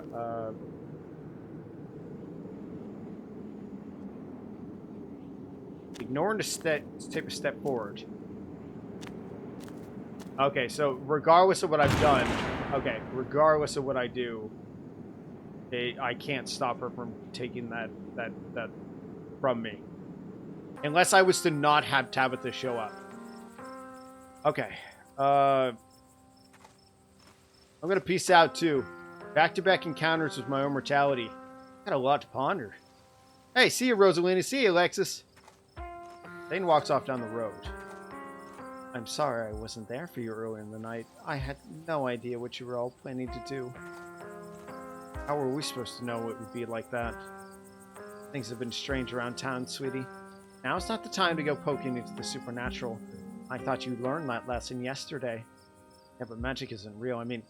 S1: Ignoring to take a step forward. Okay, so regardless of what I've done, regardless of what I do, I can't stop her from taking that from me. Unless I was to not have Tabitha show up. Okay. I'm gonna peace out too. Back-to-back encounters with my own mortality. Got a lot to ponder. Hey, see you, Rosalina. See you, Alexis. Thane walks off down the road. I'm sorry I wasn't there for you earlier in the night. I had no idea what you were all planning to do. How were we supposed to know it would be like that? Things have been strange around town, sweetie. Now's not the time to go poking into the supernatural. I thought you learned that lesson yesterday. Yeah, but magic isn't real. I mean,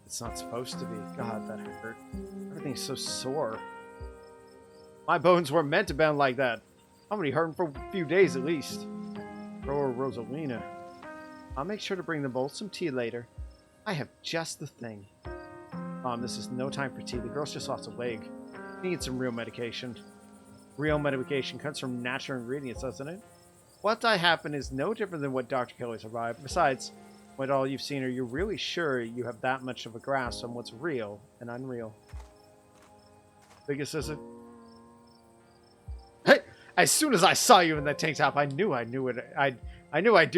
S1: it's not supposed to be. God, that hurt. Everything's so sore. My bones weren't meant to bend like that. I'm gonna be hurting for a few days at least. Poor Rosalina. I'll make sure to bring them both some tea later. I have just the thing. Mom, this is no time for tea. The girl's just lost a leg. She needs some real medication. Real medication comes from natural ingredients, doesn't it? What I happen is no different than what Dr. Kelly survived. Besides, with all you've seen, are you really sure you have that much of a grasp on what's real and unreal? Biggest is it? Hey! As soon as I saw you in that tank top, I knew I'd do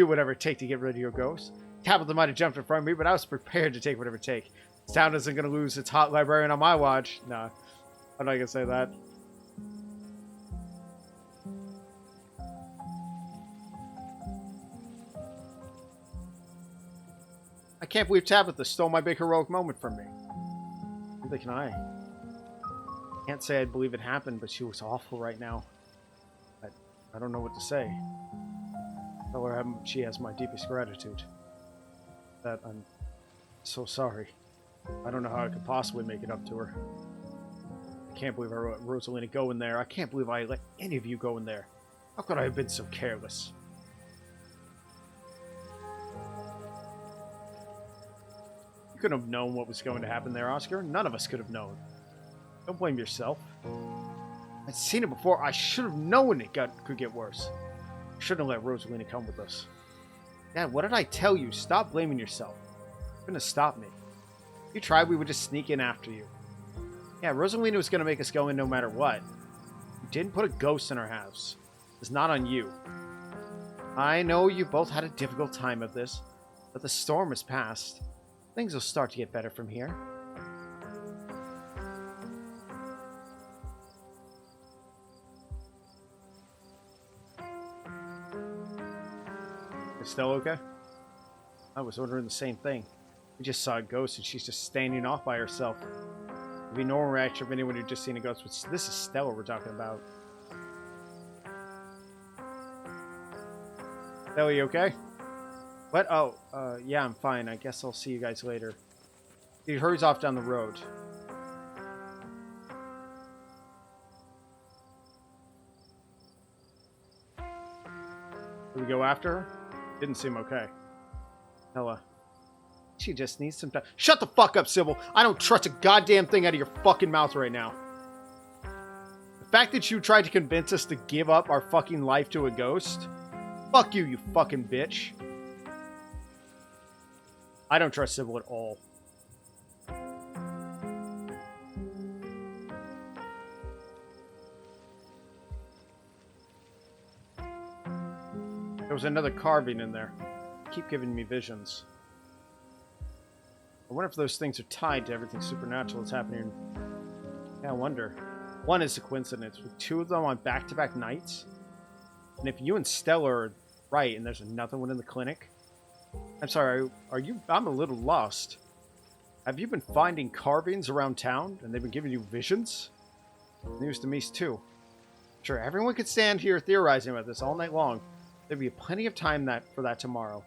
S1: whatever it take to get rid of your ghost. Tabitha might have jumped in front of me, but I was prepared to take whatever it take. This town isn't going to lose its hot librarian on my watch. Nah, I'm not going to say that. I can't believe Tabitha stole my big heroic moment from me. Neither can I. Can't say I believe it happened, but she was awful right now. I don't know what to say. Tell her she has my deepest gratitude. That I'm so sorry. I don't know how I could possibly make it up to her. I can't believe I let Rosalina go in there. I can't believe I let any of you go in there. How could I have been so careless? You couldn't have known what was going to happen there, Oscar. None of us could have known. Don't blame yourself. I'd seen it before. I should have known it could get worse. I shouldn't have let Rosalina come with us. Dad, what did I tell you? Stop blaming yourself. You're gonna stop me. If you tried, we would just sneak in after you. Yeah, Rosalina was gonna make us go in no matter what. You didn't put a ghost in our house. It's not on you. I know you both had a difficult time of this, but the storm has passed. Things will start to get better from here. Is Stella okay? I was wondering the same thing. We just saw a ghost and she's just standing off by herself. It'd be normal reaction of anyone who'd just seen a ghost, but this is Stella we're talking about. Stella, you okay? What? Oh, yeah, I'm fine. I guess I'll see you guys later. He hurries off down the road. Do we go after her? Didn't seem okay. Stella. She just needs some time. Shut the fuck up, Sybil! I don't trust a goddamn thing out of your fucking mouth right now. The fact that you tried to convince us to give up our fucking life to a ghost? Fuck you, you fucking bitch. I don't trust Sybil at all. There was another carving in there. Keep giving me visions. I wonder if those things are tied to everything supernatural that's happening. Yeah, I wonder. One is a coincidence, with two of them on back-to-back nights. And if you and Stella are right, and there's another one in the clinic... I'm sorry, are you... I'm a little lost. Have you been finding carvings around town, and they've been giving you visions? News to me, too. Sure, everyone could stand here theorizing about this all night long. There'd be plenty of time for that tomorrow.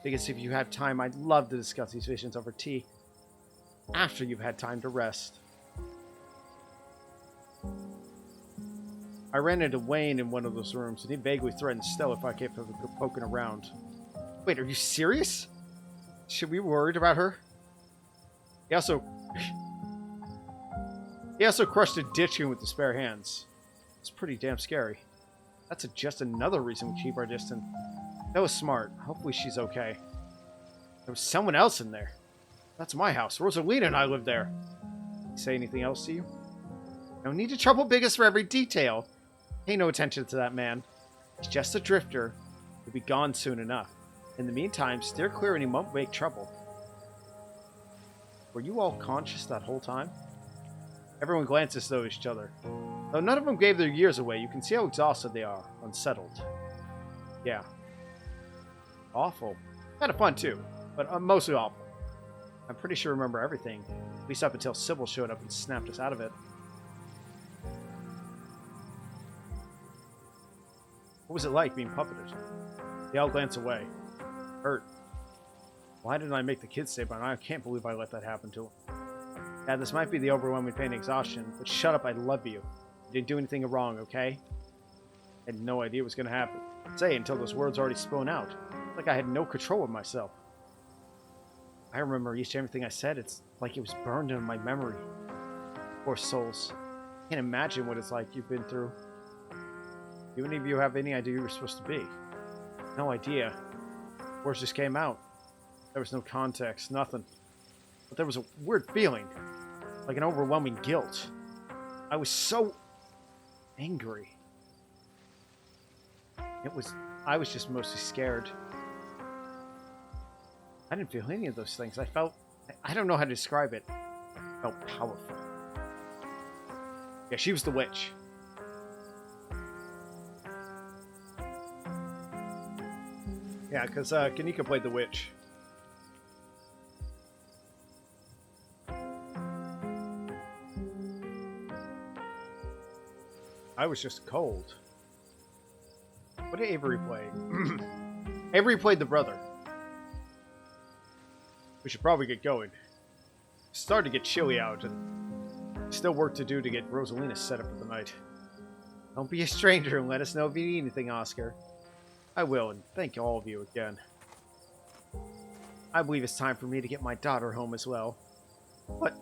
S1: Because if you have time, I'd love to discuss these visions over tea. After you've had time to rest. I ran into Wayne in one of those rooms, and he vaguely threatened Stella if I kept poking around. Wait, are you serious? Should we be worried about her? He also crushed a ditchkin with his bare hands. It's pretty damn scary. That's just another reason we keep our distance. That was smart. Hopefully she's okay. There was someone else in there. That's my house. Rosalina and I live there. Say anything else to you? No need to trouble Biggest for every detail. Pay no attention to that man. He's just a drifter. He'll be gone soon enough. In the meantime, steer clear and he won't make trouble. Were you all conscious that whole time? Everyone glances though at each other. Though none of them gave their years away, you can see how exhausted they are. Unsettled. Yeah. Awful. Kind of fun too, but mostly awful. I'm pretty sure I remember everything. At least up until Sybil showed up and snapped us out of it. What was it like being puppeted? They all glance away. Hurt. Why didn't I make the kids stay by? I can't believe I let that happen to them. Dad, this might be the overwhelming pain and exhaustion, but shut up, I love you. You didn't do anything wrong, okay? I had no idea what was going to happen. Say, until those words already spun out. Like I had no control of myself. I remember each and everything I said. It's like it was burned into my memory. Poor souls. I can't imagine what it's like you've been through. Do any of you have any idea who you're supposed to be? No idea. Words just came out. There was no context, nothing. But there was a weird feeling. Like an overwhelming guilt. I was so angry. I was just mostly scared. I didn't feel any of those things. I don't know how to describe it. I felt powerful. Yeah, she was the witch. Yeah, because Kanika played the witch. I was just cold. What did Avery play? Avery played the brother. We should probably get going. It's starting to get chilly out, and still work to do to get Rosalina set up for the night. Don't be a stranger and let us know if you need anything, Oscar. I will, and thank all of you again. I believe it's time for me to get my daughter home as well. But,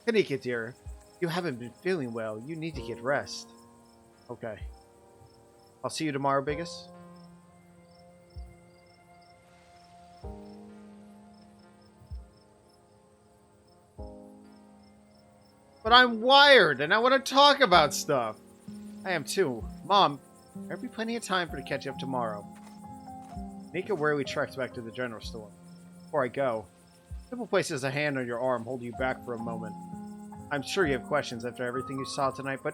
S1: Kanika dear, you haven't been feeling well. You need to get rest. Okay. I'll see you tomorrow, Biggest. But I'm wired, and I want to talk about stuff. I am too. Mom, there'll be plenty of time for to catch up tomorrow. Nika warily treks back to the general store. Before I go, Simple places a hand on your arm, holding you back for a moment. I'm sure you have questions after everything you saw tonight, but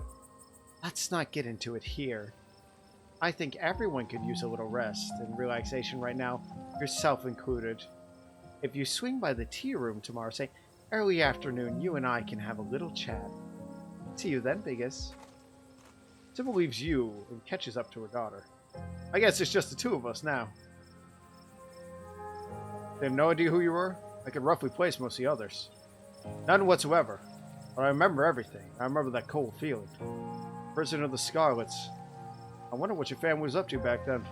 S1: let's not get into it here. I think everyone could use a little rest and relaxation right now, yourself included. If you swing by the tea room tomorrow, say early afternoon, you and I can have a little chat. See you then, Biggest. Sybil leaves you and catches up to her daughter. I guess it's just the two of us now. They have no idea who you were? I could roughly place most of the others. None whatsoever. But I remember everything. I remember that cold feeling. Prison of the Scarlets. I wonder what your family was up to back then.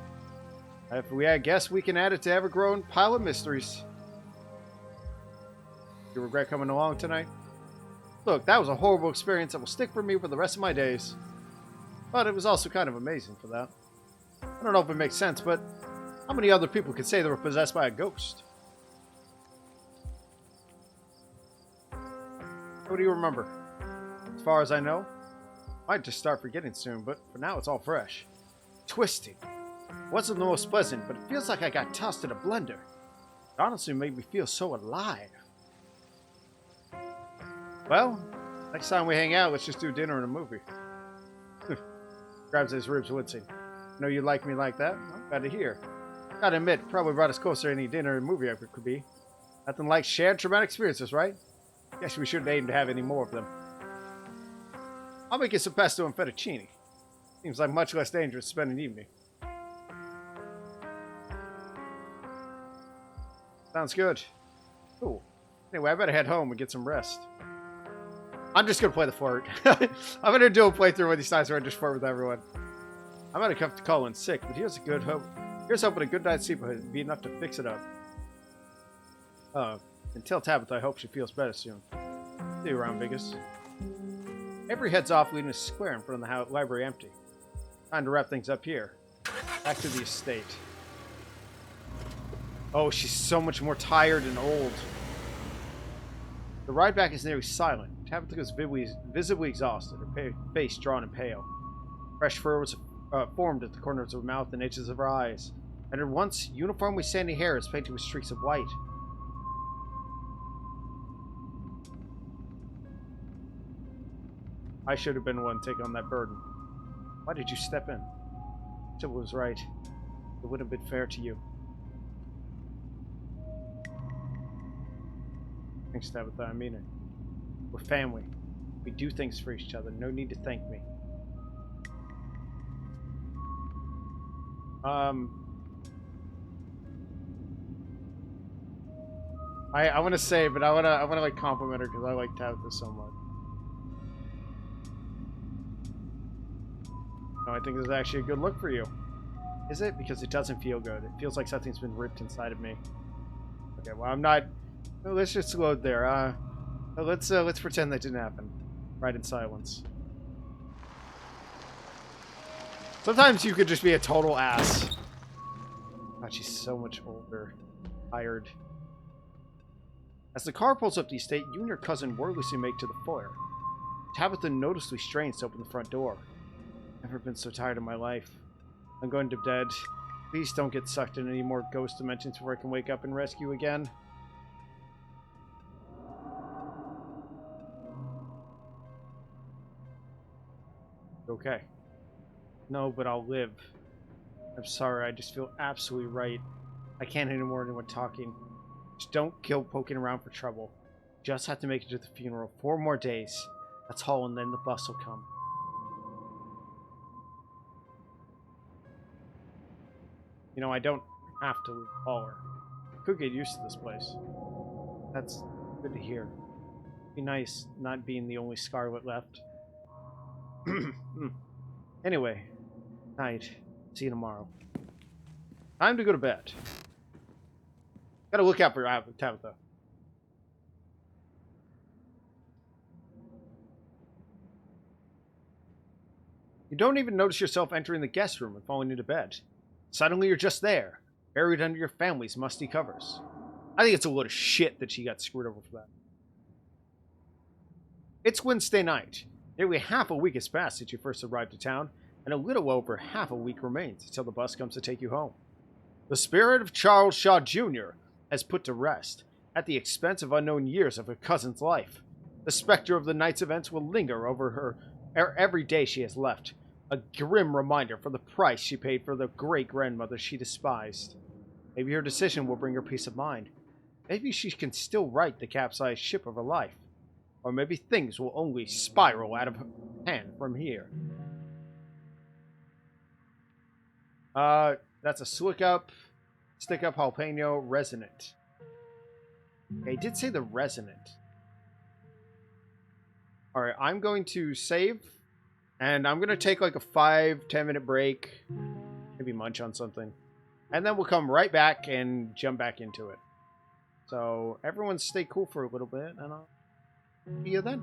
S1: If we had guessed, we can add it to ever-growing pile of mysteries. You regret coming along tonight? Look, that was a horrible experience that will stick for me for the rest of my days. But it was also kind of amazing for that. I don't know if it makes sense, but how many other people could say they were possessed by a ghost? What do you remember? As far as I know, I might just start forgetting soon, but for now it's all fresh. Twisting. Wasn't the most pleasant, but it feels like I got tossed in a blender. It honestly made me feel so alive. Well, next time we hang out, let's just do dinner and a movie. Grabs his ribs, wincing. Know you like me like that? Well, glad to hear. Gotta admit, probably brought us closer to any dinner and movie ever could be. Nothing like shared traumatic experiences, right? Guess we shouldn't aim to have any more of them. I'll make you some pesto and fettuccine. Seems like much less dangerous to spend an evening. Sounds good. Cool. Anyway, I better head home and get some rest. I'm just gonna play the flirt. I'm gonna do a playthrough with these times where I just flirt with everyone. I might have come to call in sick, but here's a good hope. Here's hoping a good night's sleep would be enough to fix it up. And tell Tabitha I hope she feels better soon. See you around, Biggest. Avery heads off, leaving a square in front of the library empty. Time to wrap things up here. Back to the estate. Oh, she's so much more tired and old. The ride back is nearly silent. Tabitha is visibly exhausted, her face drawn and pale. Fresh fur was formed at the corners of her mouth and edges of her eyes, and her once uniformly sandy hair is painted with streaks of white. I should have been the one to take on that burden. Why did you step in? Sybil was right. It wouldn't have been fair to you. Thanks, Tabitha. I mean it. We're family. We do things for each other. No need to thank me. I want to say, but I want to like compliment her because I like Tabitha so much. No, I think this is actually a good look for you. Is it? Because it doesn't feel good. It feels like something's been ripped inside of me. Okay, well I'm not. Well, let's just load there. Let's pretend that didn't happen. Right in silence. Sometimes you could just be a total ass. God, she's so much older. Tired. As the car pulls up the estate, you and your cousin wordlessly make to the foyer. Tabitha noticeably strains to open the front door. Never been so tired in my life. I'm going to bed. Please don't get sucked in any more ghost dimensions before I can wake up and rescue again. Okay. No, but I'll live. I'm sorry, I just feel absolutely right. I can't anymore anyone talking. Just don't go poking around for trouble. Just have to make it to the funeral. 4 more days. That's all, and then the bus will come. You know, I don't have to leave Baller. I could get used to this place. That's good to hear. Be nice not being the only Scarlet left. Anyway, night. See you tomorrow. Time to go to bed. Gotta look out for Tabitha. You don't even notice yourself entering the guest room and falling into bed. Suddenly you're just there, buried under your family's musty covers. I think it's a load of shit that she got screwed over for that. It's Wednesday night. Nearly half a week has passed since you first arrived to town, and a little over half a week remains until the bus comes to take you home. The spirit of Charles Shaw Jr. has put to rest, at the expense of unknown years of her cousin's life. The specter of the night's events will linger over her every day she has left, a grim reminder for the price she paid for the great-grandmother she despised. Maybe her decision will bring her peace of mind. Maybe she can still right the capsized ship of her life. Or maybe things will only spiral out of hand from here. That's a stick up jalapeno resonant. Okay, I did say the resonant. Alright, I'm going to save. And I'm going to take like a 5-10 minute break. Maybe munch on something. And then we'll come right back and jump back into it. So everyone stay cool for a little bit. And I'll see you then.